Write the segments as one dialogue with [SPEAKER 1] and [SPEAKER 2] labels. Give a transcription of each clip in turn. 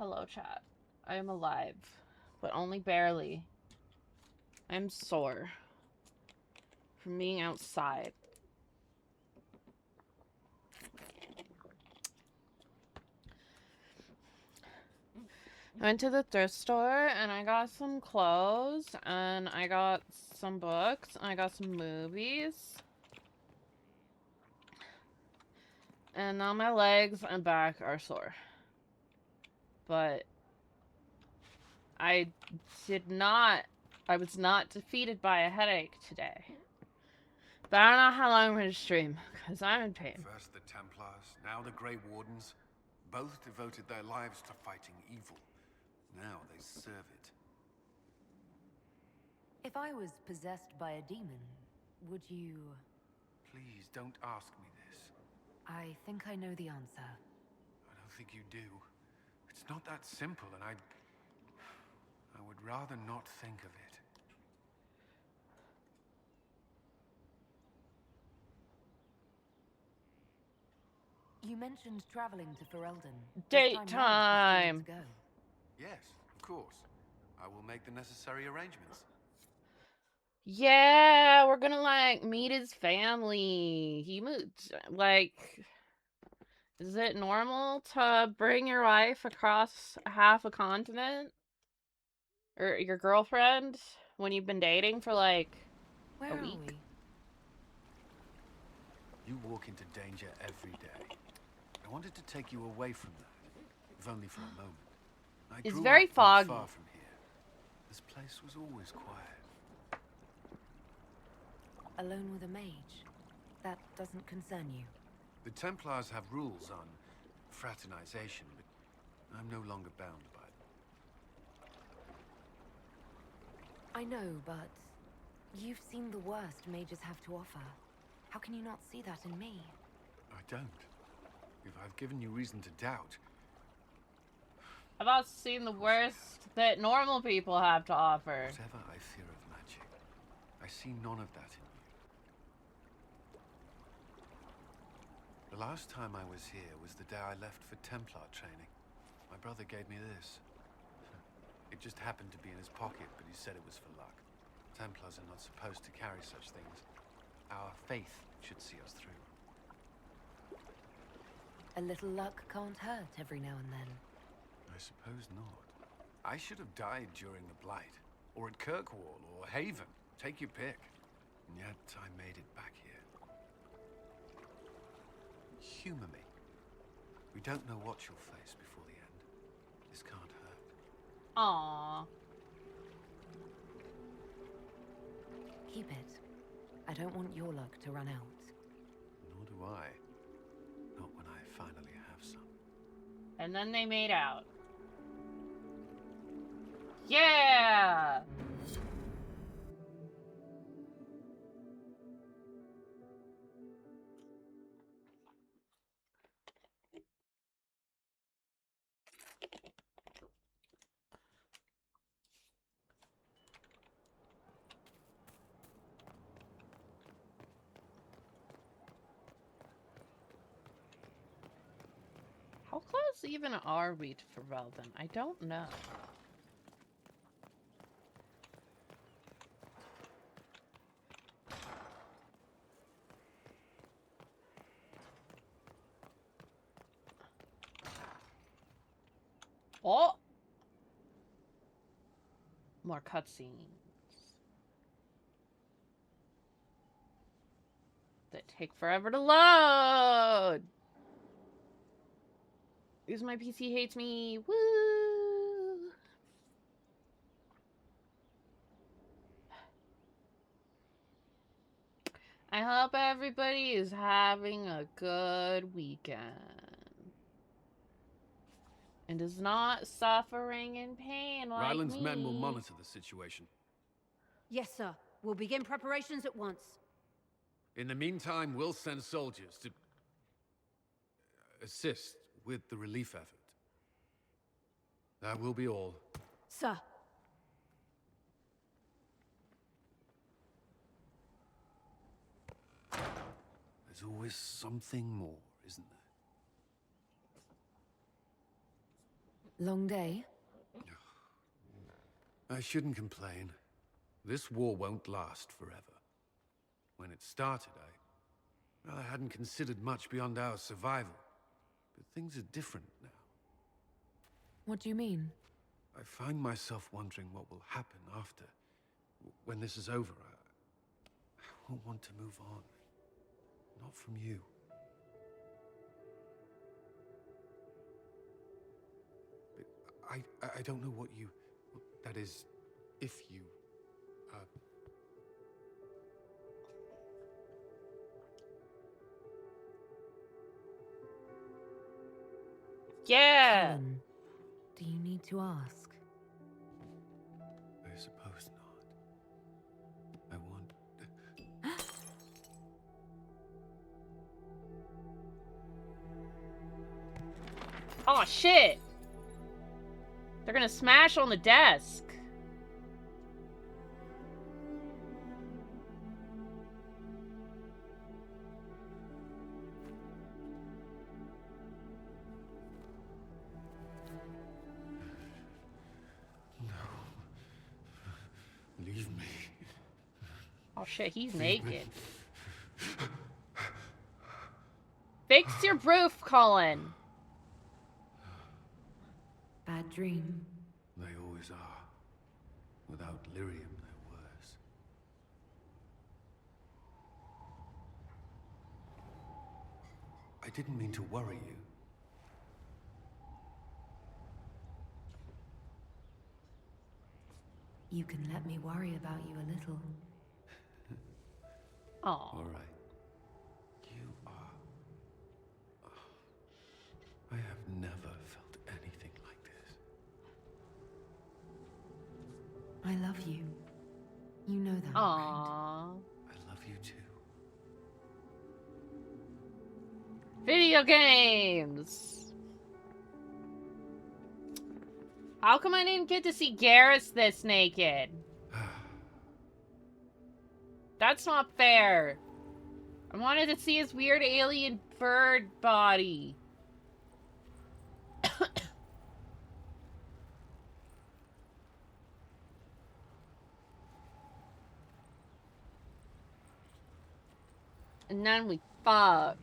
[SPEAKER 1] Hello, chat. I am alive, but only barely. I'm sore from being outside. I went to the thrift store and I got some clothes and I got some books and I got some movies. And now my legs and back are sore. But I was not defeated by a headache today. But I don't know how long I'm going to stream, because I'm in pain.
[SPEAKER 2] First the Templars, now the Grey Wardens. Both devoted their lives to fighting evil. Now they serve it.
[SPEAKER 3] If I was possessed by a demon, would you...
[SPEAKER 2] Please, don't ask me this.
[SPEAKER 3] I think I know the answer.
[SPEAKER 2] I don't think you do. It's not that simple, and I would rather not think of it.
[SPEAKER 3] You mentioned traveling to Ferelden.
[SPEAKER 1] Date time!
[SPEAKER 2] Yes, of course. I will make the necessary arrangements.
[SPEAKER 1] Yeah, we're gonna, like, meet his family. He moved, like... Is it normal to bring your wife across half a continent? Or your girlfriend? When you've been dating for, like,
[SPEAKER 3] Where
[SPEAKER 1] a
[SPEAKER 3] are
[SPEAKER 1] week?
[SPEAKER 3] we?
[SPEAKER 2] You walk into danger every day. I wanted to take you away from that, if only for a moment. I
[SPEAKER 1] It's
[SPEAKER 2] grew
[SPEAKER 1] very
[SPEAKER 2] up not
[SPEAKER 1] foggy.
[SPEAKER 2] far from here. This place was always quiet.
[SPEAKER 3] Alone with a mage? That doesn't concern you.
[SPEAKER 2] The Templars have rules on fraternization, but I'm no longer bound by them.
[SPEAKER 3] I know, but you've seen the worst mages have to offer. How can you not see that in me?
[SPEAKER 2] I don't. If I've given you reason to doubt...
[SPEAKER 1] I've also seen the worst that normal people have to offer.
[SPEAKER 2] Whatever I fear of magic, I see none of that in you. The last time I was here was the day I left for Templar training. My brother gave me this. It just happened to be in his pocket, but he said it was for luck. Templars are not supposed to carry such things. Our faith should see us through.
[SPEAKER 3] A little luck can't hurt every now and then.
[SPEAKER 2] I suppose not. I should have died during the Blight, or at Kirkwall, or Haven. Take your pick. And yet I made it back here. Humor me. We don't know what you'll face before the end. This can't hurt.
[SPEAKER 1] Aww.
[SPEAKER 3] Keep it. I don't want your luck to run out.
[SPEAKER 2] Nor do I. Not when I finally have some.
[SPEAKER 1] And then they made out. Yeah! How close even are we to Ferelden? I don't know. Oh! More cutscenes. That take forever to load! Because my PC hates me. Woo! I hope everybody is having a good weekend. And is not suffering in pain like
[SPEAKER 2] Ryland's
[SPEAKER 1] me.
[SPEAKER 2] men will monitor the situation.
[SPEAKER 4] Yes, sir. We'll begin preparations at once.
[SPEAKER 2] In the meantime, we'll send soldiers to... assist with the relief effort. That will be all.
[SPEAKER 4] Sir.
[SPEAKER 2] There's always something more, isn't there?
[SPEAKER 3] Long day?
[SPEAKER 2] I shouldn't complain. This war won't last forever. When it started, I hadn't considered much beyond our survival. But things are different now.
[SPEAKER 3] What do you mean?
[SPEAKER 2] I find myself wondering what will happen after. When this is over, I won't want to move on. Not from you. But I don't know what you... That is, if you...
[SPEAKER 1] Yeah.
[SPEAKER 3] Cullen, do you need to ask?
[SPEAKER 2] I suppose not. I want...
[SPEAKER 1] Oh shit! They're gonna smash on the desk.
[SPEAKER 2] Leave me.
[SPEAKER 1] Oh shit, he's naked. Fix your roof, Colin.
[SPEAKER 3] Bad dream.
[SPEAKER 2] They always are. Without lyrium, they're worse. I didn't mean to worry you.
[SPEAKER 3] You can let me worry about you a little.
[SPEAKER 1] Oh.
[SPEAKER 2] All right. You are... I have never felt anything like this.
[SPEAKER 3] I love you. You know that, right?
[SPEAKER 1] Aww.
[SPEAKER 2] I love you too.
[SPEAKER 1] Video games. How come I didn't get to see Garrus this naked? That's not fair. I wanted to see his weird alien bird body. And then we fucked.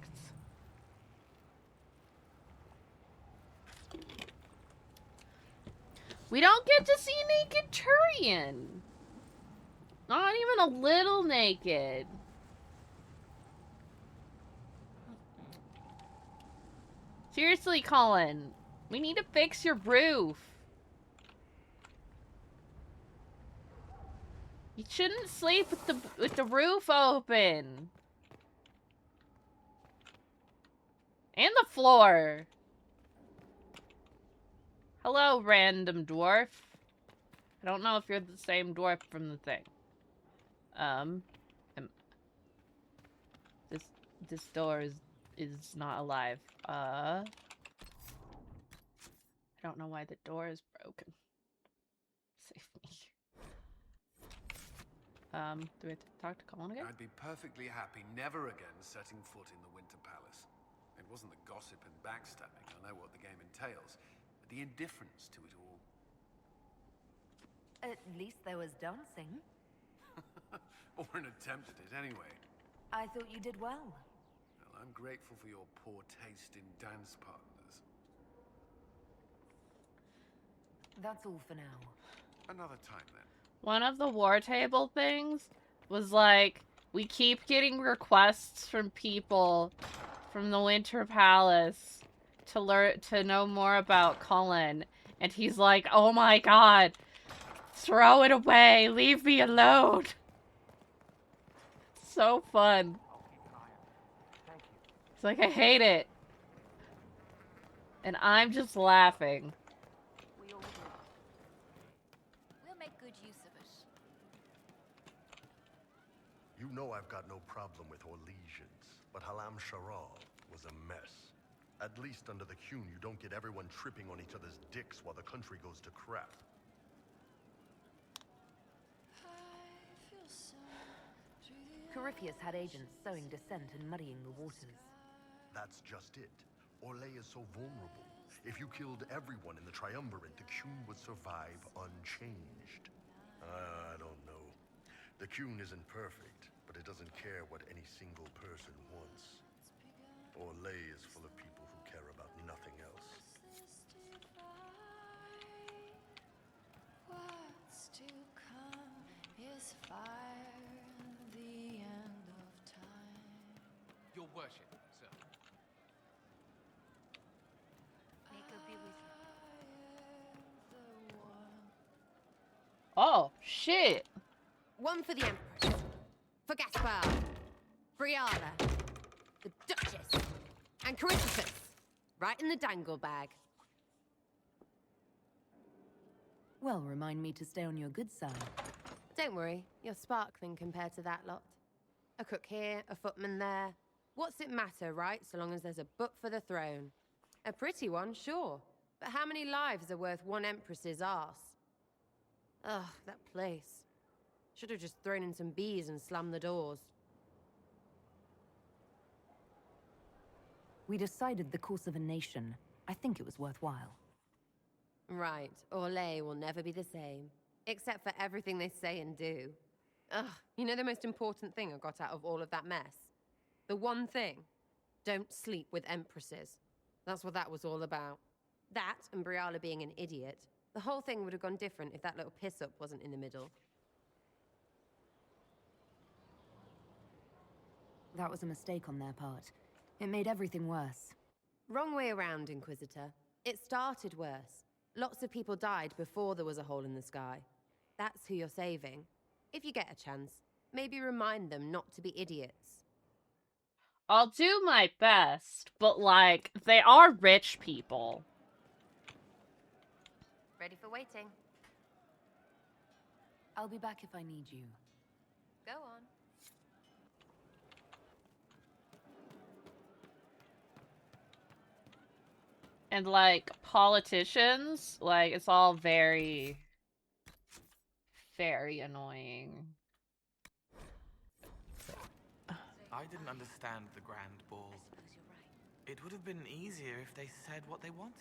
[SPEAKER 1] We don't get to see naked Turian. Not even a little naked. Seriously, Colin. We need to fix your roof. You shouldn't sleep with the roof open. And the floor. Hello, random dwarf. I don't know if you're the same dwarf from the thing. This door is not alive. I don't know why the door is broken. Save me. Do we have to talk to Colin again?
[SPEAKER 2] I'd be perfectly happy never again setting foot in the Winter Palace. It wasn't the gossip and backstabbing, I know what the game entails, but the indifference to it all.
[SPEAKER 3] At least there was dancing.
[SPEAKER 2] Or an attempt at it, anyway.
[SPEAKER 3] I thought you did well.
[SPEAKER 2] Well, I'm grateful for your poor taste in dance partners.
[SPEAKER 3] That's all for now.
[SPEAKER 2] Another time, then.
[SPEAKER 1] One of the war table things was like, we keep getting requests from people from the Winter Palace to know more about Colin. And he's like, oh my god, throw it away, leave me alone. So fun. It's like, I hate it. And I'm just laughing.
[SPEAKER 5] We'll make good use of it.
[SPEAKER 6] You know I've got no problem with Orlesians, but Halam Sharal was a mess. At least under the Qun, you don't get everyone tripping on each other's dicks while the country goes to crap.
[SPEAKER 3] Corypheus had agents sowing dissent and muddying the waters.
[SPEAKER 6] That's just it. Orlais is so vulnerable. If you killed everyone in the Triumvirate, the Qun would survive unchanged. I don't know. The Qun isn't perfect, but it doesn't care what any single person wants. Orlais is full of people who care about nothing else.
[SPEAKER 7] What's to come is fire, the end of time.
[SPEAKER 8] Your worship, sir.
[SPEAKER 5] May God be with you.
[SPEAKER 1] Oh, shit.
[SPEAKER 3] One for the Empress. For Gaspard. Briala. The Duchess. And Caritas. Right in the dangle bag.
[SPEAKER 9] Well, remind me to stay on your good side.
[SPEAKER 3] Don't worry, you're sparkling compared to that lot. A cook here, a footman there. What's it matter, right? So long as there's a book for the throne. A pretty one, sure. But how many lives are worth one Empress's arse? Ugh, that place. Should have just thrown in some bees and slammed the doors.
[SPEAKER 9] We decided the course of a nation. I think it was worthwhile.
[SPEAKER 3] Right, Orlais will never be the same. Except for everything they say and do. Ugh, you know the most important thing I got out of all of that mess? The one thing. Don't sleep with Empresses. That's what that was all about. That, and Briala being an idiot. The whole thing would have gone different if that little piss-up wasn't in the middle.
[SPEAKER 9] That was a mistake on their part. It made everything worse.
[SPEAKER 3] Wrong way around, Inquisitor. It started worse. Lots of people died before there was a hole in the sky. That's who you're saving. If you get a chance, maybe remind them not to be idiots.
[SPEAKER 1] I'll do my best, but, like, they are rich people.
[SPEAKER 3] Ready for waiting?
[SPEAKER 9] I'll be back if I need you.
[SPEAKER 3] Go on.
[SPEAKER 1] And, like, politicians, like, it's all very, very annoying.
[SPEAKER 8] I didn't understand the Grand Ball. It would have been easier if they said what they wanted.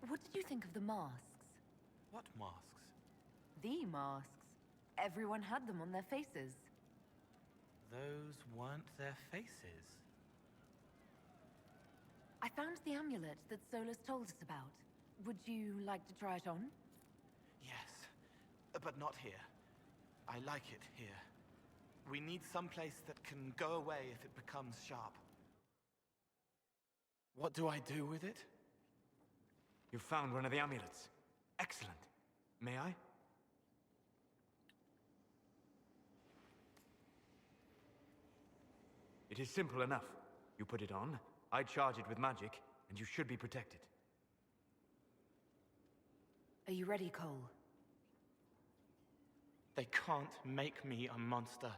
[SPEAKER 9] What did you think of the masks?
[SPEAKER 8] What masks?
[SPEAKER 9] The masks. Everyone had them on their faces.
[SPEAKER 8] Those weren't their faces.
[SPEAKER 9] I found the amulet that Solus told us about. Would you like to try it on?
[SPEAKER 8] Yes, but not here. I like it here. We need some place that can go away if it becomes sharp. What do I do with it?
[SPEAKER 10] You found one of the amulets. Excellent. May I? It is simple enough. You put it on, I charge it with magic, and you should be protected.
[SPEAKER 9] Are you ready, Cole?
[SPEAKER 8] They can't make me a monster.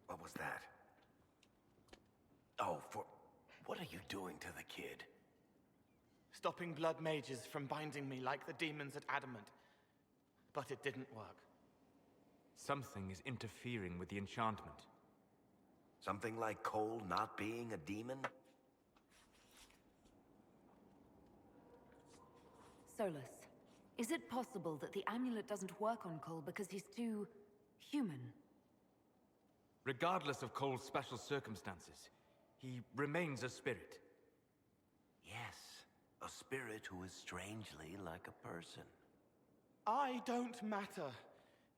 [SPEAKER 11] What was that? Oh, what are you doing to the kid?
[SPEAKER 8] Stopping blood mages from binding me like the demons at Adamant. But it didn't work.
[SPEAKER 10] Something is interfering with the enchantment.
[SPEAKER 11] Something like Cole not being a demon?
[SPEAKER 9] Solus, is it possible that the amulet doesn't work on Cole because he's too human?
[SPEAKER 10] Regardless of Cole's special circumstances, he remains a spirit.
[SPEAKER 11] Yes, a spirit who is strangely like a person.
[SPEAKER 8] I don't matter.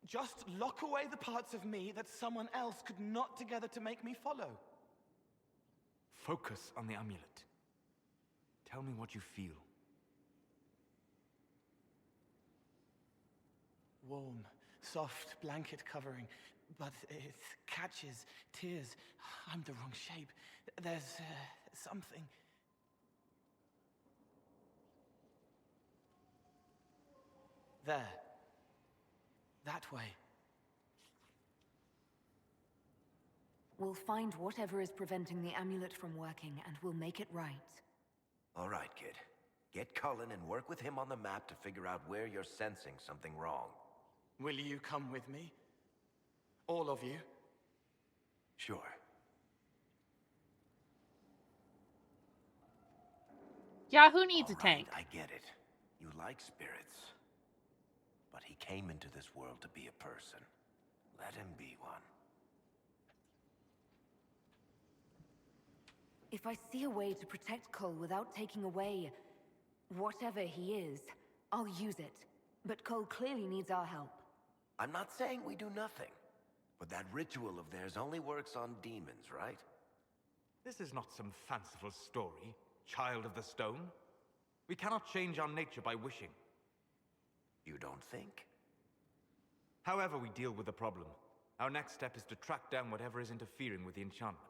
[SPEAKER 8] Just lock away the parts of me that someone else could knot together to make me follow.
[SPEAKER 10] Focus on the amulet. Tell me what you feel.
[SPEAKER 8] Warm, soft blanket covering, but it catches tears. I'm the wrong shape. There's something. There. That way.
[SPEAKER 9] We'll find whatever is preventing the amulet from working, and we'll make it right.
[SPEAKER 11] All right, kid. Get Cullen and work with him on the map to figure out where you're sensing something wrong.
[SPEAKER 8] Will you come with me? All of you?
[SPEAKER 11] Sure.
[SPEAKER 1] Yeah, who needs a
[SPEAKER 11] All
[SPEAKER 1] tank?
[SPEAKER 11] right, I get it. You like spirits. But he came into this world to be a person. Let him be one.
[SPEAKER 9] If I see a way to protect Cole without taking away whatever he is, I'll use it. But Cole clearly needs our help.
[SPEAKER 11] I'm not saying we do nothing. But that ritual of theirs only works on demons, right?
[SPEAKER 10] This is not some fanciful story, child of the stone. We cannot change our nature by wishing.
[SPEAKER 11] You don't think?
[SPEAKER 10] However we deal with the problem, our next step is to track down whatever is interfering with the enchantment.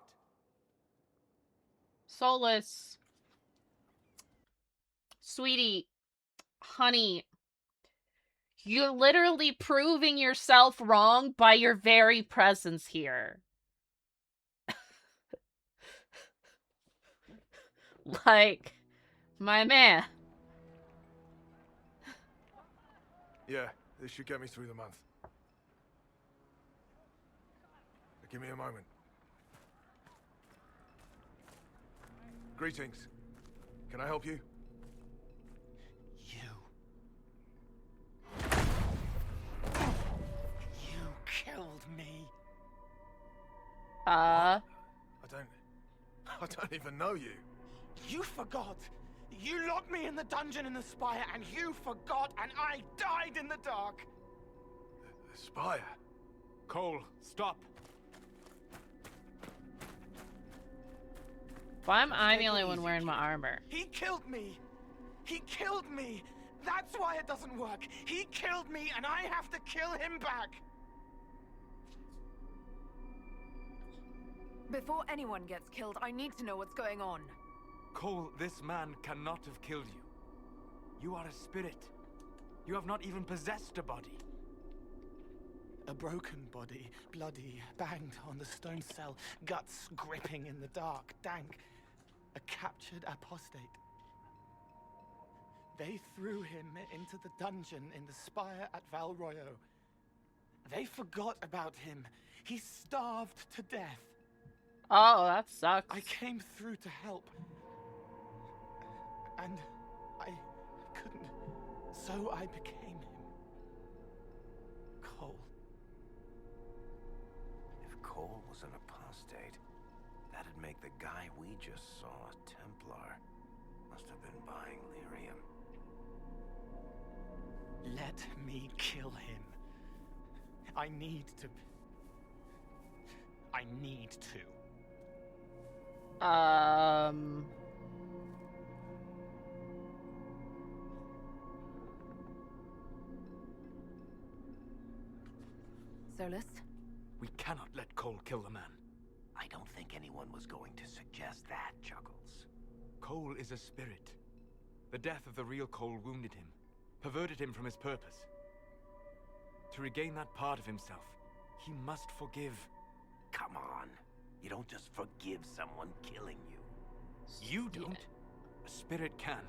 [SPEAKER 1] Solus. Sweetie. Honey. You're literally proving yourself wrong by your very presence here. Like, my man.
[SPEAKER 12] Yeah, this should get me through the month. Give me a moment. Greetings. Can I help you?
[SPEAKER 8] You killed me.
[SPEAKER 12] I don't even know you.
[SPEAKER 8] You forgot. You locked me in the dungeon in the spire, and you forgot, and I died in the dark.
[SPEAKER 12] The spire?
[SPEAKER 10] Cole, stop.
[SPEAKER 1] Why am I the only one wearing my armor?
[SPEAKER 8] He killed me. He killed me. That's why it doesn't work. He killed me, and I have to kill him back.
[SPEAKER 9] Before anyone gets killed, I need to know what's going on.
[SPEAKER 10] Cole, this man cannot have killed you. You are a spirit. You have not even possessed a body.
[SPEAKER 8] A broken body, bloody, banged on the stone cell, guts gripping in the dark, dank. A captured apostate. They threw him into the dungeon in the spire at Val Royo. They forgot about him. He starved to death.
[SPEAKER 1] Oh, that sucks.
[SPEAKER 8] I came through to help. And I couldn't. So I became him. Cole.
[SPEAKER 11] If Cole was an apostate, that'd make the guy we just saw a Templar. Must have been buying lyrium.
[SPEAKER 8] Let me kill him. I need to.
[SPEAKER 9] Solus?
[SPEAKER 10] We cannot let Cole kill the man.
[SPEAKER 11] I don't think anyone was going to suggest that, Chuckles.
[SPEAKER 10] Cole is a spirit. The death of the real Cole wounded him, perverted him from his purpose. To regain that part of himself, he must forgive.
[SPEAKER 11] Come on. You don't just forgive someone killing you.
[SPEAKER 10] You don't. A spirit can.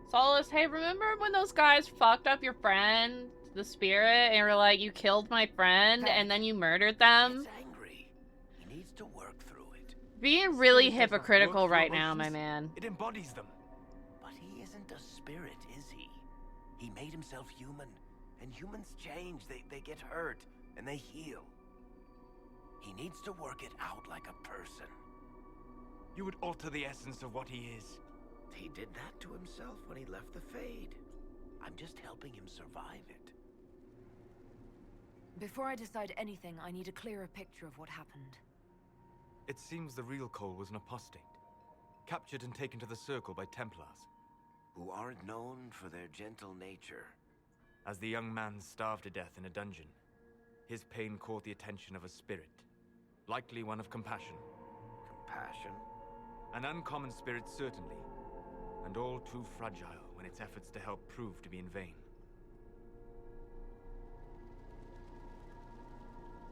[SPEAKER 1] Solus, hey, remember when those guys fucked up your friend, the spirit, and were like, you killed my friend, and then you murdered them?
[SPEAKER 11] He's angry. He needs to work through it.
[SPEAKER 1] Being really hypocritical right now, my man.
[SPEAKER 10] It embodies them.
[SPEAKER 11] But he isn't a spirit, is he? He made himself human, and humans change. They get hurt, and they heal. He needs to work it out like a person.
[SPEAKER 10] You would alter the essence of what he is.
[SPEAKER 11] He did that to himself when he left the Fade. I'm just helping him survive it.
[SPEAKER 9] Before I decide anything, I need a clearer picture of what happened.
[SPEAKER 10] It seems the real Cole was an apostate, captured and taken to the Circle by Templars.
[SPEAKER 11] Who aren't known for their gentle nature.
[SPEAKER 10] As the young man starved to death in a dungeon, his pain caught the attention of a spirit, likely one of compassion.
[SPEAKER 11] Compassion?
[SPEAKER 10] An uncommon spirit, certainly, and all too fragile when its efforts to help prove to be in vain.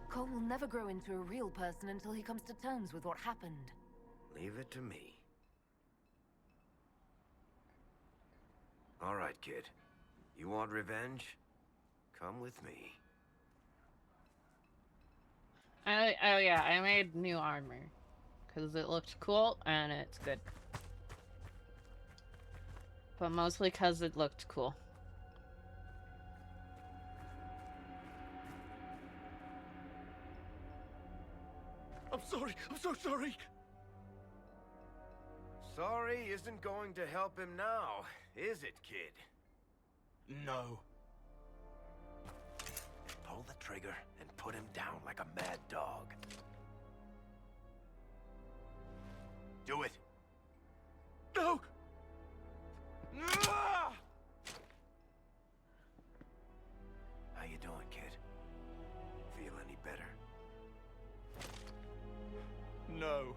[SPEAKER 9] Cole will never grow into a real person until he comes to terms with what happened.
[SPEAKER 11] Leave it to me. All right, kid. You want revenge? Come with me.
[SPEAKER 1] Oh yeah, I made new armor. Because it looked cool, and it's good. But mostly because it looked cool.
[SPEAKER 6] I'm sorry. I'm so sorry.
[SPEAKER 11] Sorry isn't going to help him now, is it, kid?
[SPEAKER 8] No.
[SPEAKER 11] Pull the trigger and put him down like a mad dog. Do it.
[SPEAKER 6] No!
[SPEAKER 11] How you doing, kid? Feel any better?
[SPEAKER 8] No.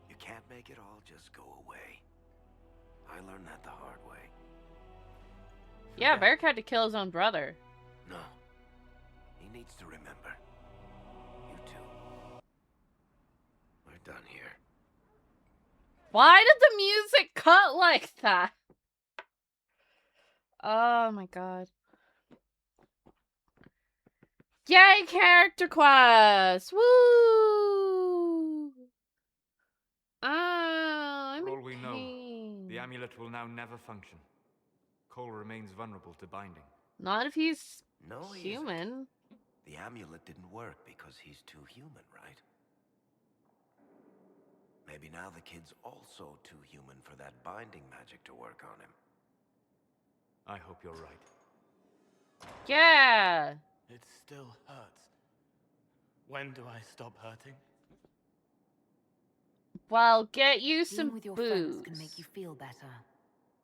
[SPEAKER 11] You can't make it all just go away. I learned that the hard way.
[SPEAKER 1] Yeah, Beric had to kill his own brother.
[SPEAKER 11] No. He needs to remember. You too. We're done here.
[SPEAKER 1] Why did the music cut like that? Oh my god. Yay, character quest! Woo! Oh, I'm
[SPEAKER 10] For
[SPEAKER 1] in
[SPEAKER 10] all we know,
[SPEAKER 1] pain.
[SPEAKER 10] the amulet will now never function. Cole remains vulnerable to binding.
[SPEAKER 1] Not if he's
[SPEAKER 11] No, he
[SPEAKER 1] human.
[SPEAKER 11] isn't. The amulet didn't work because he's too human, right? Maybe now the kid's also too human for that binding magic to work on him.
[SPEAKER 10] I hope you're right.
[SPEAKER 1] Yeah!
[SPEAKER 8] It still hurts. When do I stop hurting?
[SPEAKER 1] Well, get you
[SPEAKER 9] Being
[SPEAKER 1] some
[SPEAKER 9] with your
[SPEAKER 1] booze.
[SPEAKER 9] friends can make you feel better.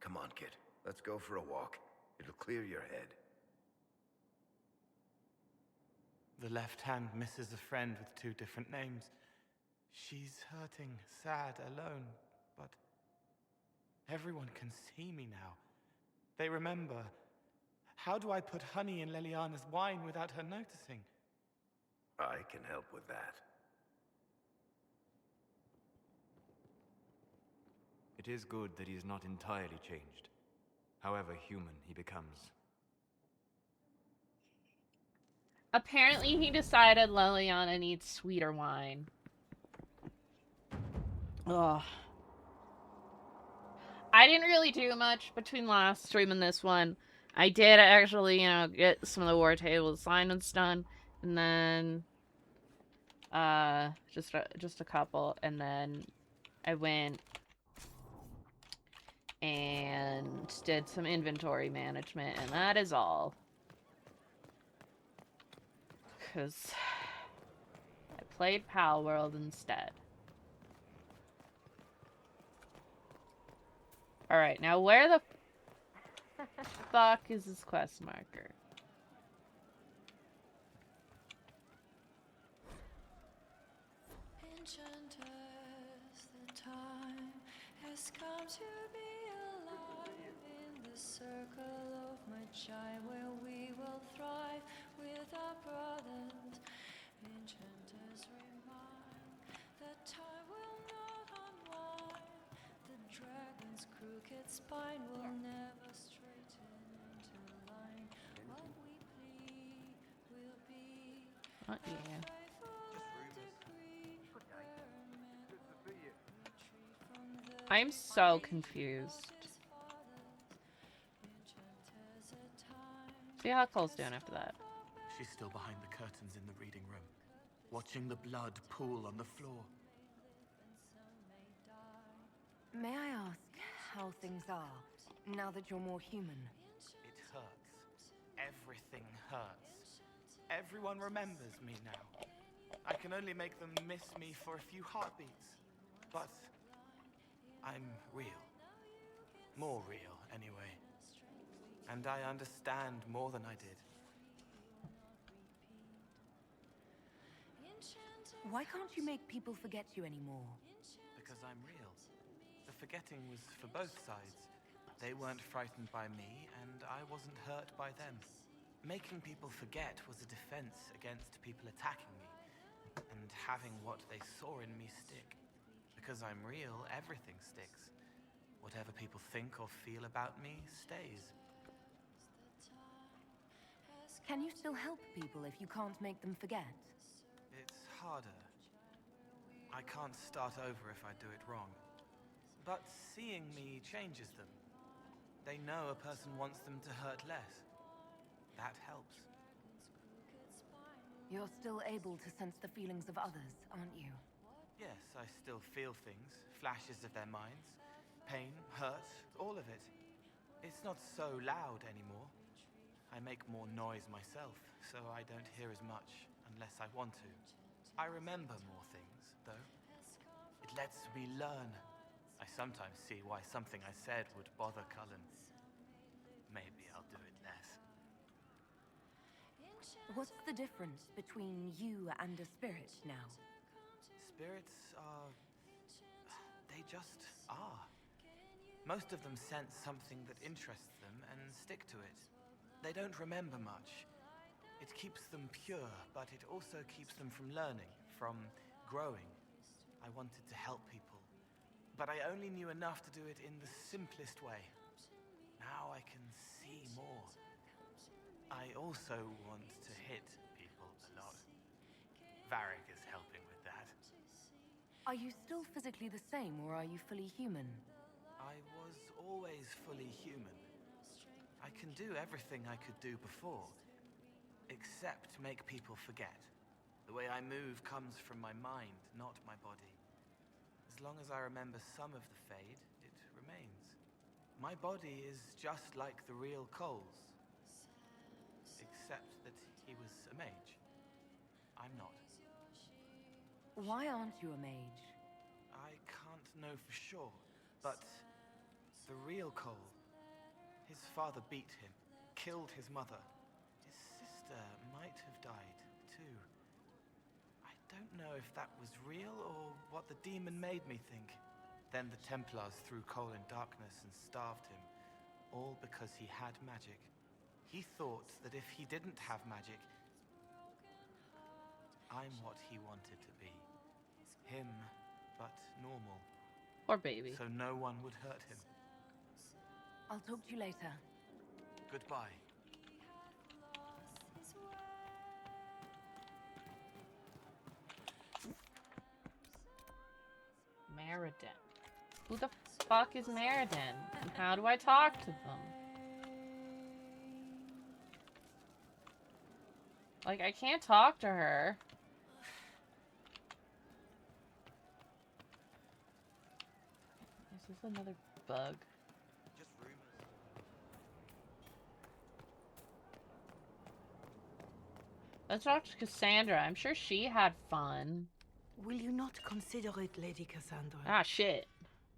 [SPEAKER 11] Come on, kid. Let's go for a walk. It'll clear your head.
[SPEAKER 8] The left hand misses a friend with 2 different names. She's hurting, sad, alone, but everyone can see me now. They remember. How do I put honey in Leliana's wine without her noticing?
[SPEAKER 11] I can help with that.
[SPEAKER 10] It is good that he is not entirely changed, however human he becomes.
[SPEAKER 1] Apparently he decided Leliana needs sweeter wine. Ugh. I didn't really do much between last stream and this one. I did actually, get some of the War Table assignments done. And then, just a couple. And then I went and did some inventory management. And that is all. Because I played Pal World instead. Alright, now where the fuck is this quest marker?
[SPEAKER 7] Enchanters, the time has come to be alive in the circle of my child where we will thrive with our brothers. Enchanters remind that time will not unwind. The dragon's crooked spine will never straighten into line. What we plead will be
[SPEAKER 1] Oh, yeah. I'm so confused. See how Cole's doing after that.
[SPEAKER 8] She's still behind the curtains in the reading room, watching the blood pool on the floor.
[SPEAKER 9] May I ask how things are, now that you're more human?
[SPEAKER 8] It hurts. Everything hurts. Everyone remembers me now. I can only make them miss me for a few heartbeats. But I'm real. More real, anyway. And I understand more than I did.
[SPEAKER 9] Why can't you make people forget you anymore?
[SPEAKER 8] Because I'm real. The forgetting was for both sides. They weren't frightened by me, and I wasn't hurt by them. Making people forget was a defense against people attacking me, and having what they saw in me stick. Because I'm real, everything sticks. Whatever people think or feel about me stays.
[SPEAKER 9] Can you still help people if you can't make them forget?
[SPEAKER 8] It's harder. I can't start over if I do it wrong. But seeing me changes them. They know a person wants them to hurt less. That helps.
[SPEAKER 9] You're still able to sense the feelings of others, aren't you?
[SPEAKER 8] Yes, I still feel things, flashes of their minds. Pain, hurt, all of it. It's not so loud anymore. I make more noise myself, so I don't hear as much unless I want to. I remember more things, though. It lets me learn. I sometimes see why something I said would bother Cullen. Maybe I'll do it less.
[SPEAKER 9] What's the difference between you and a spirit now?
[SPEAKER 8] Spirits are... they just are. Most of them sense something that interests them and stick to it. They don't remember much. It keeps them pure, but it also keeps them from learning, from growing. I wanted to help people, but I only knew enough to do it in the simplest way. Now I can see more. I also want to hit people a lot. Varric is helping with that.
[SPEAKER 9] Are you still physically the same, or are you fully human?
[SPEAKER 8] I was always fully human. I can do everything I could do before, except make people forget. The way I move comes from my mind, not my body. As long as I remember some of the Fade, it remains. My body is just like the real Cole's, except that he was a mage. I'm not.
[SPEAKER 9] Why aren't you a mage?
[SPEAKER 8] I can't know for sure, but the real Cole, his father beat him, killed his mother. His sister might have died, too. I don't know if that was real or what the demon made me think. Then the Templars threw Cole in darkness and starved him, all because he had magic. He thought that if he didn't have magic, I'm what he wanted to be. Him, but normal.
[SPEAKER 1] Poor baby.
[SPEAKER 8] So no one would hurt him.
[SPEAKER 9] I'll talk to you later.
[SPEAKER 8] Goodbye.
[SPEAKER 1] Meriden. Who the fuck is Meriden? And how do I talk to them? Like, I can't talk to her. Is this another bug?
[SPEAKER 8] Just rumors.
[SPEAKER 1] Let's talk to Cassandra. I'm sure she had fun.
[SPEAKER 13] Will you not consider it, Lady Cassandra?
[SPEAKER 1] Ah, shit.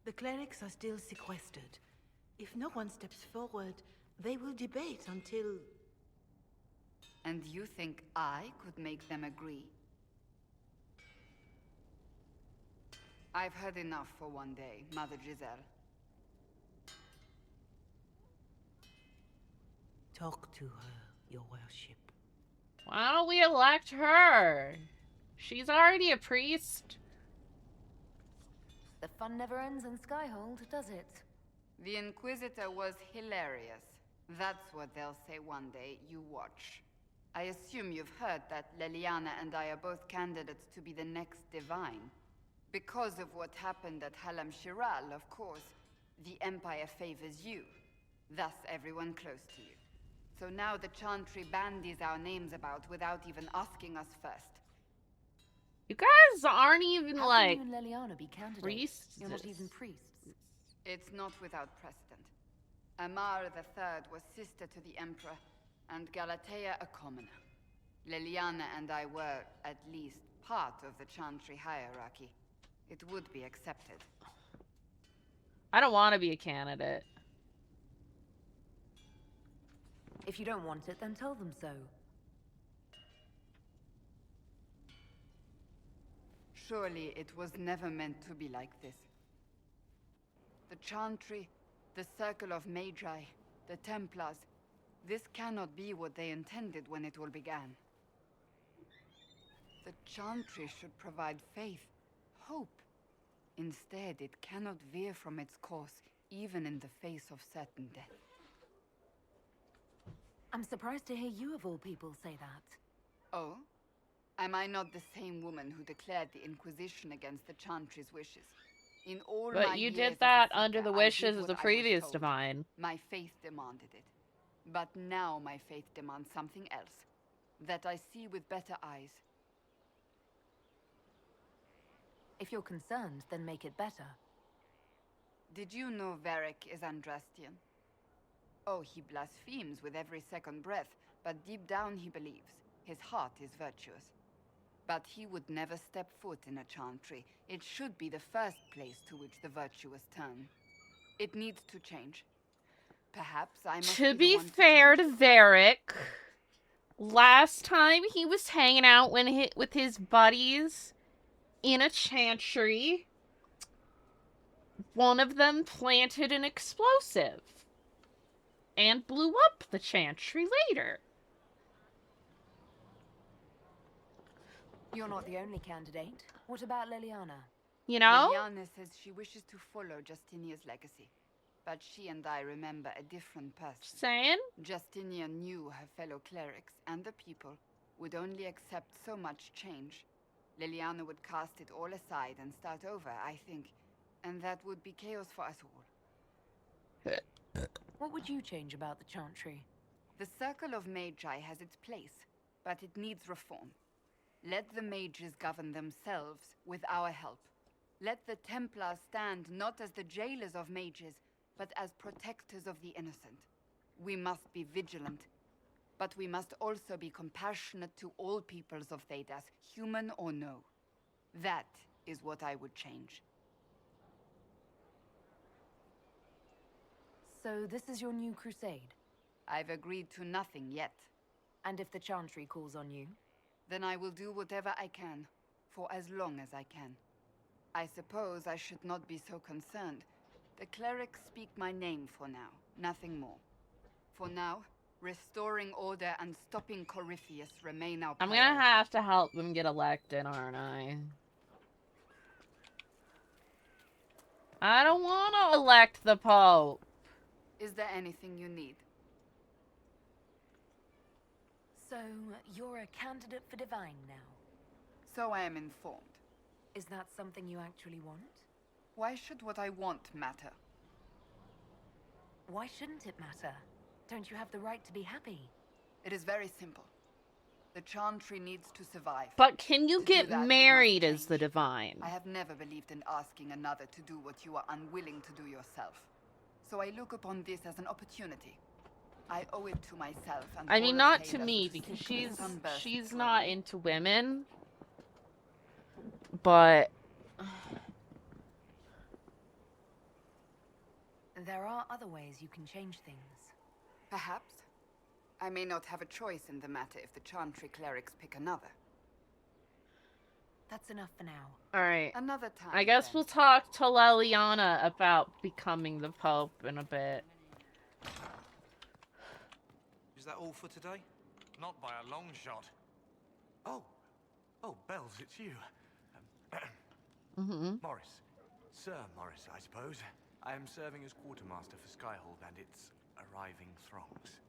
[SPEAKER 13] The clerics are still sequestered. If no one steps forward, they will debate until...
[SPEAKER 14] And you think I could make them agree? I've heard enough for one day, Mother Giselle.
[SPEAKER 13] Talk to her, your worship.
[SPEAKER 1] Why don't we elect her? She's already a priest.
[SPEAKER 9] The fun never ends in Skyhold, does it?
[SPEAKER 14] The Inquisitor was hilarious. That's what they'll say one day. You watch. I assume you've heard that Leliana and I are both candidates to be the next Divine. Because of what happened at Halam Shiral, of course, the Empire favors you. Thus, everyone close to you. So now the Chantry bandies our names about without even asking us first.
[SPEAKER 1] You guys aren't even,
[SPEAKER 9] How
[SPEAKER 1] like,
[SPEAKER 9] can you and Leliana be candidates?
[SPEAKER 1] priests.
[SPEAKER 9] You're not even priests.
[SPEAKER 14] It's not without precedent. Amar III was sister to the Emperor, and Galatea a commoner. Leliana and I were, at least, part of the Chantry hierarchy. It would be accepted.
[SPEAKER 1] I don't want to be a candidate.
[SPEAKER 9] If you don't want it, then tell them so.
[SPEAKER 14] Surely it was never meant to be like this. The Chantry, the Circle of Magi, the Templars, this cannot be what they intended when it all began. The Chantry should provide faith, hope. Instead, it cannot veer from its course. even in the face of certain death.
[SPEAKER 9] I'm surprised to hear you, of all people, say that.
[SPEAKER 14] Oh? Am I not the same woman who declared the Inquisition against the Chantry's wishes? In all
[SPEAKER 1] But
[SPEAKER 14] my
[SPEAKER 1] you
[SPEAKER 14] years
[SPEAKER 1] did
[SPEAKER 14] as a
[SPEAKER 1] that under
[SPEAKER 14] seeker,
[SPEAKER 1] the
[SPEAKER 14] I
[SPEAKER 1] wishes
[SPEAKER 14] did
[SPEAKER 1] of the
[SPEAKER 14] what I was
[SPEAKER 1] previous
[SPEAKER 14] told.
[SPEAKER 1] divine.
[SPEAKER 14] My faith demanded it. But now my faith demands something else. That I see with better eyes.
[SPEAKER 9] If you're concerned, then make it better.
[SPEAKER 14] Did you know Varric is Andrastian? Oh, he blasphemes with every second breath, but deep down he believes. His heart is virtuous. But he would never step foot in a chantry. It should be the first place to which the virtuous turn. It needs to change. Perhaps I must
[SPEAKER 1] To
[SPEAKER 14] be the
[SPEAKER 1] be
[SPEAKER 14] one
[SPEAKER 1] fair
[SPEAKER 14] to
[SPEAKER 1] to Varric, last time he was hanging out with his buddies in a chantry, one of them planted an explosive and blew up the chantry later.
[SPEAKER 9] You're not the only candidate. What about Liliana?
[SPEAKER 1] You know?
[SPEAKER 14] Liliana says she wishes to follow Justinia's legacy. But she and I remember a different person.
[SPEAKER 1] Saying?
[SPEAKER 14] Justinia knew her fellow clerics and the people would only accept so much change. Liliana would cast it all aside and start over, I think. And that would be chaos for us all.
[SPEAKER 9] What would you change about the Chantry?
[SPEAKER 14] The Circle of Magi has its place, but it needs reform. Let the mages govern themselves with our help. Let the Templars stand not as the jailers of mages, but as protectors of the innocent. We must be vigilant, but we must also be compassionate to all peoples of Thedas, human or no. That is what I would change.
[SPEAKER 9] So this is your new crusade?
[SPEAKER 14] I've agreed to nothing yet.
[SPEAKER 9] And if the Chantry calls on you?
[SPEAKER 14] Then I will do whatever I can, for as long as I can. I suppose I should not be so concerned. The clerics speak my name for now, nothing more. For now, restoring order and stopping Corypheus remain our
[SPEAKER 1] I'm
[SPEAKER 14] priority.
[SPEAKER 1] gonna have to help them get elected, aren't I? I don't want to elect the Pope.
[SPEAKER 14] Is there anything you need?
[SPEAKER 9] So, you're a candidate for Divine now?
[SPEAKER 14] So I am informed.
[SPEAKER 9] Is that something you actually want?
[SPEAKER 14] Why should what I want matter?
[SPEAKER 9] Why shouldn't it matter? Don't you have the right to be happy?
[SPEAKER 14] It is very simple. The Chantry needs to survive.
[SPEAKER 1] But can you
[SPEAKER 14] To
[SPEAKER 1] get
[SPEAKER 14] do that, it
[SPEAKER 1] married
[SPEAKER 14] must
[SPEAKER 1] as the
[SPEAKER 14] change.
[SPEAKER 1] divine?
[SPEAKER 14] I have never believed in asking another to do what you are unwilling to do yourself. So I look upon this as an opportunity. I owe it to myself and
[SPEAKER 1] I mean,
[SPEAKER 14] all
[SPEAKER 1] not
[SPEAKER 14] of
[SPEAKER 1] to
[SPEAKER 14] Thedas
[SPEAKER 1] me,
[SPEAKER 14] to
[SPEAKER 1] because
[SPEAKER 14] seek the sunburst
[SPEAKER 1] she's
[SPEAKER 14] to
[SPEAKER 1] not
[SPEAKER 14] me.
[SPEAKER 1] into women. But
[SPEAKER 9] There are other ways you can change things.
[SPEAKER 14] Perhaps. I may not have a choice in the matter if the Chantry clerics pick another.
[SPEAKER 9] That's enough for now.
[SPEAKER 1] alright.
[SPEAKER 14] Another time.
[SPEAKER 1] I guess
[SPEAKER 14] then.
[SPEAKER 1] we'll talk to Liliana about becoming the Pope in a bit.
[SPEAKER 10] Is that all for today? Not by a long shot. Oh, Bells, it's you. Morris. Sir Morris, I suppose. I am serving as quartermaster for Skyhold and its arriving throngs.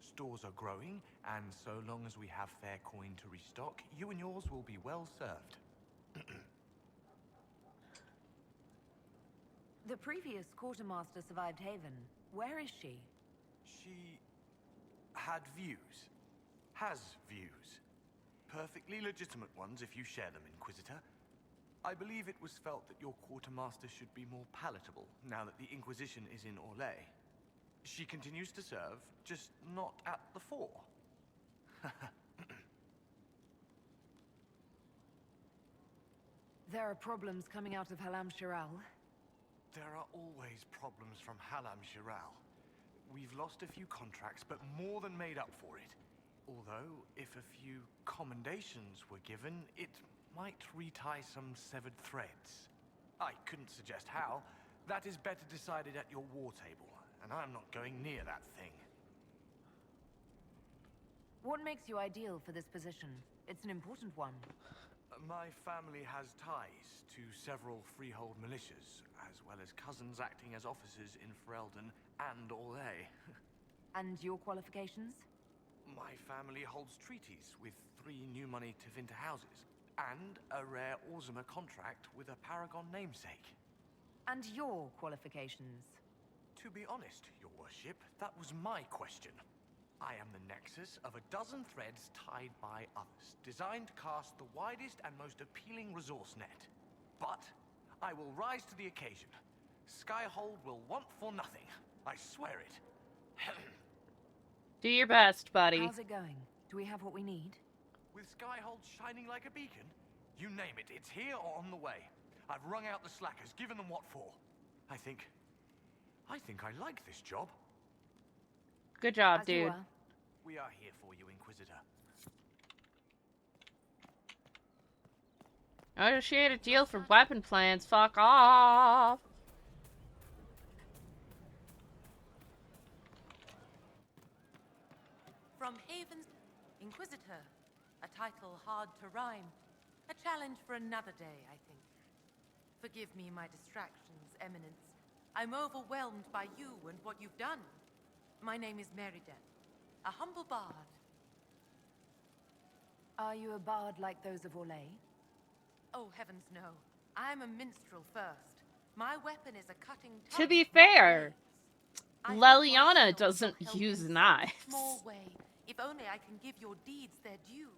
[SPEAKER 10] Stores are growing, and so long as we have fair coin to restock, you and yours will be well served.
[SPEAKER 9] The previous quartermaster survived Haven. Where is she?
[SPEAKER 10] She had views. Has views. Perfectly legitimate ones if you share them, Inquisitor. I believe it was felt that your quartermaster should be more palatable now that the Inquisition is in Orlais. She continues to serve, just not at the fore.
[SPEAKER 9] There are problems coming out of Halam Shiral.
[SPEAKER 10] There are always problems from Halam Shiral. We've lost a few contracts, but more than made up for it. Although, if a few commendations were given, it might retie some severed threads. I couldn't suggest how. That is better decided at your war table, and I'm not going near that thing.
[SPEAKER 9] What makes you ideal for this position? It's an important one.
[SPEAKER 10] My family has ties to several freehold militias, as well as cousins acting as officers in Ferelden and Orlais.
[SPEAKER 9] And your qualifications?
[SPEAKER 10] My family holds treaties with 3 new money Tevinter houses, and a rare Orzuma contract with a Paragon namesake.
[SPEAKER 9] And your qualifications?
[SPEAKER 10] To be honest, Your Worship, that was my question. I am the nexus of a dozen threads tied by others, designed to cast the widest and most appealing resource net. But I will rise to the occasion. Skyhold will want for nothing. I swear it.
[SPEAKER 1] Do your best, buddy.
[SPEAKER 9] How's it going? Do we have what we need?
[SPEAKER 10] With Skyhold shining like a beacon? You name it, it's here or on the way. I've wrung out the slackers, given them what for. I think I like this job.
[SPEAKER 1] Good job,
[SPEAKER 9] As you
[SPEAKER 1] dude.
[SPEAKER 9] are.
[SPEAKER 10] We are here for you, Inquisitor.
[SPEAKER 1] Negotiate a deal for weapon plans. Fuck off.
[SPEAKER 15] From Haven's Inquisitor, a title hard to rhyme. A challenge for another day, I think. Forgive me my distractions, Eminence. I'm overwhelmed by you and what you've done. My name is Meriden, a humble bard.
[SPEAKER 9] Are you a bard like those of Orlais?
[SPEAKER 15] Oh, heavens no. I'm a minstrel first. My weapon is a cutting
[SPEAKER 1] To
[SPEAKER 15] tongue,
[SPEAKER 1] be
[SPEAKER 15] not
[SPEAKER 1] fair,
[SPEAKER 15] blades. I hope my
[SPEAKER 1] Leliana
[SPEAKER 15] skills will
[SPEAKER 1] doesn't
[SPEAKER 15] help
[SPEAKER 1] use
[SPEAKER 15] in some
[SPEAKER 1] knives.
[SPEAKER 15] small way, if only I can give your deeds their due.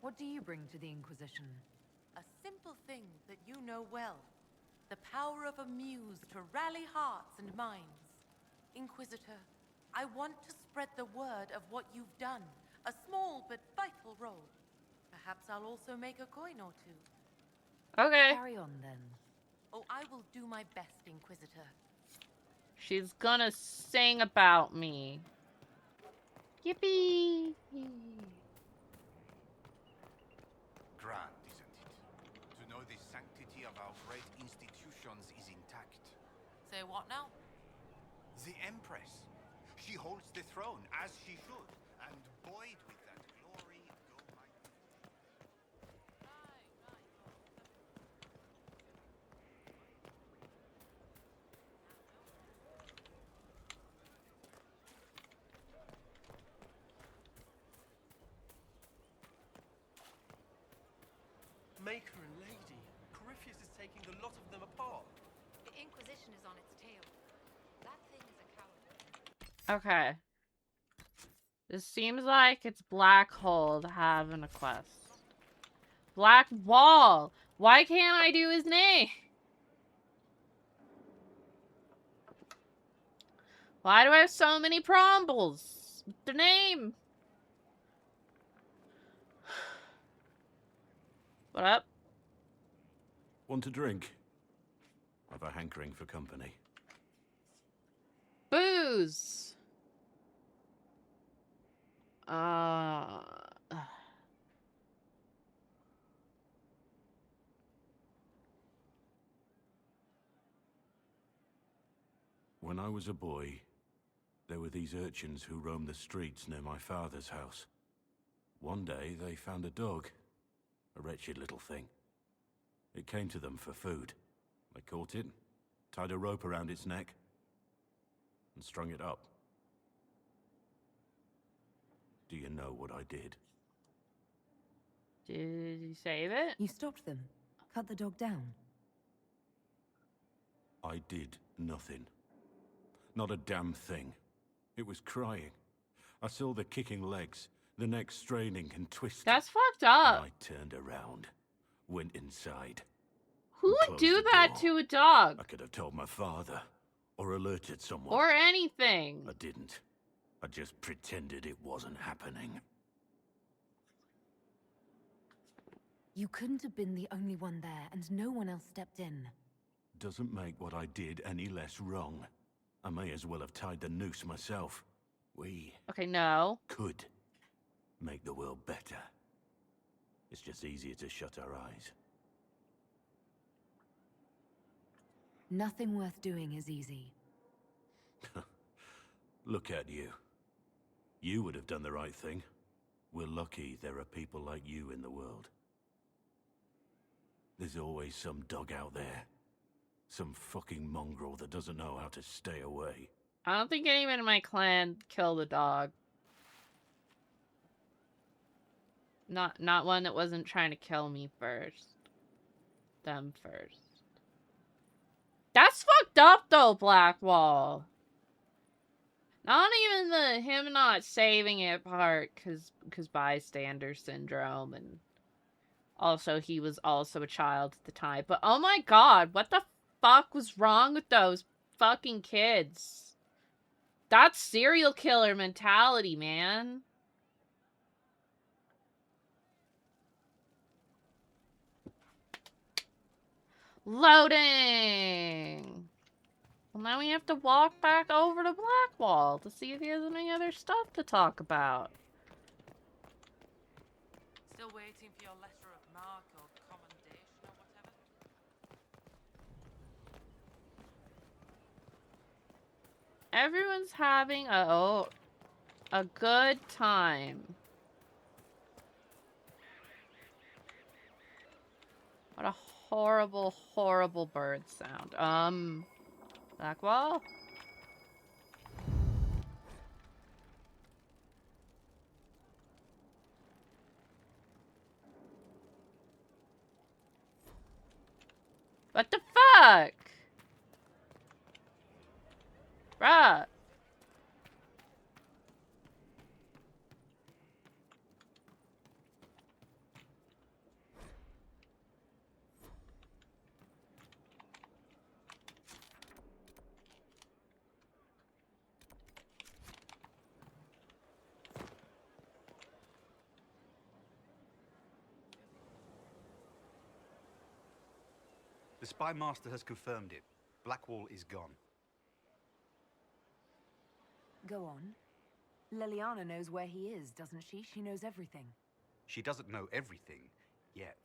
[SPEAKER 9] What do you bring to the Inquisition?
[SPEAKER 15] A simple thing that you know well. The power of a muse to rally hearts and minds. Inquisitor, I want to spread the word of what you've done. A small but vital role. Perhaps I'll also make a coin or two.
[SPEAKER 1] Okay.
[SPEAKER 9] Carry on, then.
[SPEAKER 15] Oh, I will do my best, Inquisitor.
[SPEAKER 1] She's gonna sing about me. Yippee!
[SPEAKER 16] Grand, isn't it? To know the sanctity of our great institutions is intact.
[SPEAKER 15] Say what now?
[SPEAKER 16] The Empress. She holds the throne, as she should. And buoyed with that glory, go my...
[SPEAKER 17] Maker and Lady. Corypheus is taking the lot of them apart.
[SPEAKER 5] The Inquisition is on its tail. That thing is a coward.
[SPEAKER 1] Okay. This seems like it's Black Hole having a quest. Black Wall! Why can't I do his name? Why do I have so many prombles? The name! What up?
[SPEAKER 18] Want a drink? I've a hankering for company.
[SPEAKER 1] Booze!
[SPEAKER 18] When I was a boy, there were these urchins who roamed the streets near my father's house. One day, they found a dog. A wretched little thing. It came to them for food. They caught it, tied a rope around its neck, and strung it up. Do you know what I did?
[SPEAKER 1] Did you save it?
[SPEAKER 9] You stopped them. Cut the dog down.
[SPEAKER 18] I did nothing. Not a damn thing. It was crying. I saw the kicking legs, the neck straining and twisting.
[SPEAKER 1] That's fucked up.
[SPEAKER 18] And I turned around, went inside.
[SPEAKER 1] Who
[SPEAKER 18] and
[SPEAKER 1] would
[SPEAKER 18] closed
[SPEAKER 1] do
[SPEAKER 18] the
[SPEAKER 1] that
[SPEAKER 18] door.
[SPEAKER 1] to a dog?
[SPEAKER 18] I could have told my father, or alerted someone.
[SPEAKER 1] Or anything.
[SPEAKER 18] I didn't. I just pretended it wasn't happening.
[SPEAKER 9] You couldn't have been the only one there, and no one else stepped in.
[SPEAKER 18] Doesn't make what I did any less wrong. I may as well have tied the noose myself. We
[SPEAKER 1] Okay, no.
[SPEAKER 18] could make the world better. It's just easier to shut our eyes.
[SPEAKER 9] Nothing worth doing is easy.
[SPEAKER 18] Look at you. You would have done the right thing. We're lucky there are people like you in the world. There's always some dog out there. Some fucking mongrel that doesn't know how to stay away.
[SPEAKER 1] I don't think anyone in my clan killed a dog. Not one that wasn't trying to kill me first. Them first. That's fucked up though, Blackwall. Not even the him not saving it part, cause bystander syndrome, and also he was also a child at the time. But oh my god, what the fuck was wrong with those fucking kids? That's serial killer mentality, man. Loading! Well, now we have to walk back over to Blackwall to see if he has any other stuff to talk about.
[SPEAKER 15] Still waiting for your letter of marque or commendation or whatever?
[SPEAKER 1] Everyone's having a good time. What a horrible, horrible bird sound. Blackwall? What the fuck? Bruh.
[SPEAKER 16] The spy master has confirmed it. Blackwall is gone.
[SPEAKER 9] Go on. Liliana knows where he is, doesn't she? She knows everything.
[SPEAKER 16] She doesn't know everything, yet.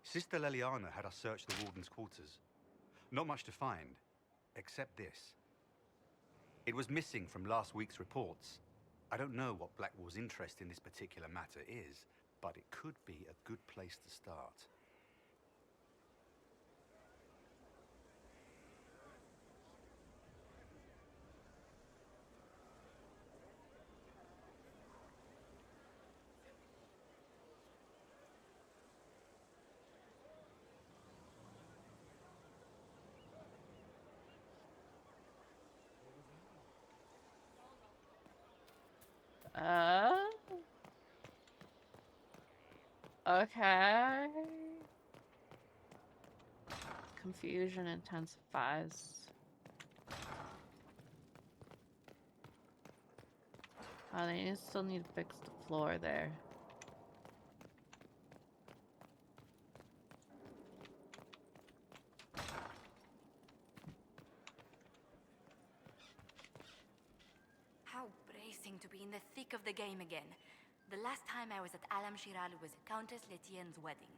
[SPEAKER 16] Sister Liliana had us search the warden's quarters. Not much to find, except this. It was missing from last week's reports. I don't know what Blackwall's interest in this particular matter is, but it could be a good place to start.
[SPEAKER 1] Okay. Confusion intensifies. Oh, they still need to fix the floor there.
[SPEAKER 19] How bracing to be in the thick of the game again. The last time I was at Alam Shiral was Countess Letienne's wedding.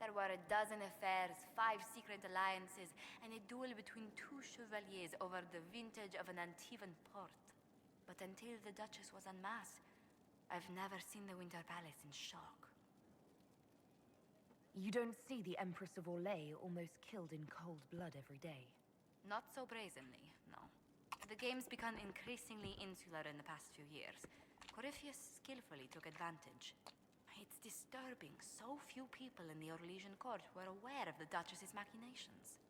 [SPEAKER 19] There were a dozen affairs, 5 secret alliances, and a duel between 2 chevaliers over the vintage of an Antivan port. But until the Duchess was unmasked, I've never seen the Winter Palace in shock.
[SPEAKER 9] You don't see the Empress of Orlais almost killed in cold blood every day.
[SPEAKER 19] Not so brazenly, no. The game's become increasingly insular in the past few years. Corypheus skillfully took advantage. It's disturbing. So few people in the Orlesian court were aware of the Duchess's machinations.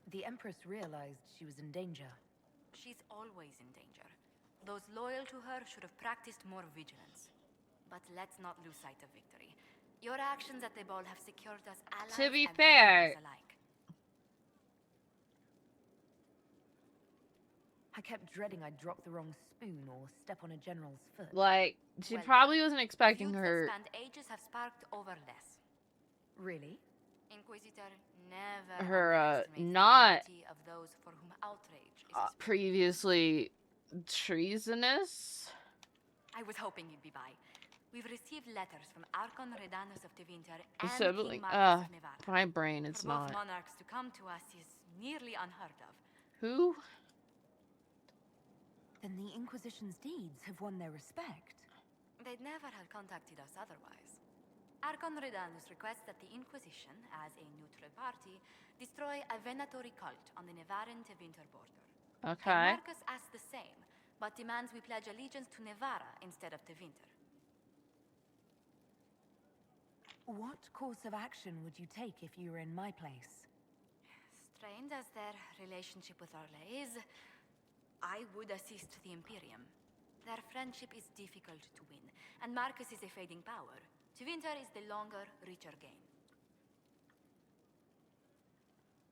[SPEAKER 9] The Empress realized she was in danger.
[SPEAKER 19] She's always in danger. Those loyal to her should have practiced more vigilance. But let's not lose sight of victory. Your actions at the ball have secured us allies
[SPEAKER 1] To be
[SPEAKER 19] and
[SPEAKER 1] fair,
[SPEAKER 19] friends alike.
[SPEAKER 9] I kept dreading I'd drop the wrong spoon or step on a general's foot.
[SPEAKER 1] like, she
[SPEAKER 19] Well
[SPEAKER 1] probably wasn't expecting
[SPEAKER 19] Feuds
[SPEAKER 1] her.
[SPEAKER 19] that spanned ages have sparked over less.
[SPEAKER 9] Really?
[SPEAKER 19] Inquisitor never
[SPEAKER 1] Her,
[SPEAKER 19] underestimates the
[SPEAKER 1] not
[SPEAKER 19] enmity of those for whom outrage is
[SPEAKER 1] previously treasonous.
[SPEAKER 19] I was hoping you'd be by. We've received letters from Archon Redanus of Tevinter and
[SPEAKER 1] Sibling.
[SPEAKER 19] King Marcus of Navarre.
[SPEAKER 1] My brain is
[SPEAKER 19] For both
[SPEAKER 1] not.
[SPEAKER 19] monarchs to come to us is nearly unheard of.
[SPEAKER 1] Who?
[SPEAKER 9] The Then the Inquisition's deeds have won their respect.
[SPEAKER 19] They'd never have contacted us otherwise. Archon Redanus requests that the Inquisition, as a neutral party, destroy a Venatori cult on the Nevaran-Tevinter border.
[SPEAKER 1] Okay.
[SPEAKER 19] Marcus asks the same, but demands we pledge allegiance to Nevara instead of Tevinter.
[SPEAKER 9] What course of action would you take if you were in my place?
[SPEAKER 19] Strained as their relationship with Orlais is, I would assist the Imperium. Their friendship is difficult to win, and Marcus is a fading power. Tevinter is the longer, richer game.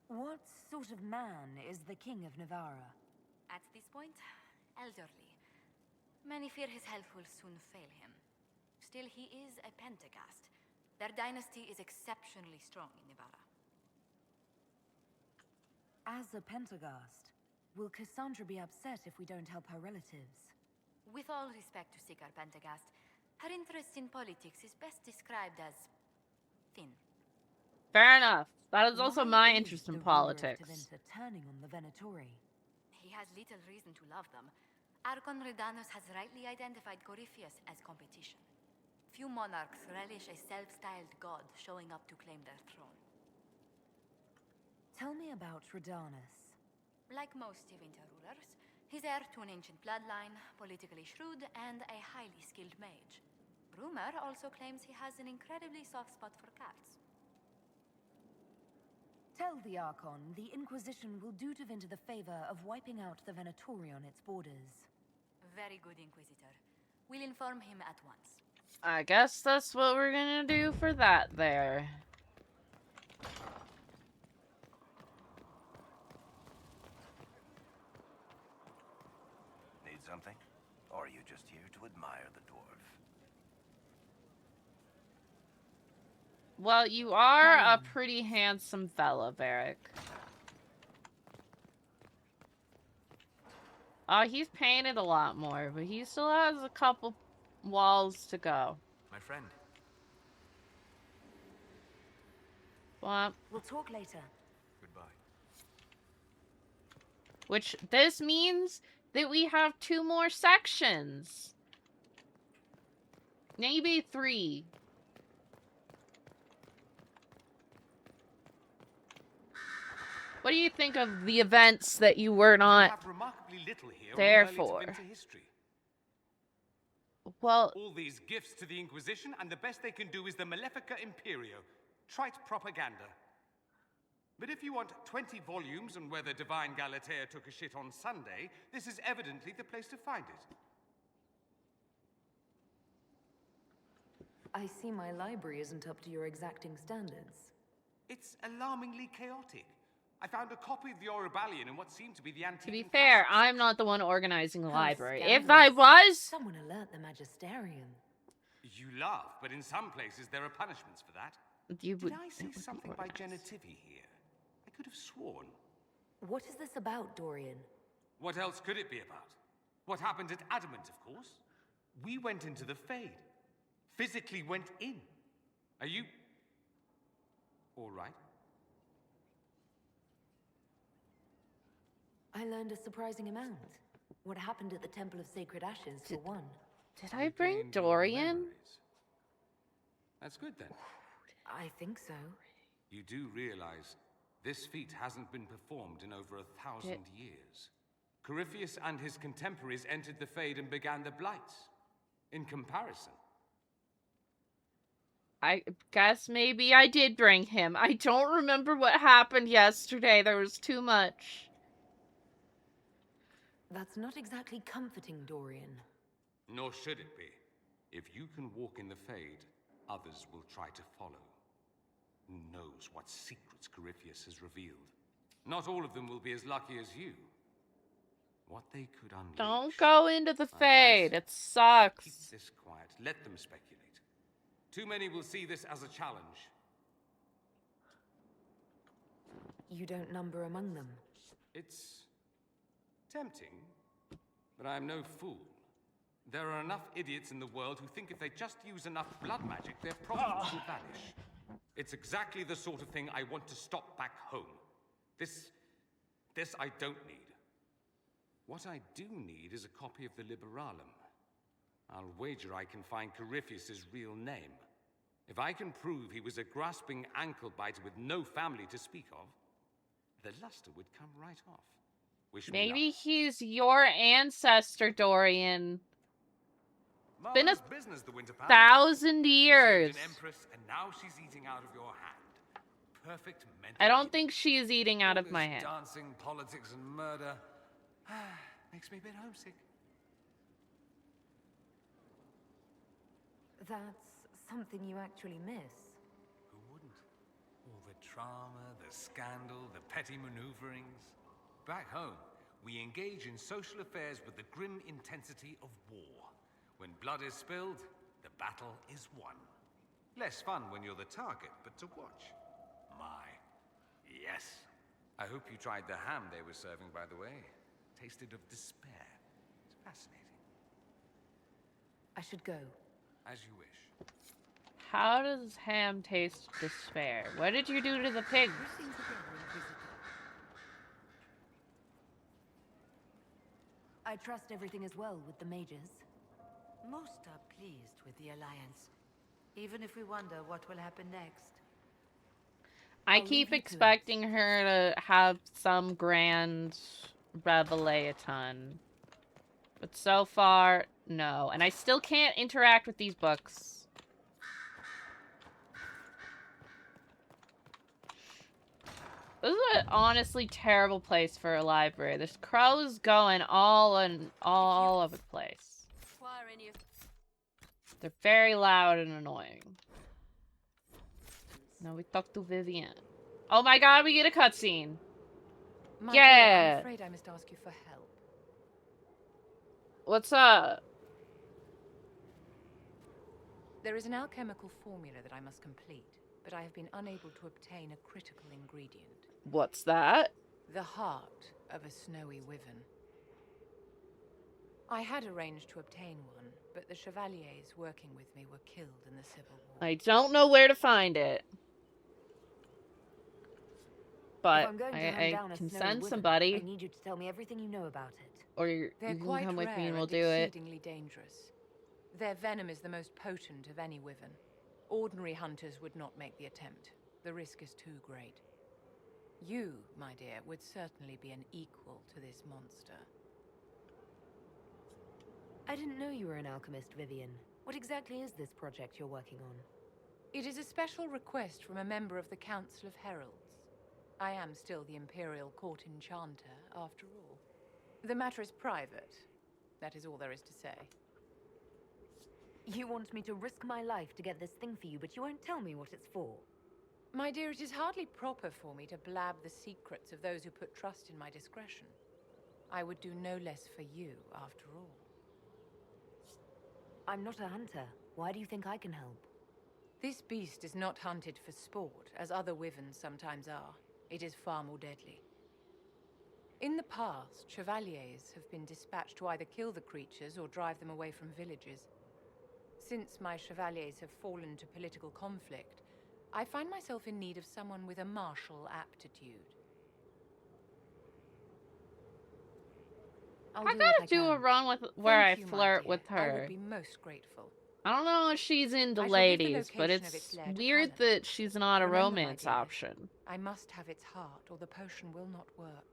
[SPEAKER 9] What sort of man is the King of Navarra?
[SPEAKER 19] At this point, elderly. Many fear his health will soon fail him. Still, he is a Pentagast. Their dynasty is exceptionally strong in Navarra.
[SPEAKER 9] As a Pentagast, will Cassandra be upset if we don't help her relatives?
[SPEAKER 19] With all respect to Sigar Pentagast, her interest in politics is best described as thin.
[SPEAKER 1] Fair enough. That is also
[SPEAKER 9] Why
[SPEAKER 1] my
[SPEAKER 9] is
[SPEAKER 1] interest in
[SPEAKER 9] the ruler of
[SPEAKER 1] politics.
[SPEAKER 9] Tevinter turning on the Venatori?
[SPEAKER 19] He has little reason to love them. Archon Redanus has rightly identified Corypheus as competition. Few monarchs relish a self-styled god showing up to claim their throne.
[SPEAKER 9] Tell me about Redanus.
[SPEAKER 19] Like most Tevinter rulers, he's heir to an ancient bloodline, politically shrewd, and a highly skilled mage. Rumor also claims he has an incredibly soft spot for cats.
[SPEAKER 9] Tell the Archon the Inquisition will do Tevinter the favor of wiping out the Venatori on its borders.
[SPEAKER 19] Very good, Inquisitor. We'll inform him at once.
[SPEAKER 1] I guess that's what we're gonna do for that there.
[SPEAKER 11] Need something? Or are you just here to admire the dwarf?
[SPEAKER 1] Well, you are a pretty handsome fella, Varric. He's painted a lot more, but he still has a couple walls to go.
[SPEAKER 10] My friend.
[SPEAKER 1] Well,
[SPEAKER 9] We'll talk later.
[SPEAKER 10] Goodbye.
[SPEAKER 1] which this means that we have 2 more sections. Maybe 3. What do you think of the events that you were not
[SPEAKER 20] have remarkably little here
[SPEAKER 1] there
[SPEAKER 20] on early
[SPEAKER 1] for?
[SPEAKER 20] Tevinter history.
[SPEAKER 1] Well,
[SPEAKER 20] All these gifts to the Inquisition, and the best they can do is the Malefica Imperio. Trite propaganda. But if you want 20 volumes on whether Divine Galatea took a shit on Sunday, this is evidently the place to find it.
[SPEAKER 9] I see my library isn't up to your exacting standards.
[SPEAKER 20] It's alarmingly chaotic. I found a copy of the Oribalian in what seemed to be the antique.
[SPEAKER 1] to be fair, I'm not the one organizing the
[SPEAKER 9] How
[SPEAKER 1] library.
[SPEAKER 9] scandalous.
[SPEAKER 1] If I was,
[SPEAKER 9] Someone alert the Magisterium.
[SPEAKER 20] You laugh, but in some places there are punishments for that.
[SPEAKER 1] you would.
[SPEAKER 20] Did I see something by Genitivi here? I could have sworn.
[SPEAKER 9] What is this about, Dorian?
[SPEAKER 20] What else could it be about? What happened at Adamant, of course. We went into the Fade. Physically went in. Are you... all right?
[SPEAKER 9] I learned a surprising amount. What happened at the Temple of Sacred Ashes, for one.
[SPEAKER 1] Did I bring Dorian?
[SPEAKER 20] That's good then.
[SPEAKER 9] I think so.
[SPEAKER 20] You do realize this feat hasn't been performed in over 1,000 years. Corypheus and his contemporaries entered the Fade and began the Blights. In comparison.
[SPEAKER 1] I guess maybe I did bring him. I don't remember what happened yesterday. There was too much.
[SPEAKER 9] That's not exactly comforting, Dorian.
[SPEAKER 20] Nor should it be. If you can walk in the Fade, others will try to follow. Who knows what secrets Corypheus has revealed? Not all of them will be as lucky as you. What they could unleash...
[SPEAKER 1] Don't go into the Fade. It sucks.
[SPEAKER 20] Keep this quiet. Let them speculate. Too many will see this as a challenge.
[SPEAKER 9] You don't number among them.
[SPEAKER 20] It's tempting, but I'm no fool. There are enough idiots in the world who think if they just use enough blood magic, their problems will vanish. It's exactly the sort of thing I want to stop back home. This I don't need. What I do need is a copy of the Liberalum. I'll wager I can find Corypheus's real name. If I can prove he was a grasping ankle-biter with no family to speak of, the luster would come right off. Wish me luck.
[SPEAKER 1] Maybe he's your ancestor, Dorian. Been a
[SPEAKER 20] Marvelous business, the Winter Palace.
[SPEAKER 1] 1,000 years.
[SPEAKER 20] You saved an empress, and now she's eating out of your hand. Perfect mental.
[SPEAKER 1] I don't think she is eating out
[SPEAKER 20] All
[SPEAKER 1] of my
[SPEAKER 20] this
[SPEAKER 1] hand.
[SPEAKER 20] Dancing, politics, and murder makes me a bit homesick.
[SPEAKER 9] That's something you actually miss.
[SPEAKER 20] Who wouldn't? All the drama, the scandal, the petty maneuverings. Back home, we engage in social affairs with the grim intensity of war. When blood is spilled, the battle is won. Less fun when you're the target, but to watch. My, yes. I hope you tried the ham they were serving, by the way. Tasted of despair. It's fascinating.
[SPEAKER 9] I should go.
[SPEAKER 20] As you wish.
[SPEAKER 1] How does ham taste despair? What did you do to the pigs?
[SPEAKER 9] I trust everything is well with the mages.
[SPEAKER 4] Most are pleased with the alliance, even if we wonder what will happen next.
[SPEAKER 1] I keep expecting her to have some grand revelation. But so far, no. And I still can't interact with these books. This is an honestly terrible place for a library. There's crows going all over the place. They're very loud and annoying. Now we talk to Vivian. Oh my god, we get a cutscene.
[SPEAKER 3] My
[SPEAKER 1] Yeah.
[SPEAKER 3] dear, I'm afraid I must ask you for help.
[SPEAKER 1] What's up?
[SPEAKER 3] There is an alchemical formula that I must complete, but I have been unable to obtain a critical ingredient.
[SPEAKER 1] What's that?
[SPEAKER 3] The heart of a snowy wyvern. I had arranged to obtain one, but the chevaliers working with me were killed in the Civil War.
[SPEAKER 1] I don't know where to find it. But
[SPEAKER 9] If I'm going to hunt
[SPEAKER 1] I
[SPEAKER 9] down a
[SPEAKER 1] can
[SPEAKER 9] snowy
[SPEAKER 1] send
[SPEAKER 9] wyvern,
[SPEAKER 1] somebody.
[SPEAKER 9] I need you to tell me everything you know about it.
[SPEAKER 1] Or you
[SPEAKER 3] They're
[SPEAKER 1] can
[SPEAKER 3] quite
[SPEAKER 1] come with me
[SPEAKER 3] rare
[SPEAKER 1] and we'll
[SPEAKER 3] and
[SPEAKER 1] do it.
[SPEAKER 3] exceedingly dangerous. Their venom is the most potent of any wyvern. Ordinary hunters would not make the attempt. The risk is too great. You, my dear, would certainly be an equal to this monster.
[SPEAKER 9] I didn't know you were an alchemist, Vivian. What exactly is this project you're working on?
[SPEAKER 3] It is a special request from a member of the Council of Heralds. I am still the Imperial Court Enchanter, after all. The matter is private. That is all there is to say.
[SPEAKER 9] You want me to risk my life to get this thing for you, but you won't tell me what it's for.
[SPEAKER 3] My dear, it is hardly proper for me to blab the secrets of those who put trust in my discretion. I would do no less for you, after all.
[SPEAKER 9] I'm not a hunter. Why do you think I can help?
[SPEAKER 3] This beast is not hunted for sport, as other wyverns sometimes are. It is far more deadly. In the past, chevaliers have been dispatched to either kill the creatures or drive them away from villages. Since my chevaliers have fallen to political conflict, I find myself in need of someone with a martial aptitude.
[SPEAKER 1] I gotta do a run with where
[SPEAKER 3] Thank
[SPEAKER 1] I
[SPEAKER 3] you, my
[SPEAKER 1] flirt
[SPEAKER 3] dear.
[SPEAKER 1] with
[SPEAKER 3] I
[SPEAKER 1] her.
[SPEAKER 3] would be most grateful.
[SPEAKER 1] I don't know if she's into
[SPEAKER 3] I shall give the
[SPEAKER 1] ladies, but
[SPEAKER 3] location of
[SPEAKER 1] it's
[SPEAKER 3] its lair to
[SPEAKER 1] weird
[SPEAKER 3] Cullen.
[SPEAKER 1] that she's not a
[SPEAKER 3] Remember, my
[SPEAKER 1] romance
[SPEAKER 3] dear,
[SPEAKER 1] option.
[SPEAKER 3] I must have its heart, or the potion will not work.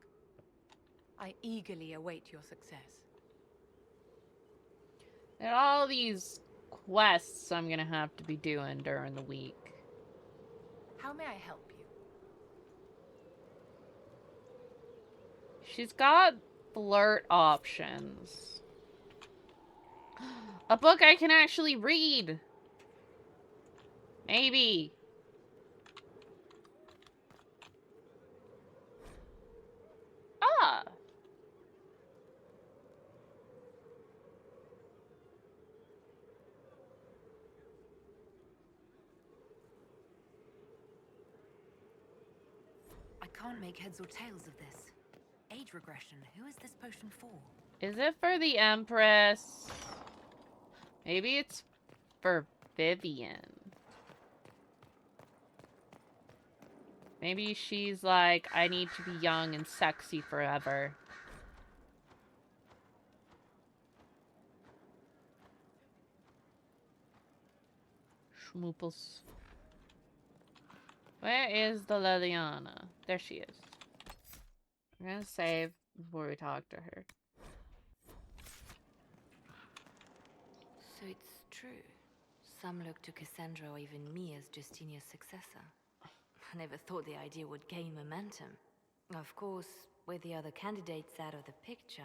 [SPEAKER 3] I eagerly await your success.
[SPEAKER 1] And all these quests I'm gonna have to be doing during the week.
[SPEAKER 3] How may I help you?
[SPEAKER 1] She's got flirt options. A book I can actually read. Maybe. Ah.
[SPEAKER 9] I can't make heads or tails of this. Age regression. Who is this potion for?
[SPEAKER 1] Is it for the Empress? Maybe it's for Vivian. Maybe she's like, I need to be young and sexy forever. Mooples. Where is the Leliana? There she is. I'm gonna save before we talk to her.
[SPEAKER 19] So it's true. Some look to Cassandra or even me as Justinia's successor. I never thought the idea would gain momentum. Of course, with the other candidates out of the picture...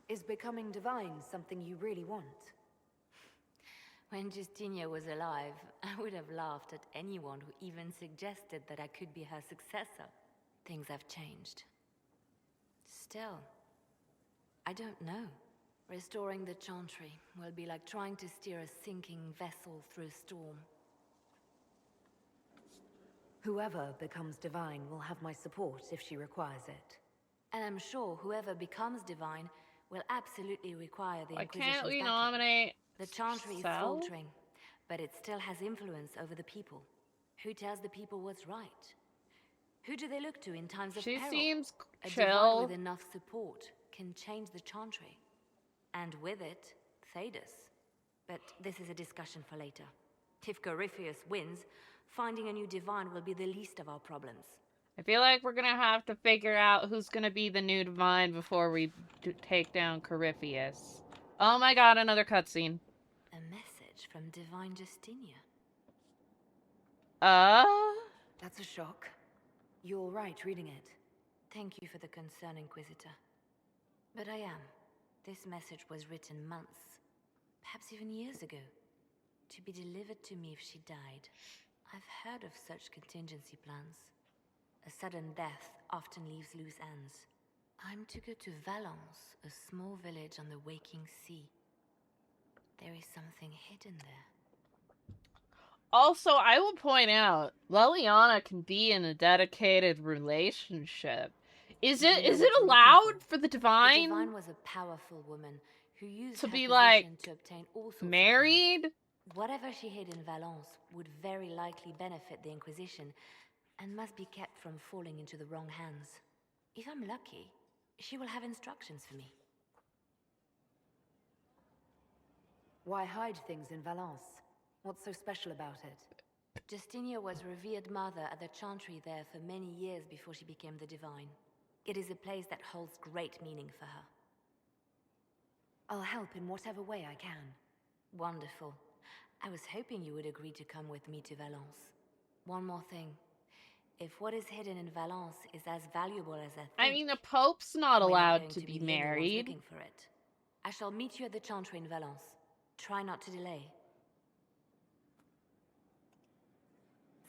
[SPEAKER 9] Is becoming divine something you really want?
[SPEAKER 19] When Justinia was alive, I would have laughed at anyone who even suggested that I could be her successor. Things have changed. Still, I don't know. Restoring the Chantry will be like trying to steer a sinking vessel through a storm.
[SPEAKER 9] Whoever becomes divine will have my support if she requires it.
[SPEAKER 19] And I'm sure whoever becomes divine will absolutely require the
[SPEAKER 1] Why
[SPEAKER 19] Inquisition's
[SPEAKER 1] can't we
[SPEAKER 19] backing.
[SPEAKER 1] nominate
[SPEAKER 19] The Chantry is
[SPEAKER 1] Cell?
[SPEAKER 19] faltering, but it still has influence over the people. Who tells the people what's right? Who do they look to in times of
[SPEAKER 1] She
[SPEAKER 19] peril?
[SPEAKER 1] seems
[SPEAKER 19] A
[SPEAKER 1] chill.
[SPEAKER 19] divine with enough support can change the Chantry. And with it, Thedas. But this is a discussion for later. If Corypheus wins, finding a new divine will be the least of our problems.
[SPEAKER 1] I feel like we're gonna have to figure out who's gonna be the new divine before we take down Corypheus. Oh my god, another cutscene.
[SPEAKER 19] A message from Divine Justinia.
[SPEAKER 9] That's a shock. You're right reading it.
[SPEAKER 19] Thank you for the concern, Inquisitor. But I am. This message was written months, perhaps even years ago, to be delivered to me if she died. I've heard of such contingency plans. A sudden death often leaves loose ends. I'm to go to Valence, a small village on the waking sea. There is something hidden there.
[SPEAKER 1] Also, I will point out, Leliana can be in a dedicated relationship. Is it allowed for the divine?
[SPEAKER 19] The divine was a powerful woman who used
[SPEAKER 1] to
[SPEAKER 19] her
[SPEAKER 1] be
[SPEAKER 19] position
[SPEAKER 1] like
[SPEAKER 19] to obtain all sorts
[SPEAKER 1] married?
[SPEAKER 19] of things. Whatever she hid in Valence would very likely benefit the Inquisition and must be kept from falling into the wrong hands. If I'm lucky, she will have instructions for me.
[SPEAKER 9] Why hide things in Valence? What's so special about it?
[SPEAKER 19] Justinia was revered mother at the Chantry there for many years before she became the divine. It is a place that holds great meaning for her.
[SPEAKER 9] I'll help in whatever way I can.
[SPEAKER 19] Wonderful. I was hoping you would agree to come with me to Valence. One more thing. If what is hidden in Valence is as valuable as I think...
[SPEAKER 1] I mean, the Pope's not
[SPEAKER 19] we're
[SPEAKER 1] allowed
[SPEAKER 19] going
[SPEAKER 1] to
[SPEAKER 19] be
[SPEAKER 1] be
[SPEAKER 19] the only ones
[SPEAKER 1] married.
[SPEAKER 19] looking for it. I shall meet you at the Chantry in Valence. Try not to delay.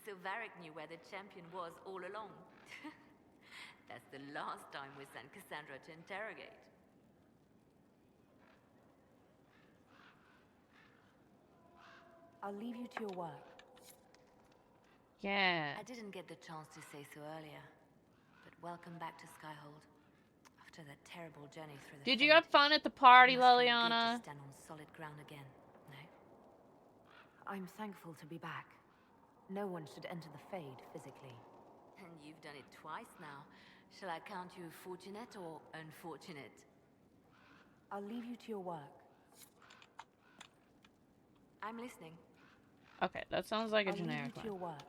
[SPEAKER 19] So Varric knew where the champion was all along. That's the last time we sent Cassandra to interrogate.
[SPEAKER 9] I'll leave you to your work.
[SPEAKER 1] Yeah.
[SPEAKER 19] I didn't get the chance to say so earlier, but welcome back to Skyhold. After that terrible journey through the
[SPEAKER 1] Did you have fun at the party,
[SPEAKER 19] Must feel good to
[SPEAKER 1] Leliana?
[SPEAKER 19] stand on solid ground again, no?
[SPEAKER 9] I'm thankful to be back. No one should enter the Fade physically.
[SPEAKER 19] And you've done it twice now. Shall I count you fortunate or unfortunate?
[SPEAKER 9] I'll leave you to your work.
[SPEAKER 19] I'm listening.
[SPEAKER 1] Okay, that sounds like a
[SPEAKER 9] I'll leave you
[SPEAKER 1] generic
[SPEAKER 9] to
[SPEAKER 1] one.
[SPEAKER 9] your work.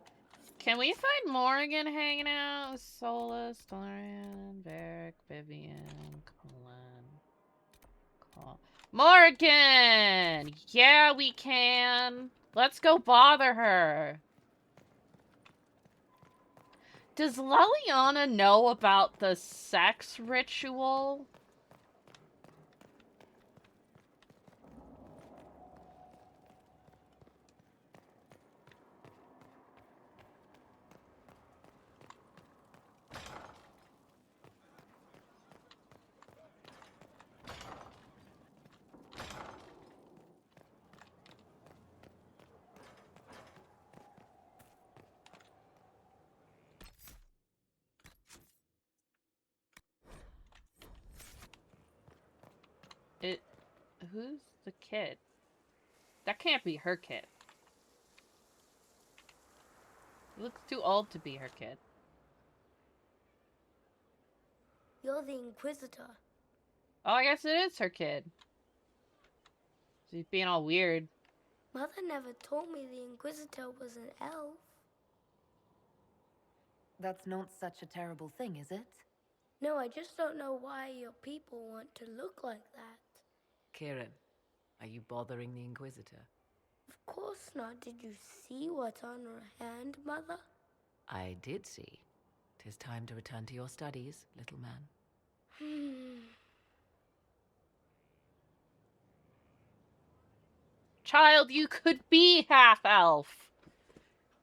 [SPEAKER 1] Can we find Morrigan hanging out with Solus, Dorian, Varric, Vivian, Colin? Morrigan! Yeah, we can. Let's go bother her. Does Leliana know about the sex ritual? Who's the kid? That can't be her kid. He looks too old to be her kid.
[SPEAKER 21] You're the Inquisitor.
[SPEAKER 1] Oh, I guess it is her kid. She's being all weird.
[SPEAKER 21] Mother never told me the Inquisitor was an elf.
[SPEAKER 9] That's not such a terrible thing, is it?
[SPEAKER 21] No, I just don't know why your people want to look like that.
[SPEAKER 22] Kieran, are you bothering the Inquisitor?
[SPEAKER 21] Of course not. Did you see what's on her hand, Mother?
[SPEAKER 22] I did see. 'Tis time to return to your studies, little man.
[SPEAKER 1] Child, you could be half-elf.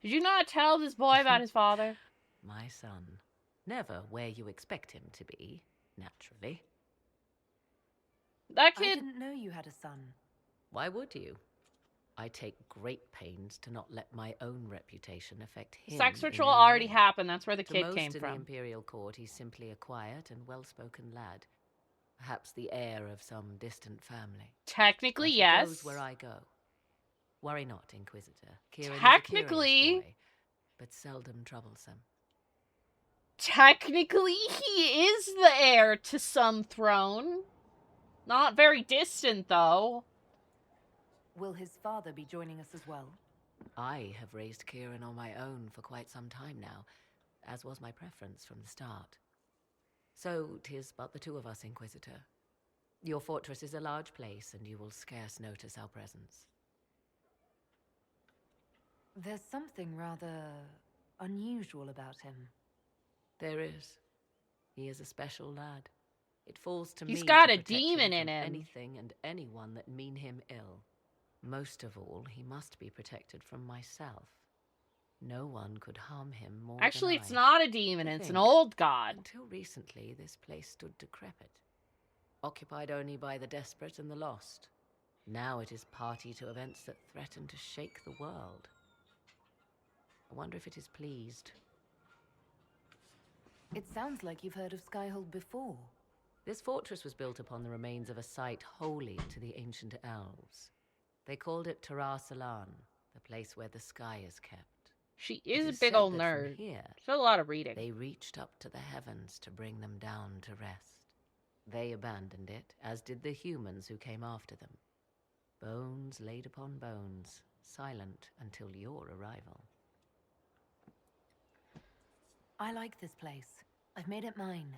[SPEAKER 1] Did you not tell this boy about his father?
[SPEAKER 22] My son. Never where you expect him to be, naturally.
[SPEAKER 1] That kid...
[SPEAKER 9] I didn't know you had a son.
[SPEAKER 22] Why would you? I take great pains to not let my own reputation affect him.
[SPEAKER 1] Sex ritual already happened. That's where the kid came
[SPEAKER 22] in
[SPEAKER 1] from.
[SPEAKER 22] The Imperial Court, he's simply a quiet and well-spoken lad. Perhaps the heir of some distant family.
[SPEAKER 1] Technically,
[SPEAKER 22] He
[SPEAKER 1] yes.
[SPEAKER 22] goes where I go. Worry not, Inquisitor. Kieran
[SPEAKER 1] Technically,
[SPEAKER 22] is a curious boy, but seldom troublesome.
[SPEAKER 1] Technically, he is the heir to some throne. Not very distant, though.
[SPEAKER 9] Will his father be joining us as well?
[SPEAKER 22] I have raised Kieran on my own for quite some time now, as was my preference from the start. So 'tis but the two of us, Inquisitor. Your fortress is a large place, and you will scarce notice our presence.
[SPEAKER 9] There's something rather unusual about him.
[SPEAKER 22] There is. He is a special lad. It falls to me
[SPEAKER 1] He's got
[SPEAKER 22] to
[SPEAKER 1] a
[SPEAKER 22] protect
[SPEAKER 1] demon
[SPEAKER 22] him
[SPEAKER 1] in
[SPEAKER 22] from
[SPEAKER 1] him.
[SPEAKER 22] anything and anyone that mean him ill. Most of all, he must be protected from myself. No one could harm him more
[SPEAKER 1] Actually,
[SPEAKER 22] than
[SPEAKER 1] it's
[SPEAKER 22] I.
[SPEAKER 1] not a demon,
[SPEAKER 22] To
[SPEAKER 1] it's an
[SPEAKER 22] think,
[SPEAKER 1] old god.
[SPEAKER 22] Until recently, this place stood decrepit, occupied only by the desperate and the lost. Now it is party to events that threaten to shake the world. I wonder if it is pleased.
[SPEAKER 9] It sounds like you've heard of Skyhold before.
[SPEAKER 22] This fortress was built upon the remains of a site holy to the ancient elves. They called it Tara Salan, the place where the sky is kept.
[SPEAKER 1] She
[SPEAKER 22] It
[SPEAKER 1] is a
[SPEAKER 22] is
[SPEAKER 1] big
[SPEAKER 22] said
[SPEAKER 1] old
[SPEAKER 22] that from
[SPEAKER 1] nerd.
[SPEAKER 22] Here,
[SPEAKER 1] She's got a lot of reading.
[SPEAKER 22] They reached up to the heavens to bring them down to rest. They abandoned it, as did the humans who came after them. Bones laid upon bones, silent until your arrival.
[SPEAKER 9] I like this place. I've made it mine.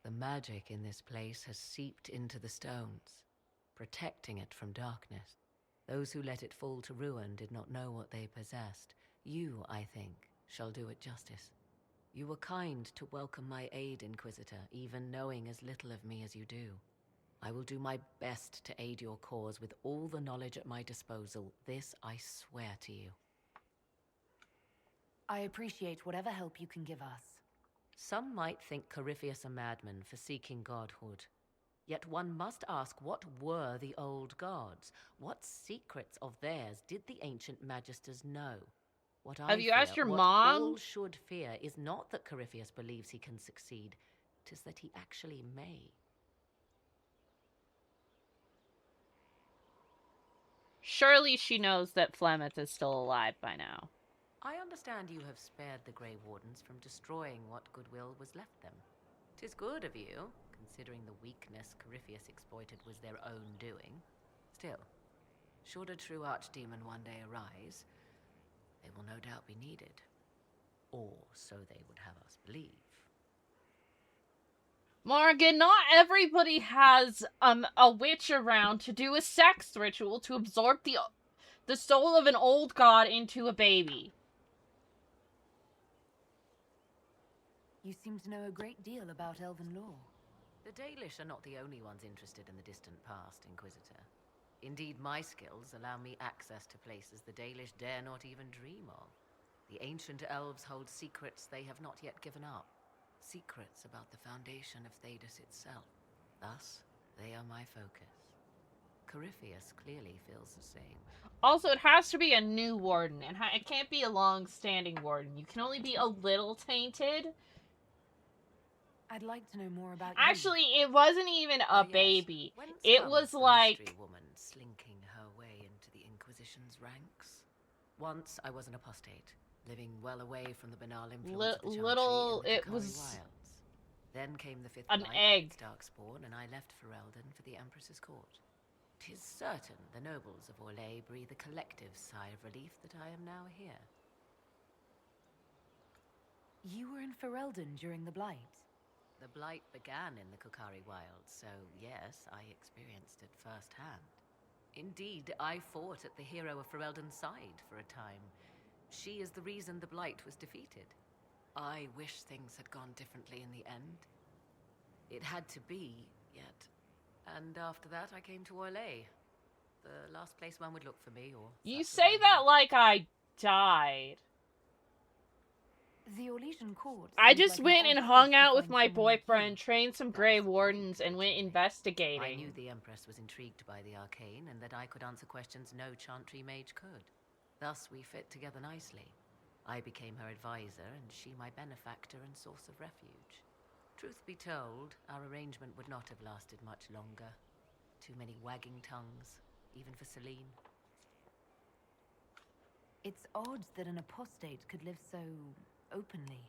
[SPEAKER 22] The magic in this place has seeped into the stones, protecting it from darkness. Those who let it fall to ruin did not know what they possessed. You, I think, shall do it justice. You were kind to welcome my aid, Inquisitor, even knowing as little of me as you do. I will do my best to aid your cause with all the knowledge at my disposal. This I swear to you.
[SPEAKER 9] I appreciate whatever help you can give us.
[SPEAKER 22] Some might think Corypheus a madman for seeking godhood. Yet one must ask, what were the old gods? What secrets of theirs did the ancient magisters know? What
[SPEAKER 1] Have you asked your mom?
[SPEAKER 22] All should fear is not that Corypheus believes he can succeed, 'tis that he actually may.
[SPEAKER 1] Surely she knows that Flemeth is still alive by now.
[SPEAKER 22] I understand you have spared the Grey Wardens from destroying what goodwill was left them. 'Tis good of you, considering the weakness Corypheus exploited was their own doing. Still, should a true archdemon one day arise, they will no doubt be needed. Or so they would have us believe.
[SPEAKER 1] Morgan, not everybody has a witch around to do a sex ritual to absorb the soul of an old god into a baby.
[SPEAKER 9] You seem to know a great deal about elven lore.
[SPEAKER 22] The Dalish are not the only ones interested in the distant past, Inquisitor. Indeed, my skills allow me access to places the Dalish dare not even dream of. The ancient elves hold secrets they have not yet given up. Secrets about the foundation of Thedas itself. Thus, they are my focus. Corypheus clearly feels the same.
[SPEAKER 1] Also, it has to be a new warden, and it can't be a long-standing warden. You can only be a little tainted.
[SPEAKER 9] I'd like to know more about
[SPEAKER 1] Actually, it wasn't even a baby. It was like...
[SPEAKER 22] mystery woman slinking her way into the Inquisition's ranks. Once I was an apostate, living well away from the banal influence of the
[SPEAKER 1] little...
[SPEAKER 22] Chantry and the
[SPEAKER 1] It was...
[SPEAKER 22] wilds. Then came the fifth
[SPEAKER 1] an
[SPEAKER 22] night
[SPEAKER 1] egg.
[SPEAKER 22] of Darkspawn, and I left Ferelden for the Empress's court. 'Tis certain the nobles of Orlais breathe a collective sigh of relief that I am now here.
[SPEAKER 9] You were in Ferelden during the Blight.
[SPEAKER 22] The Blight began in the Kukari Wilds, so yes, I experienced it firsthand. Indeed, I fought at the hero of Ferelden's side for a time. She is the reason the Blight was defeated. I wish things had gone differently in the end. It had to be, yet. And after that, I came to Orlais. The last place one would look for me, or...
[SPEAKER 1] You say that like I died.
[SPEAKER 9] The Orlesian court.
[SPEAKER 1] I
[SPEAKER 9] seems
[SPEAKER 1] just
[SPEAKER 9] like
[SPEAKER 1] went
[SPEAKER 9] an
[SPEAKER 1] and
[SPEAKER 9] odd
[SPEAKER 1] hung
[SPEAKER 9] place to
[SPEAKER 1] out with
[SPEAKER 9] find
[SPEAKER 1] my
[SPEAKER 9] someone like you.
[SPEAKER 1] boyfriend, trained some Grey Wardens, and went investigating.
[SPEAKER 22] I knew the Empress was intrigued by the arcane, and that I could answer questions no Chantry mage could. Thus, we fit together nicely. I became her advisor, and she my benefactor and source of refuge. Truth be told, our arrangement would not have lasted much longer. Too many wagging tongues, even for Celine.
[SPEAKER 9] It's odd that an apostate could live so openly.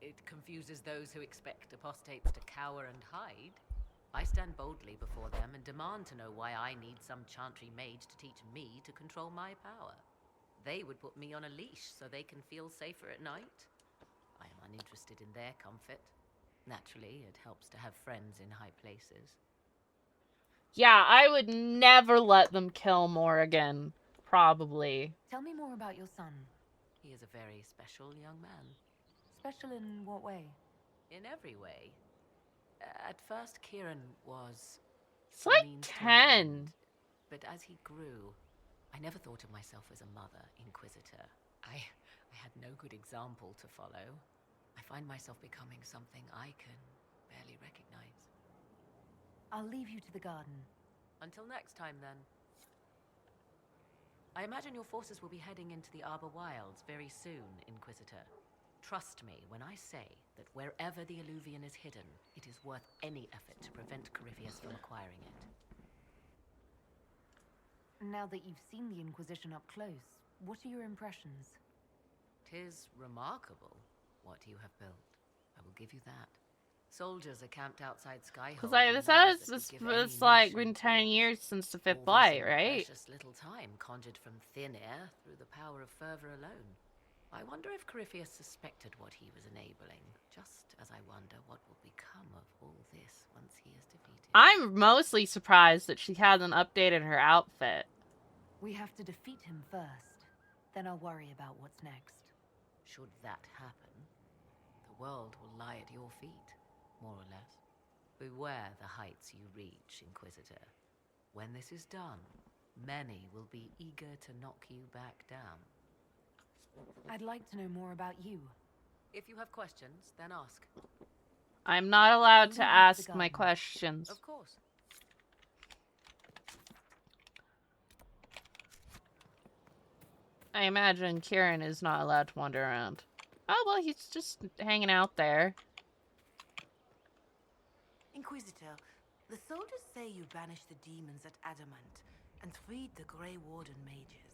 [SPEAKER 22] It confuses those who expect apostates to cower and hide. I stand boldly before them and demand to know why I need some Chantry mage to teach me to control my power. They would put me on a leash so they can feel safer at night. I am uninterested in their comfort. Naturally, it helps to have friends in high places.
[SPEAKER 1] Yeah, I would never let them kill Morrigan. Probably.
[SPEAKER 9] Tell me more about your son.
[SPEAKER 22] He is a very special young man.
[SPEAKER 9] Special in what way?
[SPEAKER 22] In every way. At first, Kieran was...
[SPEAKER 1] It's like
[SPEAKER 22] means to
[SPEAKER 1] 10.
[SPEAKER 22] an end. But as he grew, I never thought of myself as a mother inquisitor. I had no good example to follow. I find myself becoming something I can barely recognize.
[SPEAKER 9] I'll leave you to the garden.
[SPEAKER 22] Until next time, then. I imagine your forces will be heading into the Arbor Wilds very soon, Inquisitor. Trust me when I say that wherever the Illuvian is hidden, it is worth any effort to prevent Corypheus from acquiring it.
[SPEAKER 9] Now that you've seen the Inquisition up close, what are your impressions?
[SPEAKER 22] 'Tis remarkable what you have built. I will give you that. Soldiers are camped outside Skyhold.
[SPEAKER 1] Because it's like been 10 years since the Fifth Blight, right?
[SPEAKER 22] Precious little time conjured from thin air through the power of fervor alone. I wonder if Corypheus suspected what he was enabling, just as I wonder what will become of all this once he is defeated.
[SPEAKER 1] I'm mostly surprised that she hasn't updated her outfit.
[SPEAKER 9] We have to defeat him first. Then I'll worry about what's next.
[SPEAKER 22] Should that happen, the world will lie at your feet, more or less. Beware the heights you reach, Inquisitor. When this is done, many will be eager to knock you back down.
[SPEAKER 9] I'd like to know more about you.
[SPEAKER 22] If you have questions, then ask.
[SPEAKER 1] I'm not allowed to ask my questions.
[SPEAKER 22] Of course.
[SPEAKER 1] I imagine Kieran is not allowed to wander around. Oh, well, he's just hanging out there.
[SPEAKER 13] Inquisitor, the soldiers say you banished the demons at Adamant and freed the Grey Warden mages.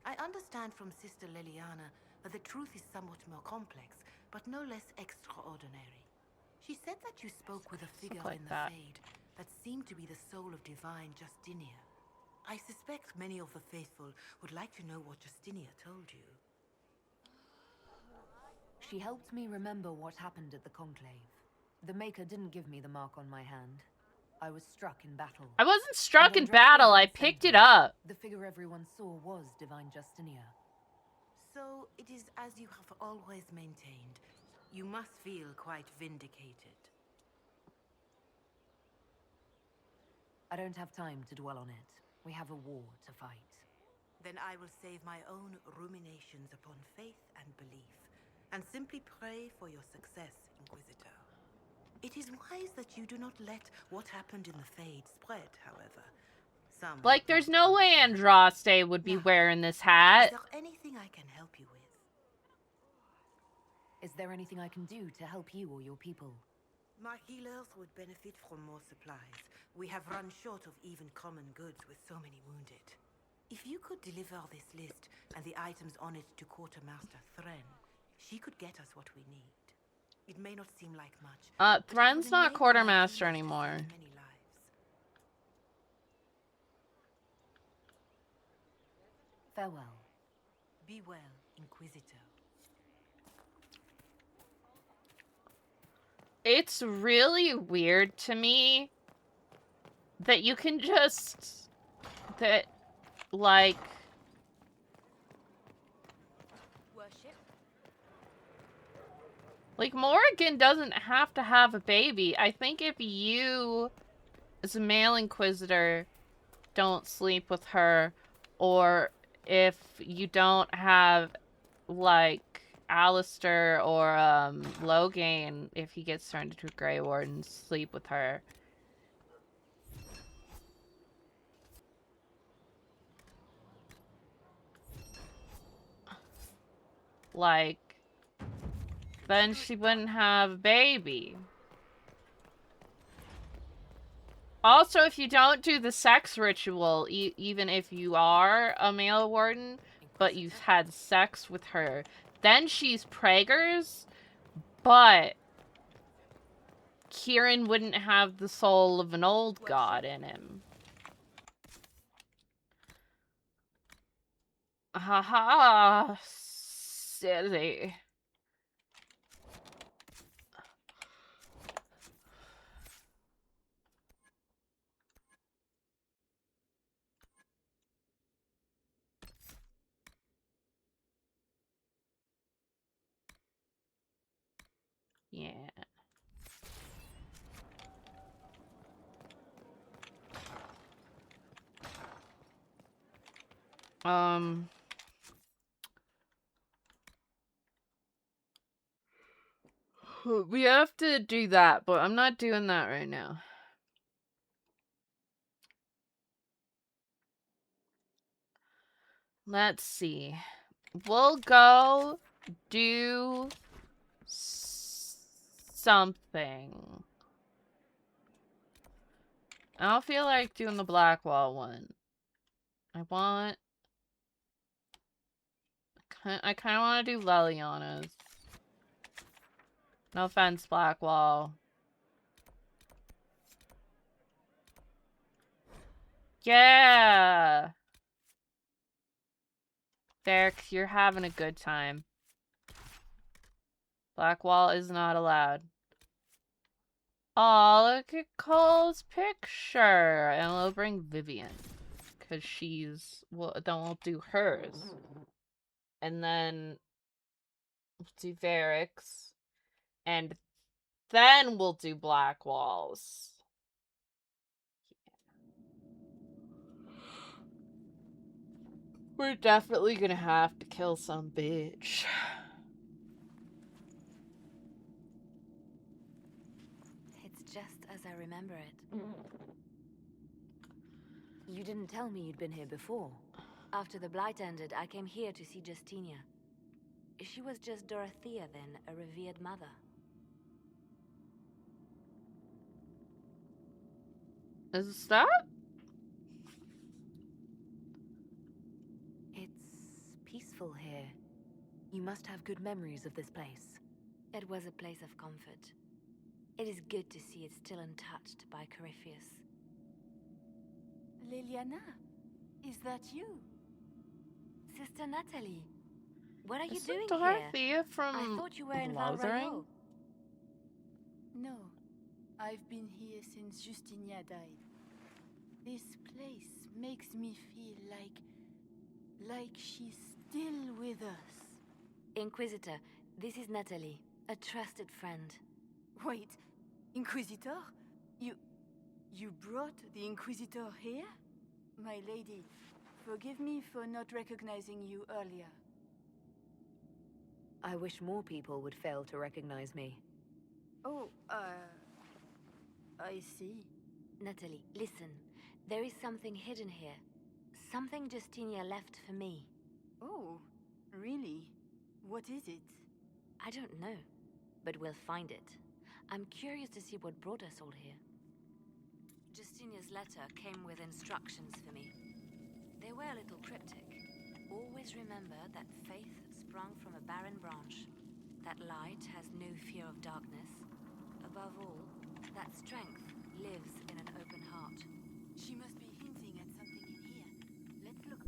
[SPEAKER 13] I understand from Sister Leliana that the truth is somewhat more complex, but no less extraordinary. She said that you spoke with a figure in the Fade that seemed to be the soul of divine Justinia. I suspect many of the faithful would like to know what Justinia told you.
[SPEAKER 9] She helped me remember what happened at the Conclave. The Maker didn't give me the mark on my hand. I was struck in battle.
[SPEAKER 1] I wasn't struck in battle, I picked it up.
[SPEAKER 9] The figure everyone saw was divine Justinia.
[SPEAKER 13] So it is as you have always maintained. You must feel quite vindicated.
[SPEAKER 9] I don't have time to dwell on it. We have a war to fight.
[SPEAKER 13] Then I will save my own ruminations upon faith and belief, and simply pray for your success, Inquisitor. It is wise that you do not let what happened in the Fade spread, however.
[SPEAKER 1] Like, there's no way Andraste would be wearing this hat.
[SPEAKER 13] Is there anything I can help you with?
[SPEAKER 9] Is there anything I can do to help you or your people?
[SPEAKER 13] My healers would benefit from more supplies. We have run short of even common goods with so many wounded. If you could deliver this list and the items on it to Quartermaster Thren, she could get us what we need. It may not seem like much.
[SPEAKER 1] Thren's not quartermaster anymore.
[SPEAKER 9] Farewell.
[SPEAKER 4] Be well, Inquisitor.
[SPEAKER 1] It's really weird to me that you can just... that, like...
[SPEAKER 19] Worship?
[SPEAKER 1] Like, Morrigan doesn't have to have a baby. I think if you, as a male Inquisitor, don't sleep with her, or if you don't have, like, Alistair or Logain, if he gets turned into a Grey Warden, sleep with her. Like, then she wouldn't have a baby. Also, if you don't do the sex ritual, even if you are a male warden, but you've had sex with her, then she's Prager's, but Kieran wouldn't have the soul of an old god in him. Haha, silly. Yeah. We have to do that, but I'm not doing that right now. Let's see. We'll go do something. I don't feel like doing the Blackwall one. I kind of want to do Leliana's. No offense, Blackwall. Yeah! Derek, you're having a good time. Blackwall is not allowed. Aw, look at Cole's picture! And we'll bring Vivian. Because she's... well, then we'll do hers. And then... we'll do Varric's. And then we'll do Blackwall's. We're definitely gonna have to kill some bitch.
[SPEAKER 9] It's just as I remember it. You didn't tell me you'd been here before. After the Blight ended, I came here to see Justinia. She was just Dorothea then, a revered mother.
[SPEAKER 1] Is that?
[SPEAKER 9] It's peaceful here. You must have good memories of this place. It was a place of comfort. It is good to see it still untouched by Corypheus.
[SPEAKER 2] Leliana, is that you?
[SPEAKER 9] Sister Natalie, what are you
[SPEAKER 1] Isn't
[SPEAKER 9] doing
[SPEAKER 1] Dorothea
[SPEAKER 9] here?
[SPEAKER 1] from
[SPEAKER 9] I thought you were in
[SPEAKER 1] Lothering?
[SPEAKER 9] Valrayo.
[SPEAKER 2] No, I've been here since Justinia died. This place makes me feel like she's still with us.
[SPEAKER 9] Inquisitor, this is Natalie, a trusted friend.
[SPEAKER 2] Wait, Inquisitor? You brought the Inquisitor here? My lady, forgive me for not recognizing you earlier.
[SPEAKER 9] I wish more people would fail to recognize me.
[SPEAKER 2] Oh, I see.
[SPEAKER 9] Natalie, listen. There is something hidden here. Something Justinia left for me.
[SPEAKER 2] Oh, really? What is it?
[SPEAKER 9] I don't know, but we'll find it. I'm curious to see what brought us all here. Justinia's letter came with instructions for me. They were a little cryptic. Always remember that faith sprung from a barren branch, that light has no fear of darkness. Above all, that strength lives in an open heart.
[SPEAKER 2] She must be hinting at something in here. Let's look.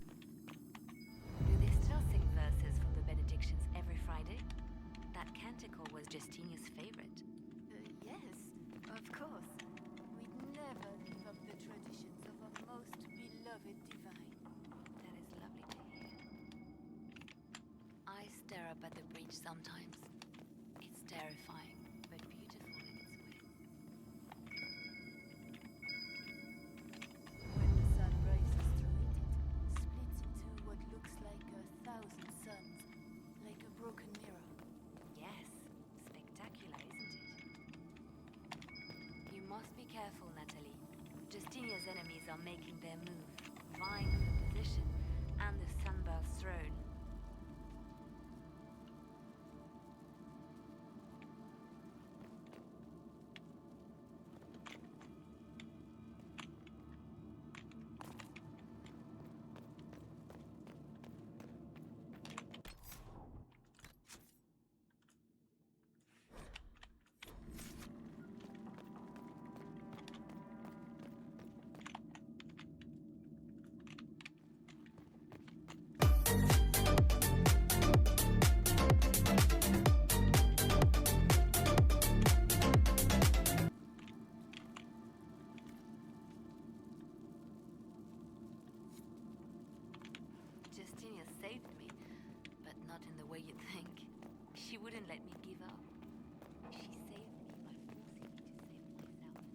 [SPEAKER 9] sometimes. It's terrifying, but beautiful in its way.
[SPEAKER 2] When the sun rises through it, it splits into what looks like 1,000 suns, like a broken mirror.
[SPEAKER 9] Yes, spectacular, isn't it? You must be careful, Natalie. Justinia's enemies are making their move, vying for position and the Sunburst throne. Justinia saved me, but not in the way you think. She wouldn't let me give up. She saved me by forcing me to save myself. There's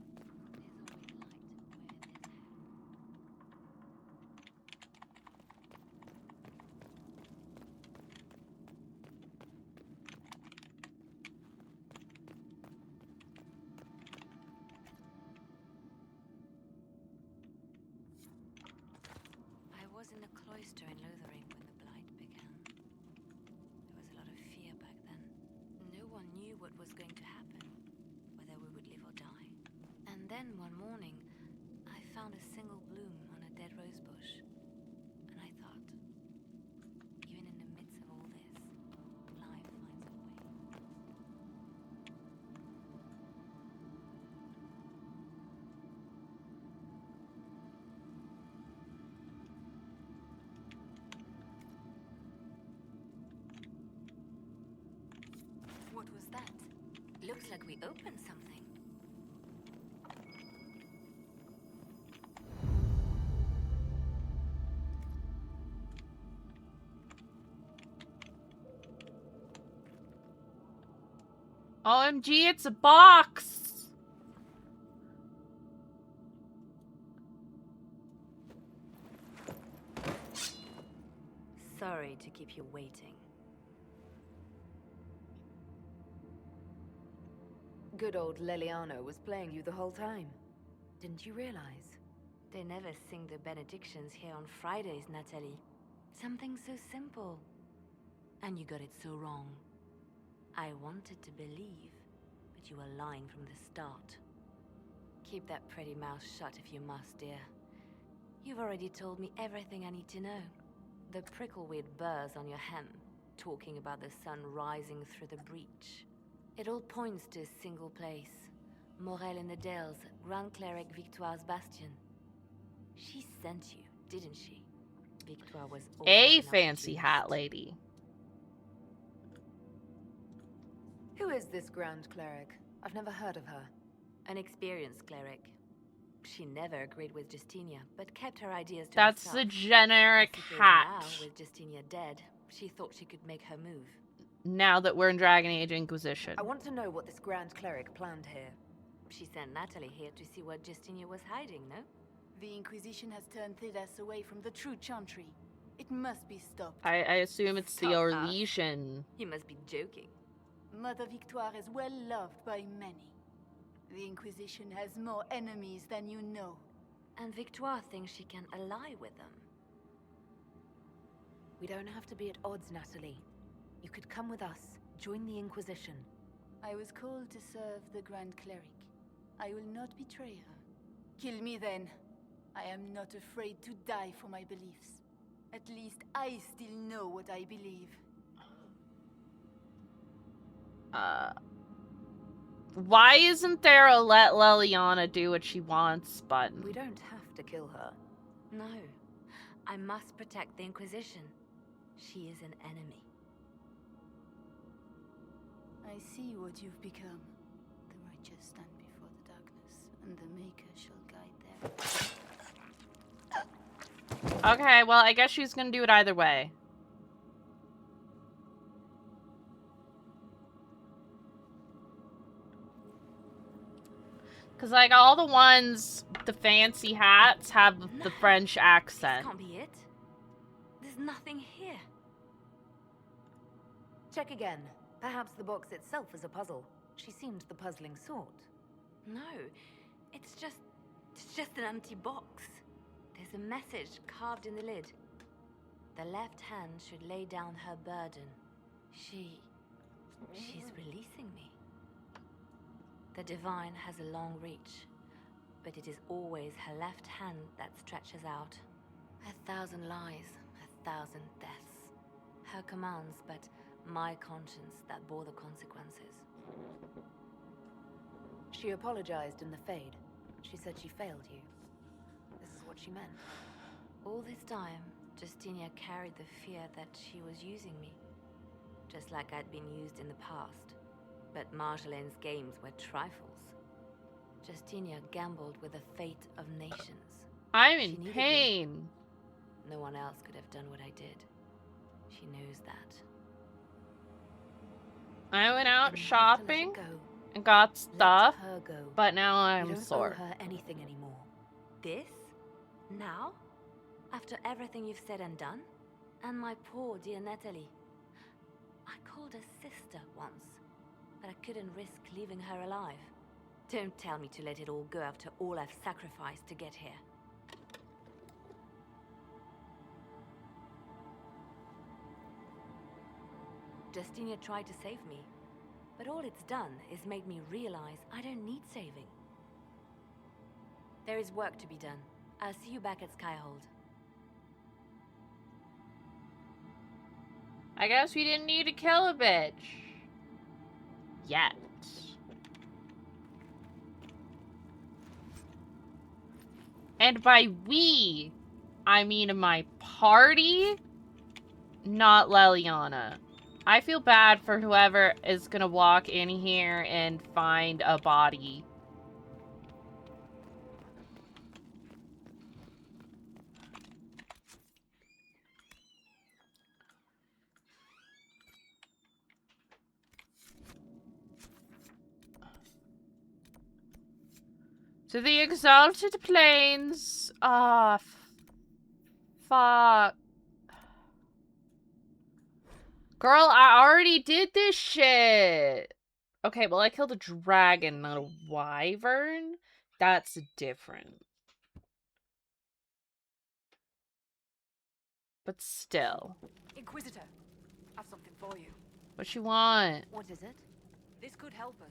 [SPEAKER 9] always light where there's hell. I was in a cloister in Lothering when the Blight began. There was a lot of fear back then. No one knew what was going to happen, whether we would live or die. And then one morning, I found a single bloom on a dead rose bush. And I thought, even in the midst of all this, life finds a way. What was that? Looks like we opened something.
[SPEAKER 1] OMG, it's a box!
[SPEAKER 9] Sorry to keep you waiting. Good old Leliano was playing you the whole time. Didn't you realize? They never sing the benedictions here on Fridays, Natalie. Something so simple. And you got it so wrong. I wanted to believe, but you were lying from the start. Keep that pretty mouth shut if you must, dear. You've already told me everything I need to know. The prickleweed burrs on your hem, talking about the sun rising through the breach. It all points to a single place. Morel in the Dales, Grand Cleric Victoire's bastion. She sent you, didn't she? Victoire was
[SPEAKER 1] A
[SPEAKER 9] always an
[SPEAKER 1] fancy
[SPEAKER 9] opportunist.
[SPEAKER 1] hat lady.
[SPEAKER 9] Who is this Grand Cleric? I've never heard of her. An experienced cleric. She never agreed with Justinia, but kept her ideas to
[SPEAKER 1] That's
[SPEAKER 9] herself.
[SPEAKER 1] the generic
[SPEAKER 9] I suppose
[SPEAKER 1] hat.
[SPEAKER 9] now, with Justinia dead, she thought she could make her move.
[SPEAKER 1] Now that we're in Dragon Age Inquisition.
[SPEAKER 9] I want to know what this Grand Cleric planned here. She sent Natalie here to see what Justinia was hiding, no?
[SPEAKER 2] The Inquisition has turned Thedas away from the true Chantry. It must be stopped.
[SPEAKER 1] I assume it's the
[SPEAKER 9] Stop us.
[SPEAKER 1] Orlesian.
[SPEAKER 9] You must be joking.
[SPEAKER 2] Mother Victoire is well loved by many. The Inquisition has more enemies than you know.
[SPEAKER 9] And Victoire thinks she can ally with them. We don't have to be at odds, Natalie. You could come with us, join the Inquisition.
[SPEAKER 2] I was called to serve the Grand Cleric. I will not betray her. Kill me then. I am not afraid to die for my beliefs. At least I still know what I believe.
[SPEAKER 1] Why isn't there a let Leliana do what she wants button?
[SPEAKER 9] We don't have to kill her. No. I must protect the Inquisition. She is an enemy.
[SPEAKER 2] I see what you've become. The righteous stand before the darkness, and the Maker shall guide them.
[SPEAKER 1] Okay, well, I guess she's gonna do it either way. Cause like all the ones, the fancy hats have the French accent.
[SPEAKER 9] This can't be it. There's nothing here.
[SPEAKER 6] Check again. Perhaps the box itself is a puzzle. She seemed the puzzling sort.
[SPEAKER 9] No, it's just an empty box. There's a message carved in the lid. The left hand should lay down her burden. She's releasing me. The divine has a long reach, but it is always her left hand that stretches out. 1,000 lies, 1,000 deaths. Her commands, but my conscience that bore the consequences.
[SPEAKER 6] She apologized in the Fade. She said she failed you. This is what she meant.
[SPEAKER 9] All this time, Justinia carried the fear that she was using me. Just like I'd been used in the past. But Marjolaine's games were trifles. Justinia gambled with the fate of nations.
[SPEAKER 1] I'm in pain.
[SPEAKER 9] No one else could have done what I did. She knows that.
[SPEAKER 1] I went out shopping and got stuff, but now I'm sore.
[SPEAKER 6] You don't owe her anything anymore.
[SPEAKER 9] This? Now? After everything you've said and done? And my poor dear Natalie. I called her sister once, but I couldn't risk leaving her alive. Don't tell me to let it all go after all I've sacrificed to get here. Justinia tried to save me, but all it's done is made me realize I don't need saving. There is work to be done. I'll see you back at Skyhold.
[SPEAKER 1] I guess we didn't need to kill a bitch. Yet. And by we, I mean my party, not Leliana. I feel bad for whoever is gonna walk in here and find a body. To the exalted plains. Ah, fuck. Girl, I already did this shit. Okay, well, I killed a dragon, not a wyvern. That's different. But still.
[SPEAKER 6] Inquisitor, I've something for you.
[SPEAKER 1] What you want?
[SPEAKER 6] What is it? This could help us.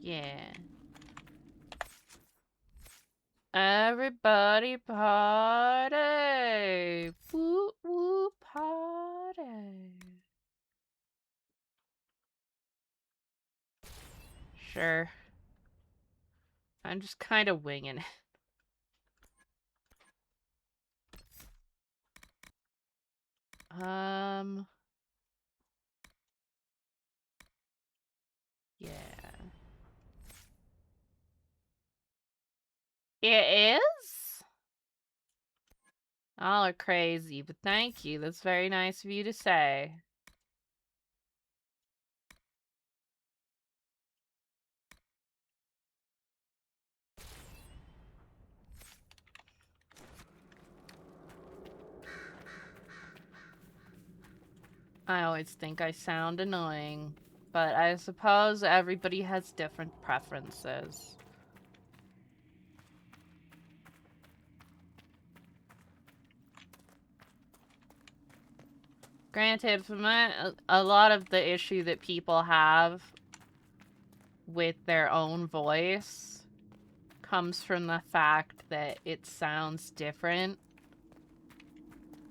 [SPEAKER 1] Yeah. Everybody party. Woo woo party. Sure. I'm just kind of winging it. Yeah. It is? Y'all are crazy, but thank you. That's very nice of you to say. I always think I sound annoying, but I suppose everybody has different preferences. Granted, for a lot of the issue that people have with their own voice comes from the fact that it sounds different.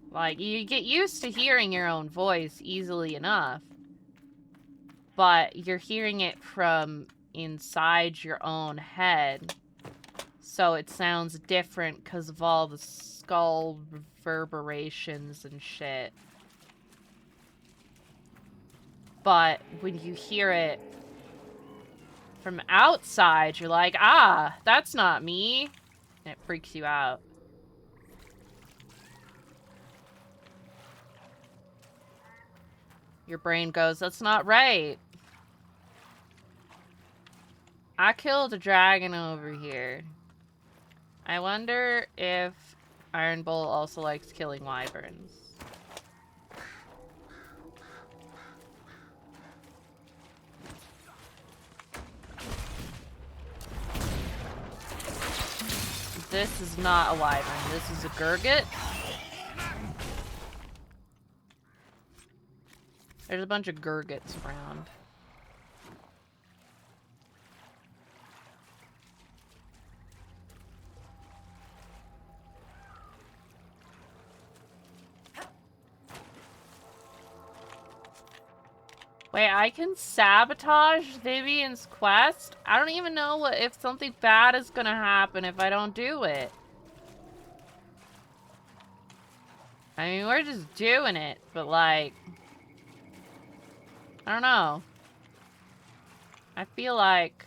[SPEAKER 1] Like, you get used to hearing your own voice easily enough, but you're hearing it from inside your own head, so it sounds different because of all the skull reverberations and shit. But when you hear it From outside, you're like, ah, that's not me. And it freaks you out. Your brain goes, that's not right. I killed a dragon over here. I wonder if Iron Bull also likes killing wyverns. This is not a wyvern. This is a gurgit. There's a bunch of gurgits around. Wait, I can sabotage Vivian's quest? I don't even know if something bad is gonna happen if I don't do it. I mean, we're just doing it, but like... I don't know. I feel like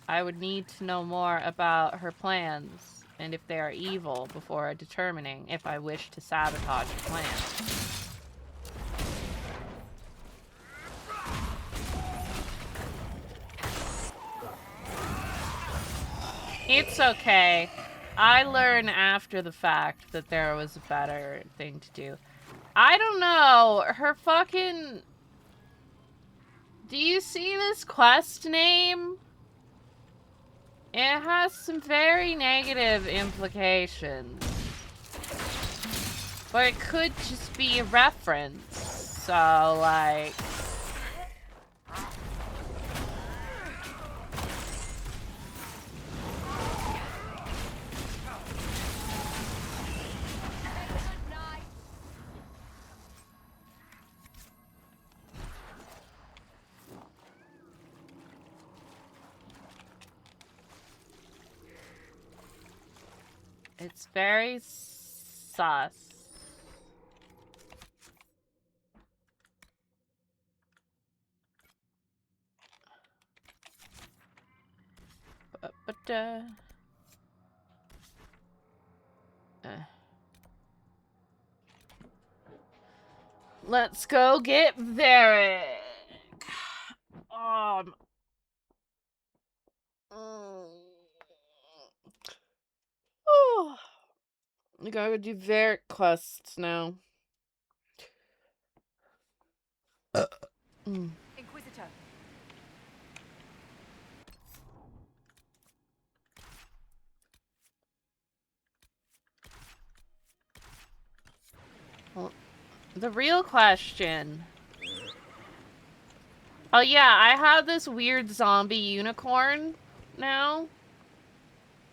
[SPEAKER 1] I would need to know more about her plans and if they are evil before determining if I wish to sabotage her plans. It's okay. I learn after the fact that there was a better thing to do. I don't know. Her fucking... Do you see this quest name? It has some very negative implications. But it could just be a reference. So, like... It's very sus. Let's go get Varric. Oh. I gotta do Varric quests now.
[SPEAKER 6] Inquisitor.
[SPEAKER 1] Well, the real question. Oh yeah, I have this weird zombie unicorn now.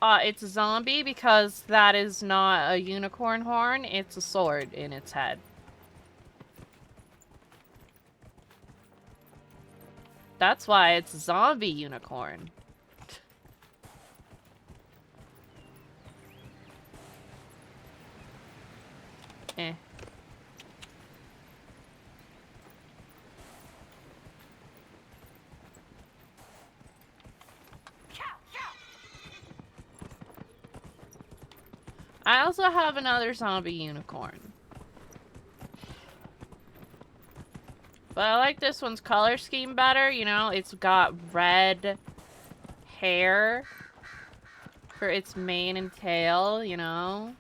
[SPEAKER 1] It's a zombie because that is not a unicorn horn, it's a sword in its head. That's why it's a zombie unicorn. Eh. I also have another zombie unicorn. But I like this one's color scheme better, you know? It's got red hair for its mane and tail, you know?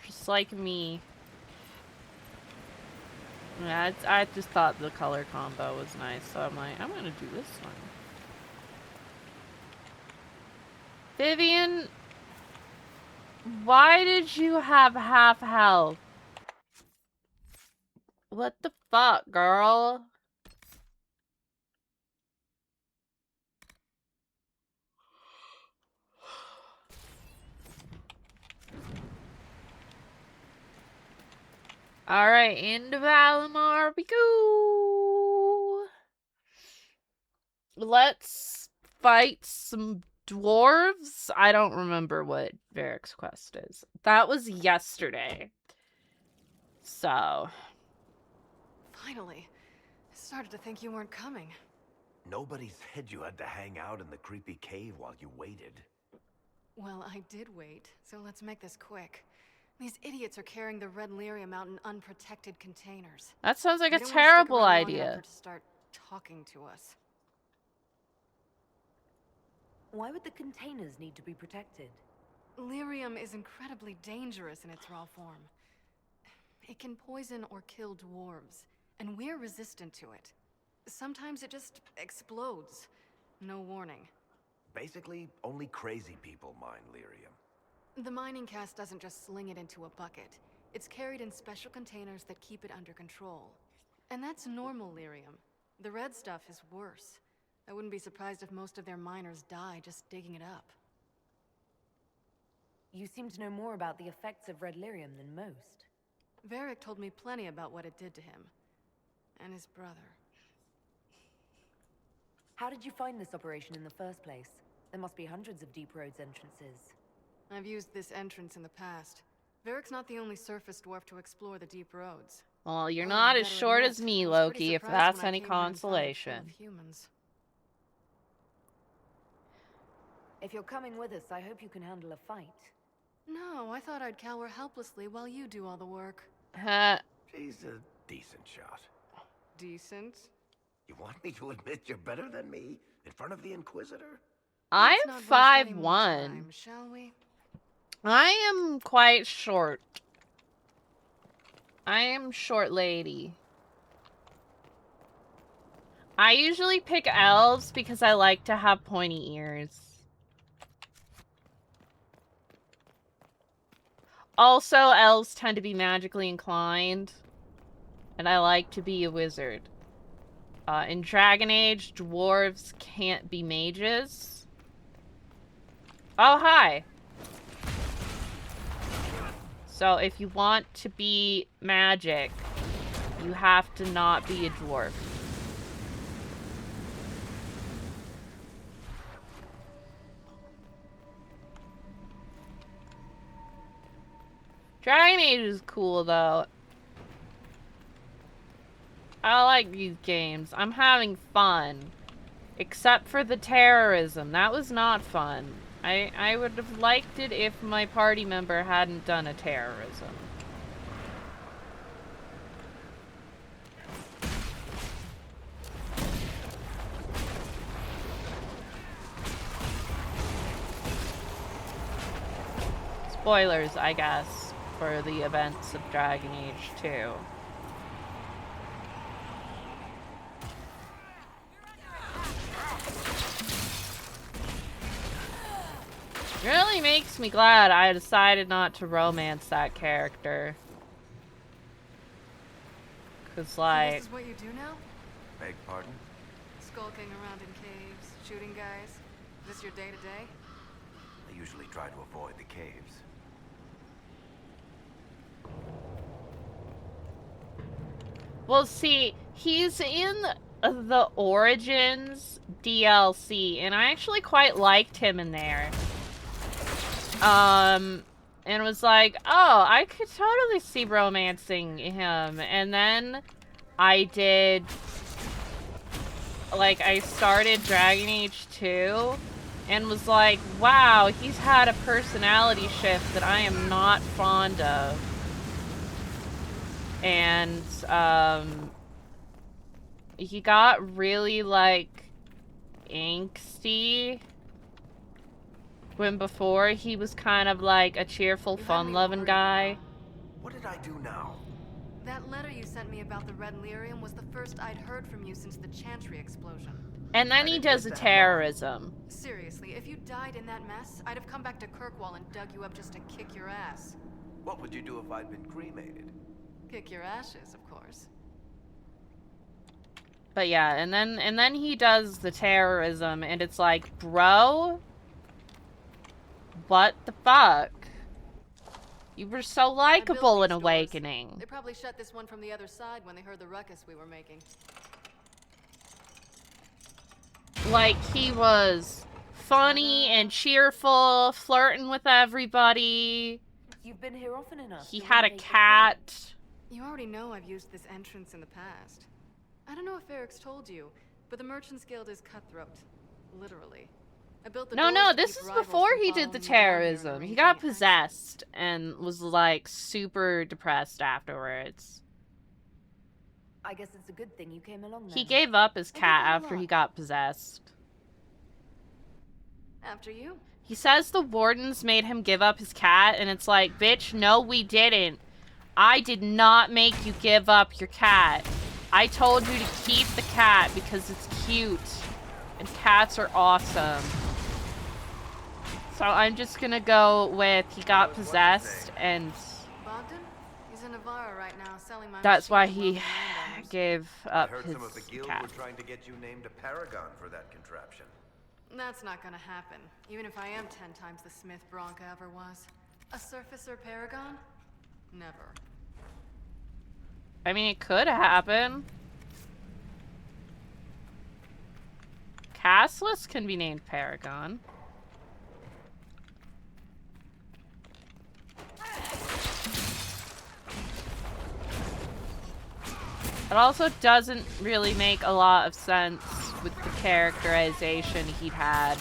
[SPEAKER 1] Just like me. Yeah, I just thought the color combo was nice, so I'm like, I'm gonna do this one. Vivian, why did you have half health? What the fuck, girl? Alright, into Valimar we go! Let's fight some dwarves? I don't remember what Varric's quest is. That was yesterday. So...
[SPEAKER 6] Finally. I started to think you weren't coming.
[SPEAKER 11] Nobody said you had to hang out in the creepy cave while you waited.
[SPEAKER 7] Well, I did wait, so let's make this quick. These idiots are carrying the red lyrium out in unprotected containers.
[SPEAKER 1] That sounds like
[SPEAKER 7] They
[SPEAKER 1] a
[SPEAKER 7] don't wanna stick
[SPEAKER 1] terrible
[SPEAKER 7] around long enough
[SPEAKER 1] idea.
[SPEAKER 7] for it to start talking to us.
[SPEAKER 6] Why would the containers need to be protected?
[SPEAKER 7] Lyrium is incredibly dangerous in its raw form. It can poison or kill dwarves, and we're resistant to it. Sometimes it just explodes. No warning.
[SPEAKER 11] Basically, only crazy people mine lyrium.
[SPEAKER 7] The mining cast doesn't just sling it into a bucket. It's carried in special containers that keep it under control. And that's normal lyrium. The red stuff is worse. I wouldn't be surprised if most of their miners die just digging it up.
[SPEAKER 6] You seem to know more about the effects of red lyrium than most.
[SPEAKER 7] Varric told me plenty about what it did to him. And his brother.
[SPEAKER 6] How did you find this operation in the first place? There must be hundreds of Deep Roads entrances.
[SPEAKER 7] I've used this entrance in the past. Varric's not the only surface dwarf to explore the Deep Roads.
[SPEAKER 1] Well, you're
[SPEAKER 7] Although
[SPEAKER 1] not
[SPEAKER 7] I
[SPEAKER 1] as
[SPEAKER 7] gotta
[SPEAKER 1] short
[SPEAKER 7] admit,
[SPEAKER 1] as me,
[SPEAKER 7] I was pretty
[SPEAKER 1] Loki, if
[SPEAKER 7] surprised
[SPEAKER 1] that's
[SPEAKER 7] when I
[SPEAKER 1] any
[SPEAKER 7] came here and found it full
[SPEAKER 1] consolation.
[SPEAKER 7] of humans.
[SPEAKER 6] If you're coming with us, I hope you can handle a fight.
[SPEAKER 7] No, I thought I'd cower helplessly while you do all the work.
[SPEAKER 11] She's a decent shot.
[SPEAKER 7] Decent?
[SPEAKER 11] You want me to admit you're better than me in front of the Inquisitor?
[SPEAKER 1] I'm
[SPEAKER 7] Let's not waste any more
[SPEAKER 1] 5'1".
[SPEAKER 7] time, shall we?
[SPEAKER 1] I am quite short. I am short lady. I usually pick elves because I like to have pointy ears. Also, elves tend to be magically inclined. And I like to be a wizard. In Dragon Age, dwarves can't be mages. Oh, hi. So if you want to be magic, you have to not be a dwarf. Dragon Age is cool, though. I like these games. I'm having fun. Except for the terrorism. That was not fun. I would have liked it if my party member hadn't done a terrorism. Spoilers, I guess, for the events of Dragon Age 2. Really makes me glad I decided not to romance that character. Cause like...
[SPEAKER 7] This is what you do now?
[SPEAKER 11] Beg pardon?
[SPEAKER 7] Skulking around in caves, shooting guys. Is this your day-to-day?
[SPEAKER 11] I usually try to avoid the caves.
[SPEAKER 1] Well, see, he's in the Origins DLC, and I actually quite liked him in there. And was like, oh, I could totally see romancing him. And then I did, like, I started Dragon Age 2 and was like, wow, he's had a personality shift that I am not fond of. And, he got really, like, angsty. When before, he was kind of like a cheerful, fun-loving guy.
[SPEAKER 11] What did I do now?
[SPEAKER 7] That letter you sent me about the red lyrium was the first I'd heard from you since the Chantry explosion.
[SPEAKER 1] And then he does a terrorism.
[SPEAKER 7] Seriously, if you died in that mess, I'd have come back to Kirkwall and dug you up just to kick your ass.
[SPEAKER 11] What would you do if I'd been cremated?
[SPEAKER 7] Kick your ashes, of course.
[SPEAKER 1] But yeah, and then he does the terrorism, and it's like, bro, what the fuck? You were so likable in Awakening.
[SPEAKER 7] They probably shut this one from the other side when they heard the ruckus we were making.
[SPEAKER 1] Like, he was funny and cheerful, flirting with everybody.
[SPEAKER 6] You've been here often enough.
[SPEAKER 1] He had a cat.
[SPEAKER 7] You already know I've used this entrance in the past. I don't know if Eric's told you, but the Merchants Guild is cutthroat. Literally. I built the
[SPEAKER 1] No,
[SPEAKER 7] doors to
[SPEAKER 1] this
[SPEAKER 7] keep
[SPEAKER 1] is
[SPEAKER 7] rivals
[SPEAKER 1] before
[SPEAKER 7] from
[SPEAKER 1] he did
[SPEAKER 7] following
[SPEAKER 1] the
[SPEAKER 7] me down here and
[SPEAKER 1] terrorism. He
[SPEAKER 7] arranging
[SPEAKER 1] got
[SPEAKER 7] accidents.
[SPEAKER 1] possessed and was, like, super depressed afterwards.
[SPEAKER 6] I guess it's a good thing you came along then.
[SPEAKER 1] He gave up his cat after he got possessed.
[SPEAKER 7] After you.
[SPEAKER 1] He says the wardens made him give up his cat, and it's like, bitch, no we didn't. I did not make you give up your cat. I told you to keep the cat because it's cute. And cats are awesome. So I'm just gonna go with he got possessed, and
[SPEAKER 7] Bogdan? He's in Navarra right now, selling my
[SPEAKER 1] that's why
[SPEAKER 7] machine to
[SPEAKER 1] he
[SPEAKER 7] wealthy landowners.
[SPEAKER 1] gave
[SPEAKER 11] I
[SPEAKER 1] up
[SPEAKER 11] heard
[SPEAKER 1] his
[SPEAKER 11] some of the guild
[SPEAKER 1] cat.
[SPEAKER 11] were trying to get you named a paragon for that contraption.
[SPEAKER 7] That's not gonna happen, even if I am 10 times the Smith Bronca ever was. A surfacer paragon? Never.
[SPEAKER 1] I mean, it could happen. Cassless can be named Paragon. It also doesn't really make a lot of sense with the characterization he'd had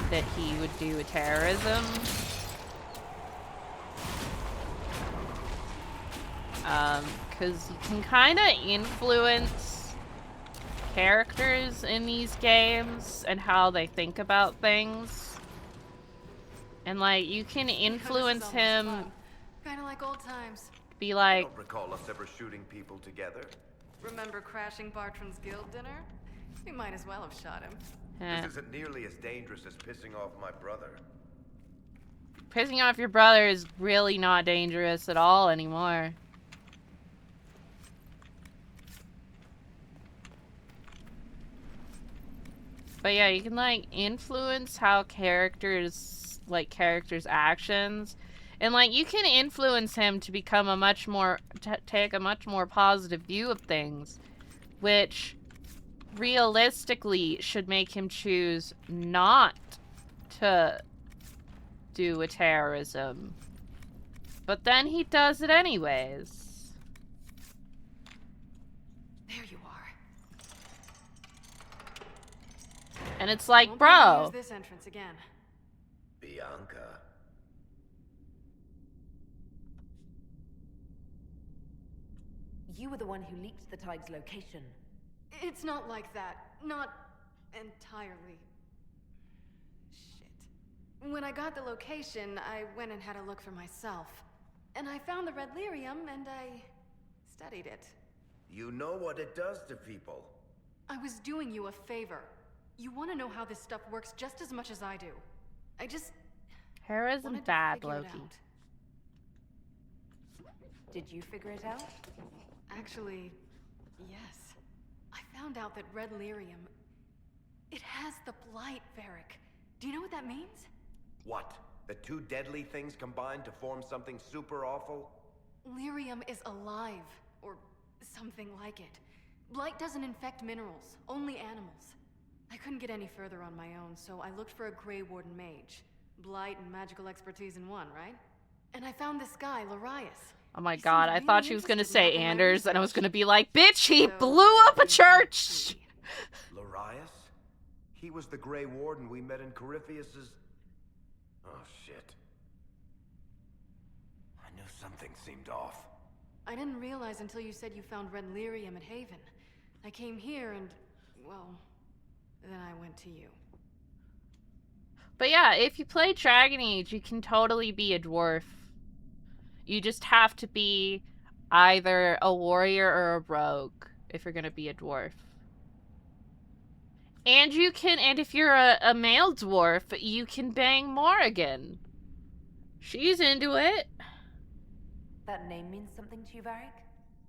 [SPEAKER 1] that he would do a terrorism. Because you can kind of influence characters in these games and how they think about things. And, like, you can influence him,
[SPEAKER 7] Kinda like old times.
[SPEAKER 1] be
[SPEAKER 11] I
[SPEAKER 1] like,
[SPEAKER 11] don't recall us ever shooting people together.
[SPEAKER 7] Remember crashing Bartram's guild dinner? We might as well have shot him.
[SPEAKER 11] This isn't nearly as dangerous as pissing off my brother.
[SPEAKER 1] pissing off your brother is really not dangerous at all anymore. But yeah, you can, like, influence how characters, like, characters' actions. And, like, you can influence him to become a much more, take a much more positive view of things. Which, realistically, should make him choose not to do a terrorism. But then he does it anyways.
[SPEAKER 7] There you are.
[SPEAKER 1] And it's like,
[SPEAKER 7] Won't be able to
[SPEAKER 1] bro.
[SPEAKER 7] use this entrance again.
[SPEAKER 11] Bianca.
[SPEAKER 6] You were the one who leaked the Tig's location.
[SPEAKER 7] It's not like that. Not entirely. Shit. When I got the location, I went and had a look for myself. And I found the red lyrium, and I studied it.
[SPEAKER 11] You know what it does to people.
[SPEAKER 7] I was doing you a favor. You want to know how this stuff works just as much as I do. I just...
[SPEAKER 1] Terrorism
[SPEAKER 7] wanted to
[SPEAKER 1] bad,
[SPEAKER 7] figure it
[SPEAKER 1] Loki.
[SPEAKER 7] out.
[SPEAKER 6] Did you figure it out?
[SPEAKER 7] Actually, yes. I found out that red lyrium... It has the blight, Varric. Do you know what that means?
[SPEAKER 11] What? The two deadly things combined to form something super awful?
[SPEAKER 7] Lyrium is alive, or something like it. Blight doesn't infect minerals, only animals. I couldn't get any further on my own, so I looked for a Grey Warden mage. Blight and magical expertise in one, right? And I found this guy, Larius.
[SPEAKER 1] Oh my god, I thought she was gonna say
[SPEAKER 7] interested in helping my
[SPEAKER 1] Anders, and I was gonna be like, bitch, he
[SPEAKER 7] So,
[SPEAKER 1] blew up a church!
[SPEAKER 11] Larius? He was the Grey Warden we met in Corypheus's... Oh, shit. I knew something seemed off.
[SPEAKER 7] I didn't realize until you said you found red lyrium at Haven. I came here and, well, then I went to you.
[SPEAKER 1] But yeah, if you play Dragon Age, you can totally be a dwarf. You just have to be either a warrior or a rogue if you're gonna be a dwarf. And you can, and if you're a male dwarf, you can bang Morrigan. She's into it.
[SPEAKER 6] That name means something to you, Varric?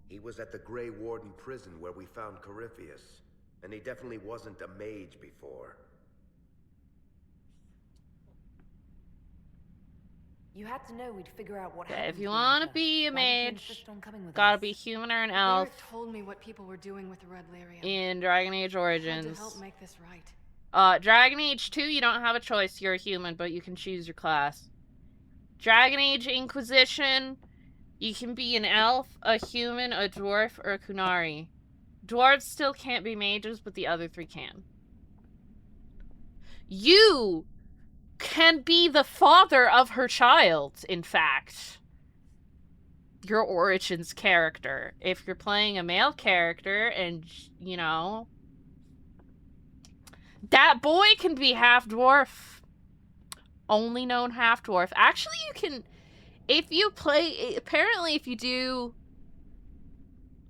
[SPEAKER 11] He was at the Grey Warden prison where we found Corypheus. And he definitely wasn't a mage before.
[SPEAKER 6] You had to know we'd figure out what
[SPEAKER 1] Yeah,
[SPEAKER 6] happened.
[SPEAKER 1] if you
[SPEAKER 6] to
[SPEAKER 1] want to
[SPEAKER 6] Bianca.
[SPEAKER 1] be a
[SPEAKER 6] Why did you
[SPEAKER 1] mage,
[SPEAKER 6] insist on coming with
[SPEAKER 1] gotta
[SPEAKER 6] us?
[SPEAKER 1] be human or an elf
[SPEAKER 7] Varric told me what people were doing with the red lyrium.
[SPEAKER 1] in Dragon Age
[SPEAKER 7] Had
[SPEAKER 1] Origins.
[SPEAKER 7] to help make this right.
[SPEAKER 1] Dragon Age 2, you don't have a choice. You're a human, but you can choose your class. Dragon Age Inquisition, you can be an elf, a human, a dwarf, or a Kunari. Dwarves still can't be mages, but the other 3 can. You can be the father of her child, in fact. Your origins character. If you're playing a male character and, you know, that boy can be half dwarf. Only known half dwarf. Actually, you can, if you play, apparently if you do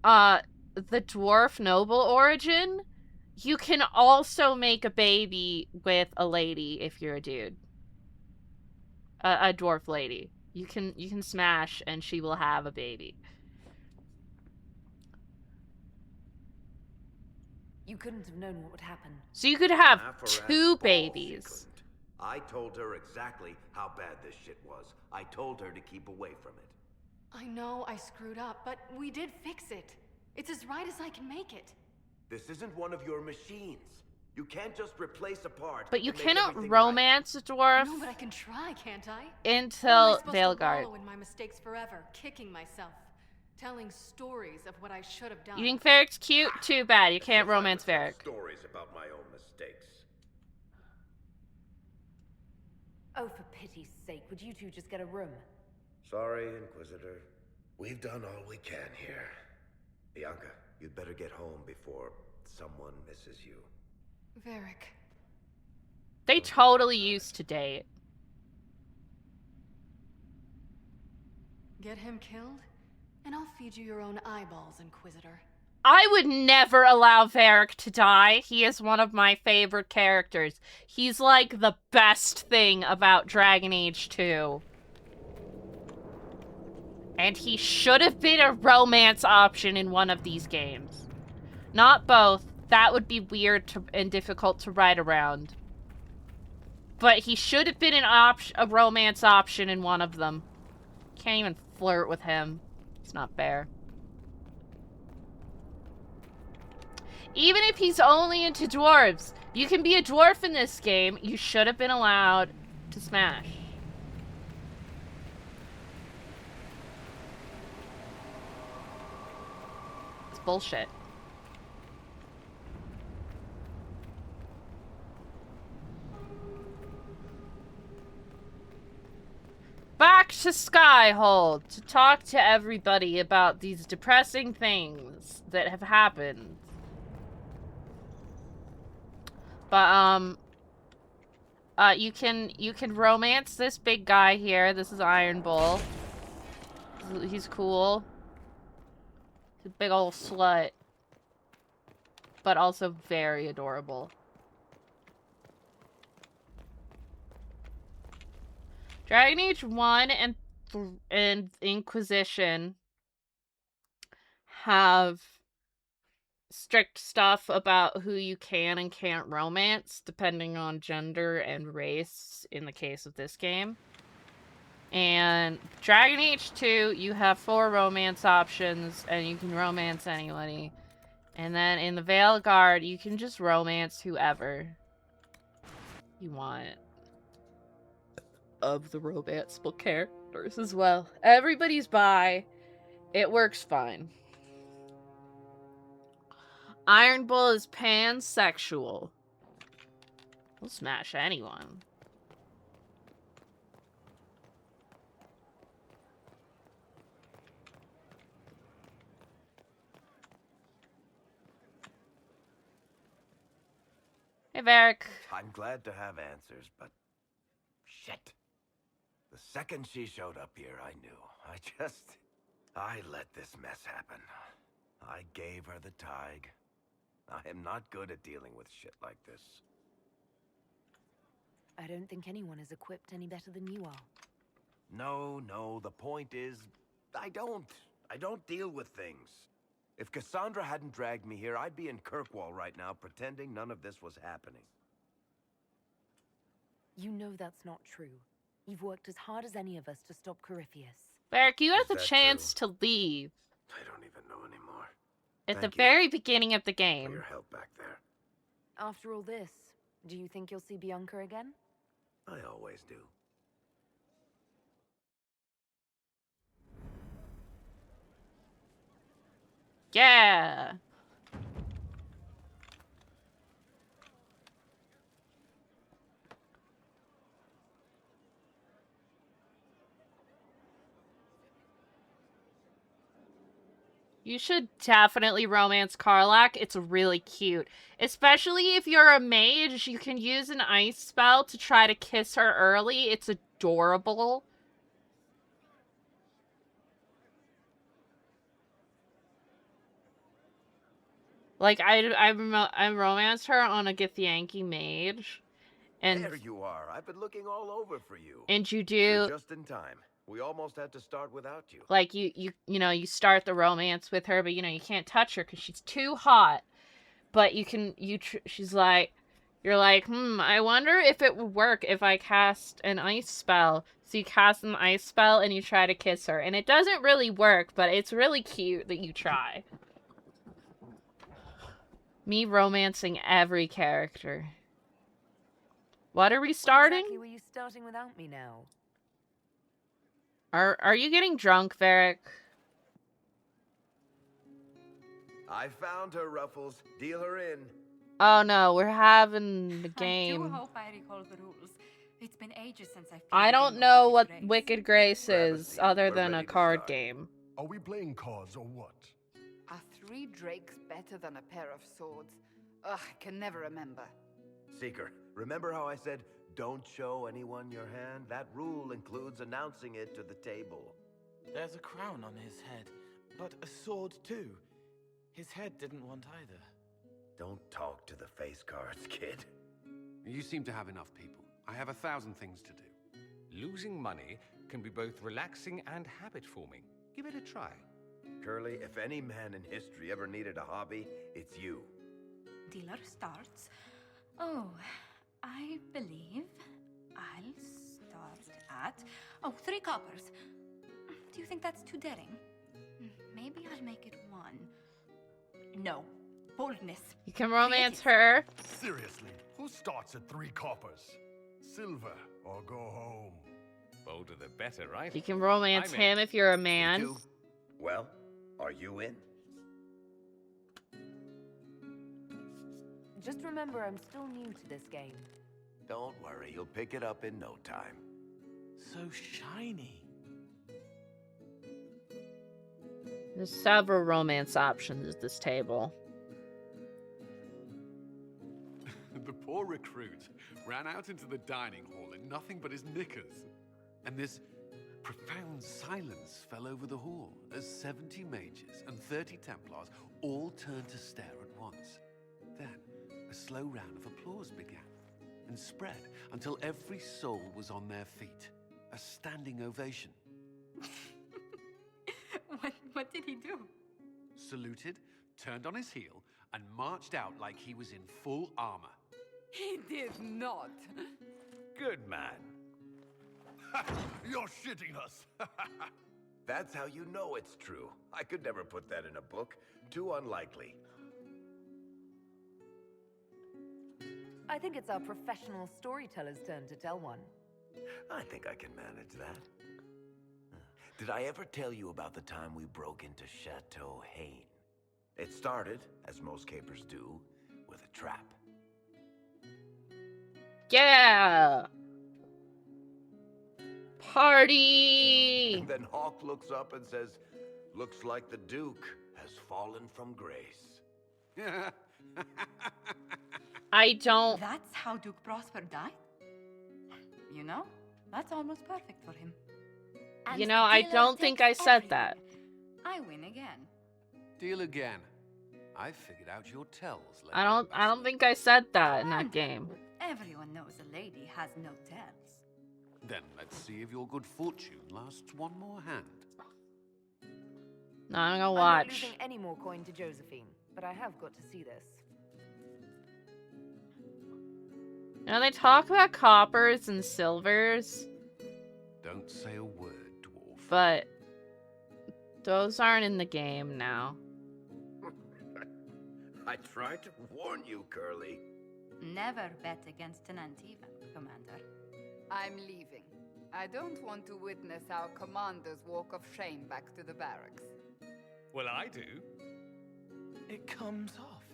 [SPEAKER 1] the dwarf noble origin, you can also make a baby with a lady if you're a dude. A dwarf lady. You can smash and she will have a baby.
[SPEAKER 6] You couldn't have known what would happen.
[SPEAKER 1] So you could have
[SPEAKER 11] For
[SPEAKER 1] 2
[SPEAKER 11] balls,
[SPEAKER 1] babies.
[SPEAKER 11] I told her exactly how bad this shit was. I told her to keep away from it.
[SPEAKER 7] I know I screwed up, but we did fix it. It's as right as I can make it.
[SPEAKER 11] This isn't one of your machines. You can't just replace a part.
[SPEAKER 1] But you
[SPEAKER 11] and make
[SPEAKER 1] cannot
[SPEAKER 11] everything
[SPEAKER 1] romance a dwarf
[SPEAKER 7] No, but I can try, can't I?
[SPEAKER 1] until
[SPEAKER 7] Or am I supposed to
[SPEAKER 1] Veilguard.
[SPEAKER 7] wallow in my mistakes forever, kicking myself, telling stories of what I should have done.
[SPEAKER 1] You think Varric's cute? Too bad. You can't romance Varric.
[SPEAKER 11] Stories about my own mistakes.
[SPEAKER 6] Oh, for pity's sake, would you two just get a room?
[SPEAKER 11] Sorry, Inquisitor. We've done all we can here. Bianca, you'd better get home before someone misses you.
[SPEAKER 7] Varric.
[SPEAKER 1] They totally used to date.
[SPEAKER 7] Get him killed, and I'll feed you your own eyeballs, Inquisitor.
[SPEAKER 1] I would never allow Varric to die. He is one of my favorite characters. He's like the best thing about Dragon Age 2. And he should have been a romance option in one of these games. Not both. That would be weird and difficult to write around. But he should have been a romance option in one of them. Can't even flirt with him. It's not fair. Even if he's only into dwarves, you can be a dwarf in this game. You should have been allowed to smash. It's bullshit. Back to Skyhold to talk to everybody about these depressing things that have happened. But, you can romance this big guy here. This is Iron Bull. He's cool. He's a big old slut. But also very adorable. Dragon Age 1 and Inquisition have strict stuff about who you can and can't romance, depending on gender and race in the case of this game. And Dragon Age 2, you have 4 romance options, and you can romance anybody. And then in the Veilguard, you can just romance whoever you want of the romanceable characters as well. Everybody's bi. It works fine. Iron Bull is pansexual. We'll smash anyone. Hey, Varric.
[SPEAKER 11] I'm glad to have answers, but shit. The second she showed up here, I knew. I let this mess happen. I gave her the tig. I am not good at dealing with shit like this.
[SPEAKER 6] I don't think anyone is equipped any better than you are.
[SPEAKER 11] No, the point is, I don't deal with things. If Cassandra hadn't dragged me here, I'd be in Kirkwall right now pretending none of this was happening.
[SPEAKER 6] You know that's not true. You've worked as hard as any of us to stop Corypheus.
[SPEAKER 1] Varric, you had the chance to leave.
[SPEAKER 11] I don't even know anymore.
[SPEAKER 1] At the very beginning of the game.
[SPEAKER 11] For your help back there.
[SPEAKER 6] After all this, do you think you'll see Bianca again?
[SPEAKER 11] I always do.
[SPEAKER 1] Yeah. You should definitely romance Karlach. It's really cute. Especially if you're a mage, you can use an ice spell to try to kiss her early. It's adorable. Like, I romanced her on a Githyanki mage. And
[SPEAKER 11] there you are. I've been looking all over for you.
[SPEAKER 1] And you do...
[SPEAKER 11] You're just in time. We almost had to start without you.
[SPEAKER 1] Like, you know, you start the romance with her, but, you know, you can't touch her because she's too hot. But you can... she's like... You're like, I wonder if it would work if I cast an ice spell. So you cast an ice spell and you try to kiss her. And it doesn't really work, but it's really cute that you try. Me romancing every character. What are we starting?
[SPEAKER 6] Exactly were you starting without me now?
[SPEAKER 1] Are you getting drunk, Varric?
[SPEAKER 11] I found her, Ruffles. Deal her in.
[SPEAKER 1] Oh no, we're having the game.
[SPEAKER 5] I do hope I recall the rules. It's been ages since I've played.
[SPEAKER 1] I don't know what Wicked Grace is, other than a card game.
[SPEAKER 8] Are we playing cards or what?
[SPEAKER 14] Are 3 drakes better than a pair of swords? Ugh, I can never remember.
[SPEAKER 11] Seeker, remember how I said, don't show anyone your hand? That rule includes announcing it to the table.
[SPEAKER 12] There's a crown on his head, but a sword too. His head didn't want either.
[SPEAKER 11] Don't talk to the face cards, kid.
[SPEAKER 20] You seem to have enough people. I have 1,000 things to do. Losing money can be both relaxing and habit-forming. Give it a try.
[SPEAKER 11] Curly, if any man in history ever needed a hobby, it's you.
[SPEAKER 5] Dealer starts. Oh, I believe I'll start at... Oh, 3 coppers. Do you think that's too daring? Maybe I'll make it 1. No. Boldness.
[SPEAKER 1] You can romance her.
[SPEAKER 8] Seriously, who starts at 3 coppers? Silver or go home?
[SPEAKER 20] Bolder the better, right?
[SPEAKER 1] You can romance him if you're a man.
[SPEAKER 11] Well, are you in?
[SPEAKER 6] Just remember, I'm still new to this game.
[SPEAKER 11] Don't worry, you'll pick it up in no time.
[SPEAKER 12] So shiny.
[SPEAKER 1] There's several romance options at this table.
[SPEAKER 23] The poor recruit ran out into the dining hall in nothing but his knickers. And this profound silence fell over the hall as 70 mages and 30 Templars all turned to stare at once. Then a slow round of applause began and spread until every soul was on their feet. A standing ovation.
[SPEAKER 5] What did he do?
[SPEAKER 23] Saluted, turned on his heel, and marched out like he was in full armor.
[SPEAKER 14] He did not.
[SPEAKER 11] Good man.
[SPEAKER 8] You're shitting us.
[SPEAKER 11] That's how you know it's true. I could never put that in a book. Too unlikely.
[SPEAKER 6] I think it's our professional storyteller's turn to tell one.
[SPEAKER 11] I think I can manage that. Did I ever tell you about the time we broke into Chateau Hain? It started, as most capers do, with a trap.
[SPEAKER 1] Yeah! Party!
[SPEAKER 11] And then Hawk looks up and says, looks like the Duke has fallen from grace.
[SPEAKER 1] I don't...
[SPEAKER 5] That's how Duke Prosper died? You know, that's almost perfect for him. And
[SPEAKER 1] you know, I don't think I said that.
[SPEAKER 5] I win again.
[SPEAKER 23] Deal again. I figured out your tells.
[SPEAKER 1] I don't think I said that in that game.
[SPEAKER 5] Everyone knows a lady has no tells.
[SPEAKER 23] Then let's see if your good fortune lasts one more hand.
[SPEAKER 1] No, I'm gonna
[SPEAKER 6] I'm
[SPEAKER 1] watch.
[SPEAKER 6] not losing any more coin to Josephine, but I have got to see this.
[SPEAKER 1] Now they talk about coppers and silvers.
[SPEAKER 23] Don't say a word, dwarf.
[SPEAKER 1] But those aren't in the game now.
[SPEAKER 11] I tried to warn you, Curly.
[SPEAKER 5] Never bet against an Antivan, Commander.
[SPEAKER 14] I'm leaving. I don't want to witness our commander's walk of shame back to the barracks.
[SPEAKER 20] Well, I do.
[SPEAKER 12] It comes off.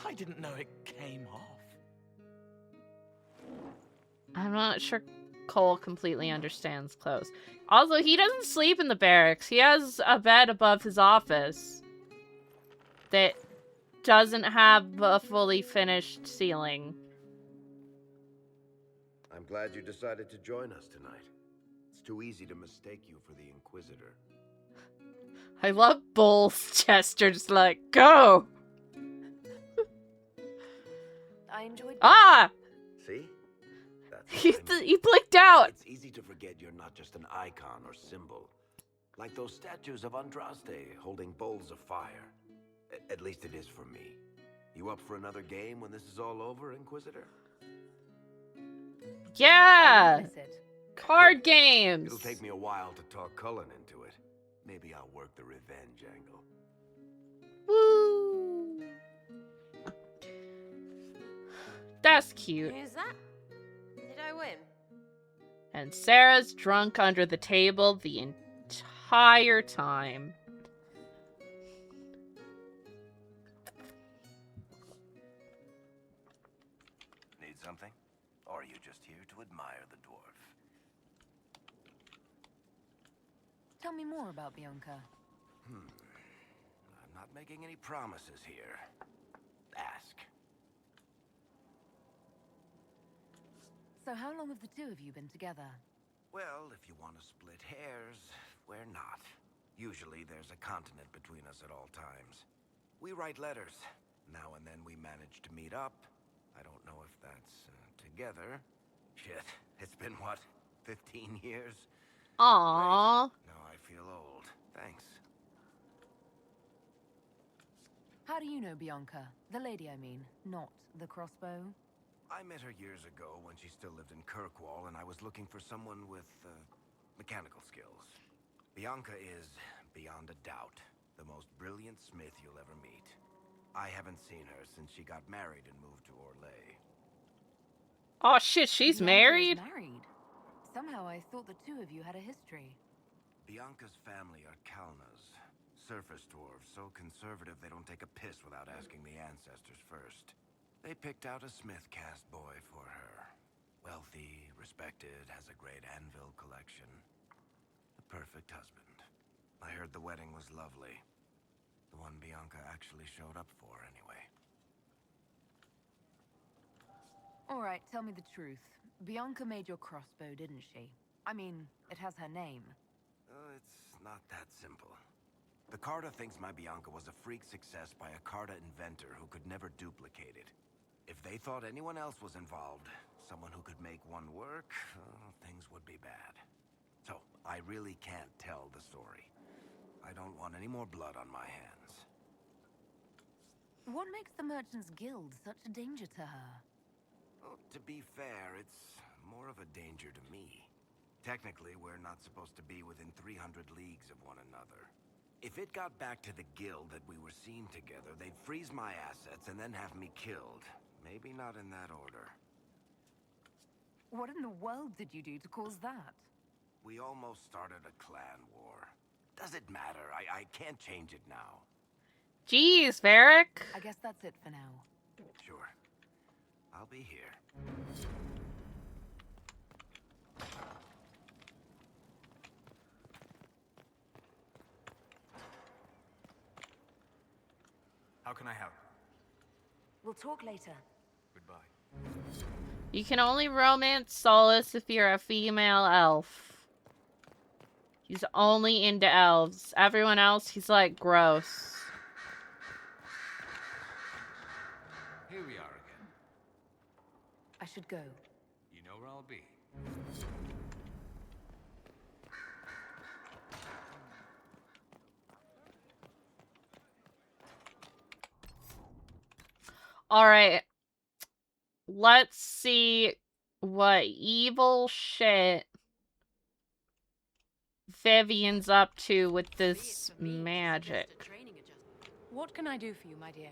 [SPEAKER 12] I didn't know it came off.
[SPEAKER 1] I'm not sure Cole completely understands clothes. Also, he doesn't sleep in the barracks. He has a bed above his office. that doesn't have a fully finished ceiling.
[SPEAKER 11] I'm glad you decided to join us tonight. It's too easy to mistake you for the Inquisitor.
[SPEAKER 1] I love Bull's gesture, just like, go!
[SPEAKER 6] I enjoyed
[SPEAKER 1] Ah!
[SPEAKER 11] See? That's
[SPEAKER 1] He blinked out!
[SPEAKER 11] It's easy to forget you're not just an icon or symbol. Like those statues of Andraste holding bowls of fire. At least it is for me. You up for another game when this is all over, Inquisitor?
[SPEAKER 1] Yeah!
[SPEAKER 6] miss it.
[SPEAKER 1] Card games!
[SPEAKER 11] It'll take me a while to talk Cullen into it. Maybe I'll work the revenge angle.
[SPEAKER 1] Woo! That's cute.
[SPEAKER 3] Who's that? Did I win?
[SPEAKER 1] And Sarah's drunk under the table the entire time.
[SPEAKER 11] Need something? Or are you just here to admire the dwarf?
[SPEAKER 6] Tell me more about Bianca.
[SPEAKER 11] I'm not making any promises here. Ask.
[SPEAKER 6] So how long have the two of you been together?
[SPEAKER 11] Well, if you want to split hairs, we're not. Usually there's a continent between us at all times. We write letters. Now and then we manage to meet up. I don't know if that's together. Shit, it's been what, 15 years?
[SPEAKER 1] Aww.
[SPEAKER 11] Now I feel old. Thanks.
[SPEAKER 6] How do you know Bianca? The lady, I mean, not the crossbow.
[SPEAKER 11] I met her years ago when she still lived in Kirkwall, and I was looking for someone with mechanical skills. Bianca is, beyond a doubt, the most brilliant smith you'll ever meet. I haven't seen her since she got married and moved to Orlais.
[SPEAKER 1] Oh shit, she's
[SPEAKER 6] Bianca
[SPEAKER 1] married?
[SPEAKER 6] is married. Somehow I thought the two of you had a history.
[SPEAKER 11] Bianca's family are Kalnas, surface dwarves, so conservative they don't take a piss without asking the ancestors first. They picked out a smith caste boy for her. Wealthy, respected, has a great anvil collection. The perfect husband. I heard the wedding was lovely. The one Bianca actually showed up for, anyway.
[SPEAKER 6] All right, tell me the truth. Bianca made your crossbow, didn't she? I mean, it has her name.
[SPEAKER 11] It's not that simple. The Carta thinks my Bianca was a freak success by a Carta inventor who could never duplicate it. If they thought anyone else was involved, someone who could make one work, things would be bad. So, I really can't tell the story. I don't want any more blood on my hands.
[SPEAKER 6] What makes the Merchants Guild such a danger to her?
[SPEAKER 11] Well, to be fair, it's more of a danger to me. Technically, we're not supposed to be within 300 leagues of one another. If it got back to the guild that we were seen together, they'd freeze my assets and then have me killed. Maybe not in that order.
[SPEAKER 6] What in the world did you do to cause that?
[SPEAKER 11] We almost started a clan war. Does it matter? I can't change it now.
[SPEAKER 1] Jeez, Varric.
[SPEAKER 6] I guess that's it for now.
[SPEAKER 11] Sure. I'll be here.
[SPEAKER 10] How can I help?
[SPEAKER 6] We'll talk later.
[SPEAKER 10] Goodbye.
[SPEAKER 1] You can only romance Solus if you're a female elf. He's only into elves. Everyone else, he's like, gross.
[SPEAKER 20] Here we are again.
[SPEAKER 6] I should go.
[SPEAKER 20] You know where I'll be.
[SPEAKER 1] Alright. Let's see what evil shit Vivian's up to with this magic.
[SPEAKER 6] What can I do for you, my dear?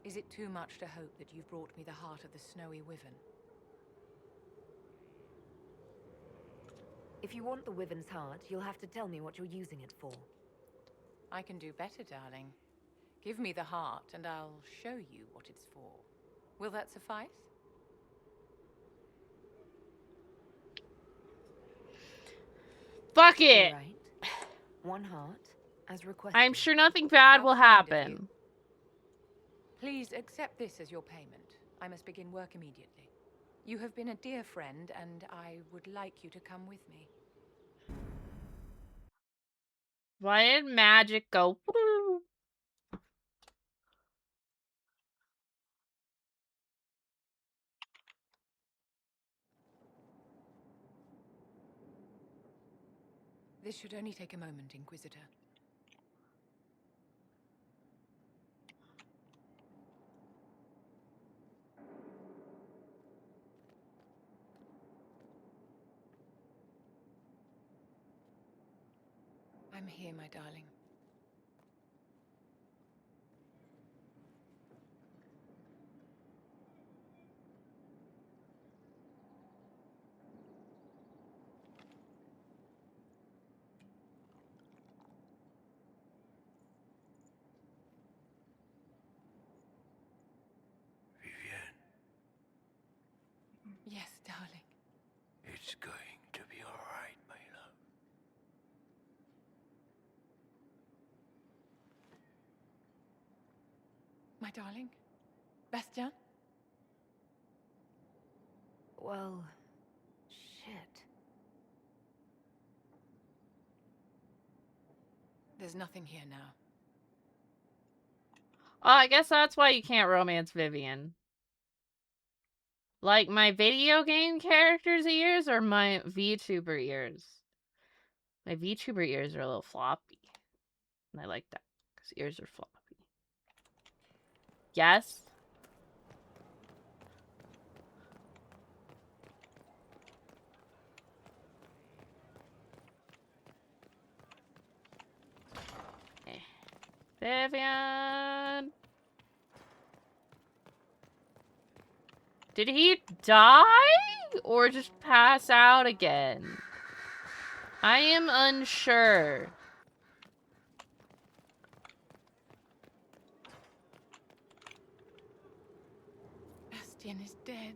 [SPEAKER 6] Is it too much to hope that you've brought me the heart of the snowy wyvern? If you want the wyvern's heart, you'll have to tell me what you're using it for.
[SPEAKER 15] I can do better, darling. Give me the heart, and I'll show you what it's for. Will that suffice?
[SPEAKER 1] Fuck it!
[SPEAKER 6] All right. One heart, as requested.
[SPEAKER 1] I'm sure nothing bad will happen.
[SPEAKER 6] Please accept this as your payment. I must begin work immediately. You have been a dear friend, and I would like you to come with me.
[SPEAKER 1] Why did magic go?
[SPEAKER 6] This should only take a moment, Inquisitor. I'm here, my darling.
[SPEAKER 11] Vivienne,
[SPEAKER 6] Yes, darling.
[SPEAKER 11] it's going to be all right, my love.
[SPEAKER 6] My darling? Bastien?
[SPEAKER 9] Well, shit.
[SPEAKER 6] There's nothing here now.
[SPEAKER 1] Oh, I guess that's why you can't romance Vivian. Like my video game characters' ears or my VTuber ears? My VTuber ears are a little floppy. And I like that, because ears are floppy. Yes? Vivian! Did he die? Or just pass out again? I am unsure.
[SPEAKER 6] Bastien is dead.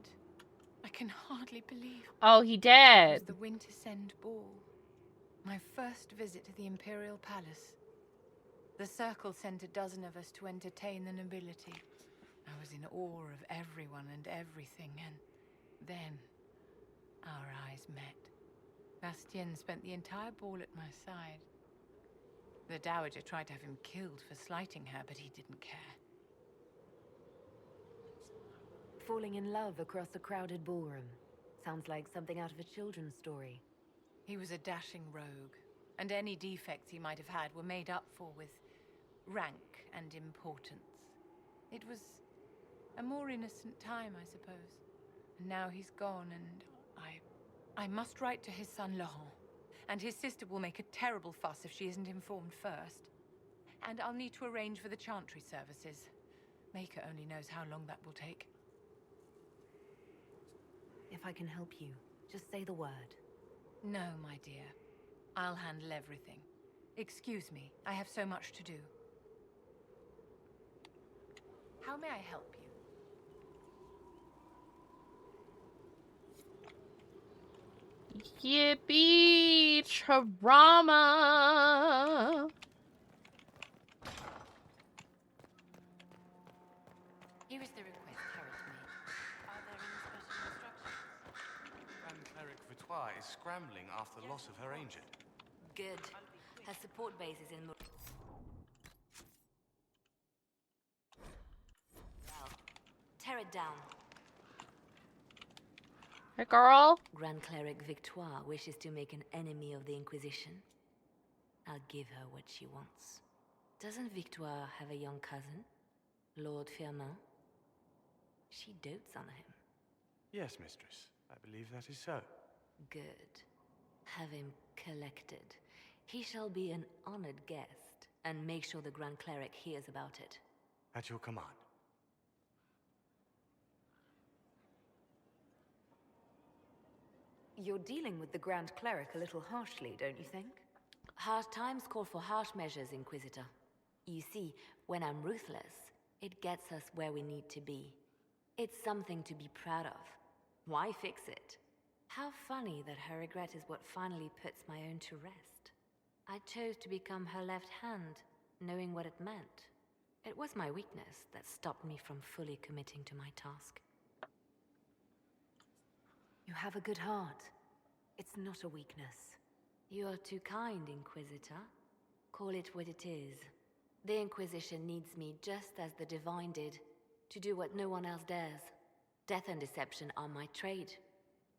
[SPEAKER 6] I can hardly believe.
[SPEAKER 1] Oh, he
[SPEAKER 6] It
[SPEAKER 1] dead.
[SPEAKER 6] was the Wintersend Ball. My first visit to the Imperial Palace. The Circle sent a dozen of us to entertain the nobility. I was in awe of everyone and everything, and then our eyes met. Bastien spent the entire ball at my side. The Dowager tried to have him killed for slighting her, but he didn't care.
[SPEAKER 9] Falling in love across a crowded ballroom. Sounds like something out of a children's story.
[SPEAKER 6] He was a dashing rogue, and any defects he might have had were made up for with rank and importance. It was a more innocent time, I suppose. And now he's gone, and I must write to his son Laurent. And his sister will make a terrible fuss if she isn't informed first. And I'll need to arrange for the chantry services. Maker only knows how long that will take.
[SPEAKER 9] If I can help you, just say the word.
[SPEAKER 6] No, my dear. I'll handle everything. Excuse me, I have so much to do. How may I help you?
[SPEAKER 1] Yippee! Trauma!
[SPEAKER 9] Here is the request Harriet made. Are there any special instructions?
[SPEAKER 10] Grand Cleric Vitois is scrambling after the loss of her agent.
[SPEAKER 9] Good. Her support base is in tear it down.
[SPEAKER 1] Hey, girl.
[SPEAKER 9] Grand Cleric Victoire wishes to make an enemy of the Inquisition. I'll give her what she wants. Doesn't Victoire have a young cousin? Lord Firmin? She dotes on him.
[SPEAKER 10] Yes, mistress. I believe that is so.
[SPEAKER 9] Good. Have him collected. He shall be an honored guest, and make sure the Grand Cleric hears about it.
[SPEAKER 10] At your command.
[SPEAKER 9] You're dealing with the Grand Cleric a little harshly, don't you think? Hard times call for harsh measures, Inquisitor. You see, when I'm ruthless, it gets us where we need to be. It's something to be proud of. Why fix it? How funny that her regret is what finally puts my own to rest. I chose to become her left hand, knowing what it meant. It was my weakness that stopped me from fully committing to my task.
[SPEAKER 13] You have a good heart. It's not a weakness.
[SPEAKER 9] You are too kind, Inquisitor. Call it what it is. The Inquisition needs me just as the Divine did, to do what no one else dares. Death and deception are my trade.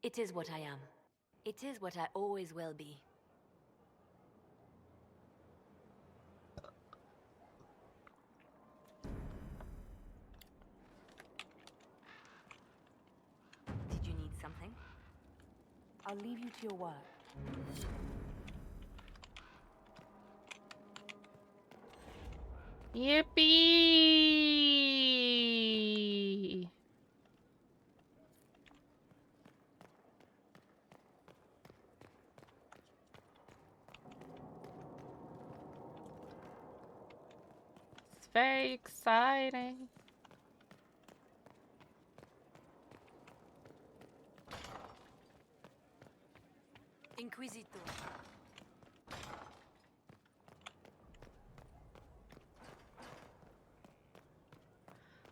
[SPEAKER 9] It is what I am. It is what I always will be. Did you need something?
[SPEAKER 13] I'll leave you to your work.
[SPEAKER 1] Yippee! It's very exciting.
[SPEAKER 13] Inquisitor.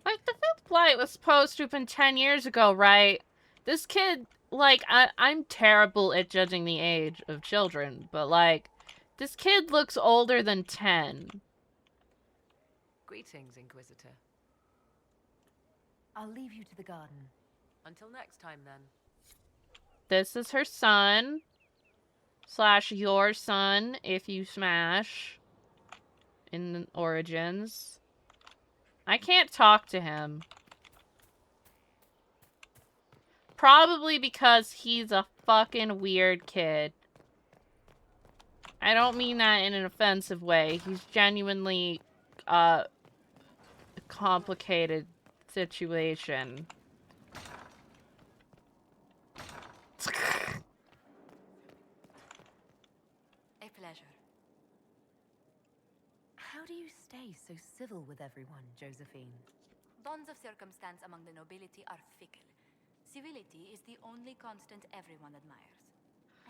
[SPEAKER 1] Like, the fifth flight was supposed to have been 10 years ago, right? This kid, like, I'm terrible at judging the age of children, but, like, this kid looks older than 10.
[SPEAKER 22] Greetings, Inquisitor.
[SPEAKER 13] I'll leave you to the garden.
[SPEAKER 22] Until next time, then.
[SPEAKER 1] This is her son. / your son, if you smash. In Origins. I can't talk to him. Probably because he's a fucking weird kid. I don't mean that in an offensive way. He's genuinely, a complicated situation.
[SPEAKER 9] A pleasure.
[SPEAKER 13] How do you stay so civil with everyone, Josephine?
[SPEAKER 19] Bonds of circumstance among the nobility are fickle. Civility is the only constant everyone admires.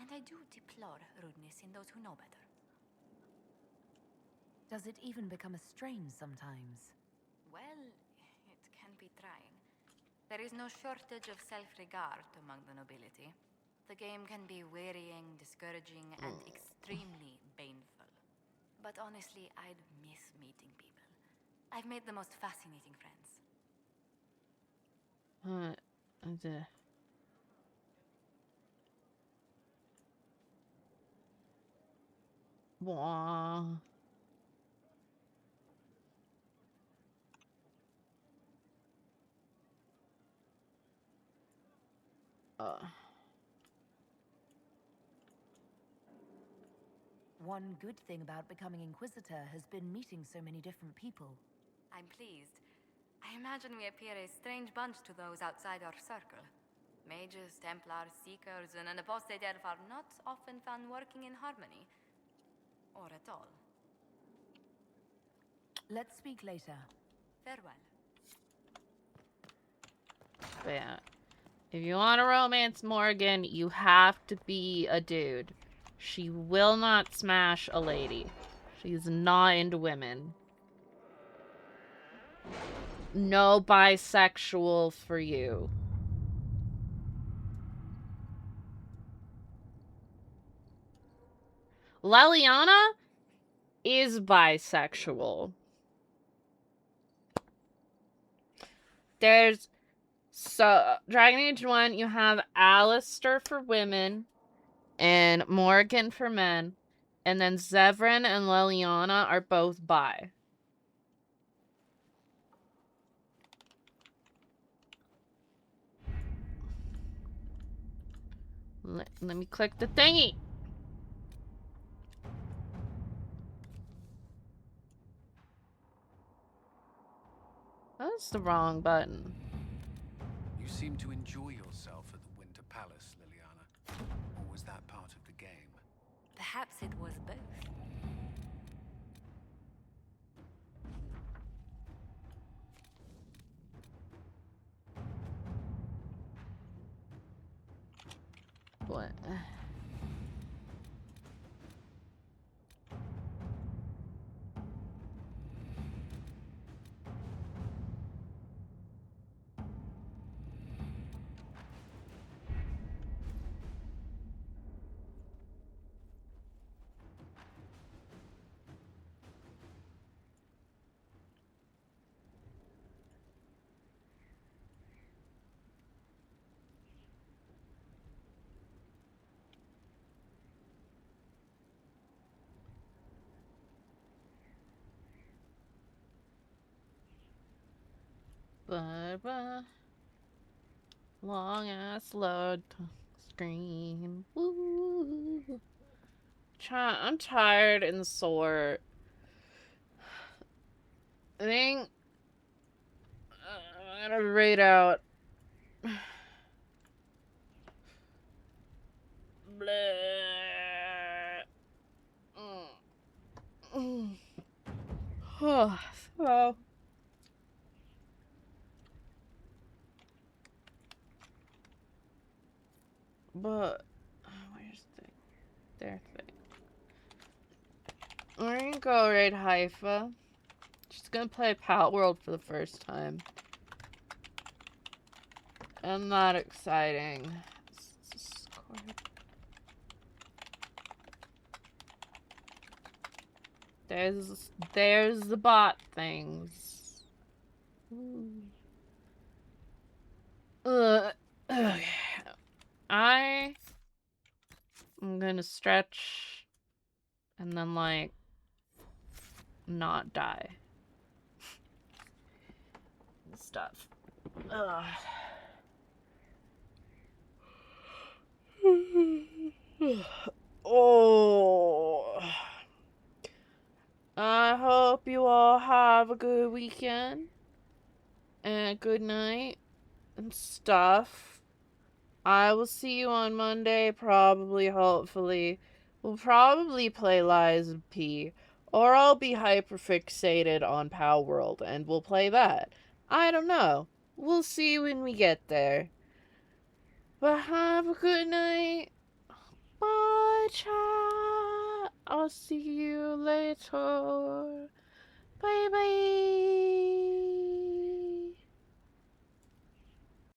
[SPEAKER 19] And I do deplore rudeness in those who know better.
[SPEAKER 13] Does it even become a strain sometimes?
[SPEAKER 19] Well, it can be trying. There is no shortage of self-regard among the nobility. The game can be wearying, discouraging, and extremely baneful. But honestly, I'd miss meeting people. I've made the most fascinating friends.
[SPEAKER 1] Wah.
[SPEAKER 13] One good thing about becoming Inquisitor has been meeting so many different people.
[SPEAKER 19] I'm pleased. I imagine we appear a strange bunch to those outside our circle. Mages, Templars, Seekers, and an apostate elf are not often found working in harmony. Or at all.
[SPEAKER 13] Let's speak later.
[SPEAKER 19] Farewell.
[SPEAKER 1] But yeah. If you want to romance Morgan, you have to be a dude. She will not smash a lady. She's not into women. No bisexual for you. Leliana is bisexual. There's... So, Dragon Age 1, you have Alistair for women and Morgan for men. And then Zevran and Leliana are both bi. Let me click the thingy. That's the wrong button.
[SPEAKER 23] You seem to enjoy yourself at the Winter Palace, Liliana. Or was that part of the game?
[SPEAKER 9] Perhaps it was both.
[SPEAKER 1] What? Bye-bye. Long ass load screen. Woo. I'm tired and sore. I think I'm gonna read out. So. But where's their thing? We're gonna go raid Haifa. She's gonna play Pal World for the first time. And not exciting. There's the bot things. Okay. I'm gonna stretch and then like not die. Stuff. Ugh. Oh. I hope you all have a good weekend and a good night and stuff. I will see you on Monday, probably, hopefully. We'll probably play Lies of P, or I'll be hyperfixated on Pow World and we'll play that. I don't know. We'll see when we get there. But have a good night. Bye, chat. I'll see you later. Bye bye.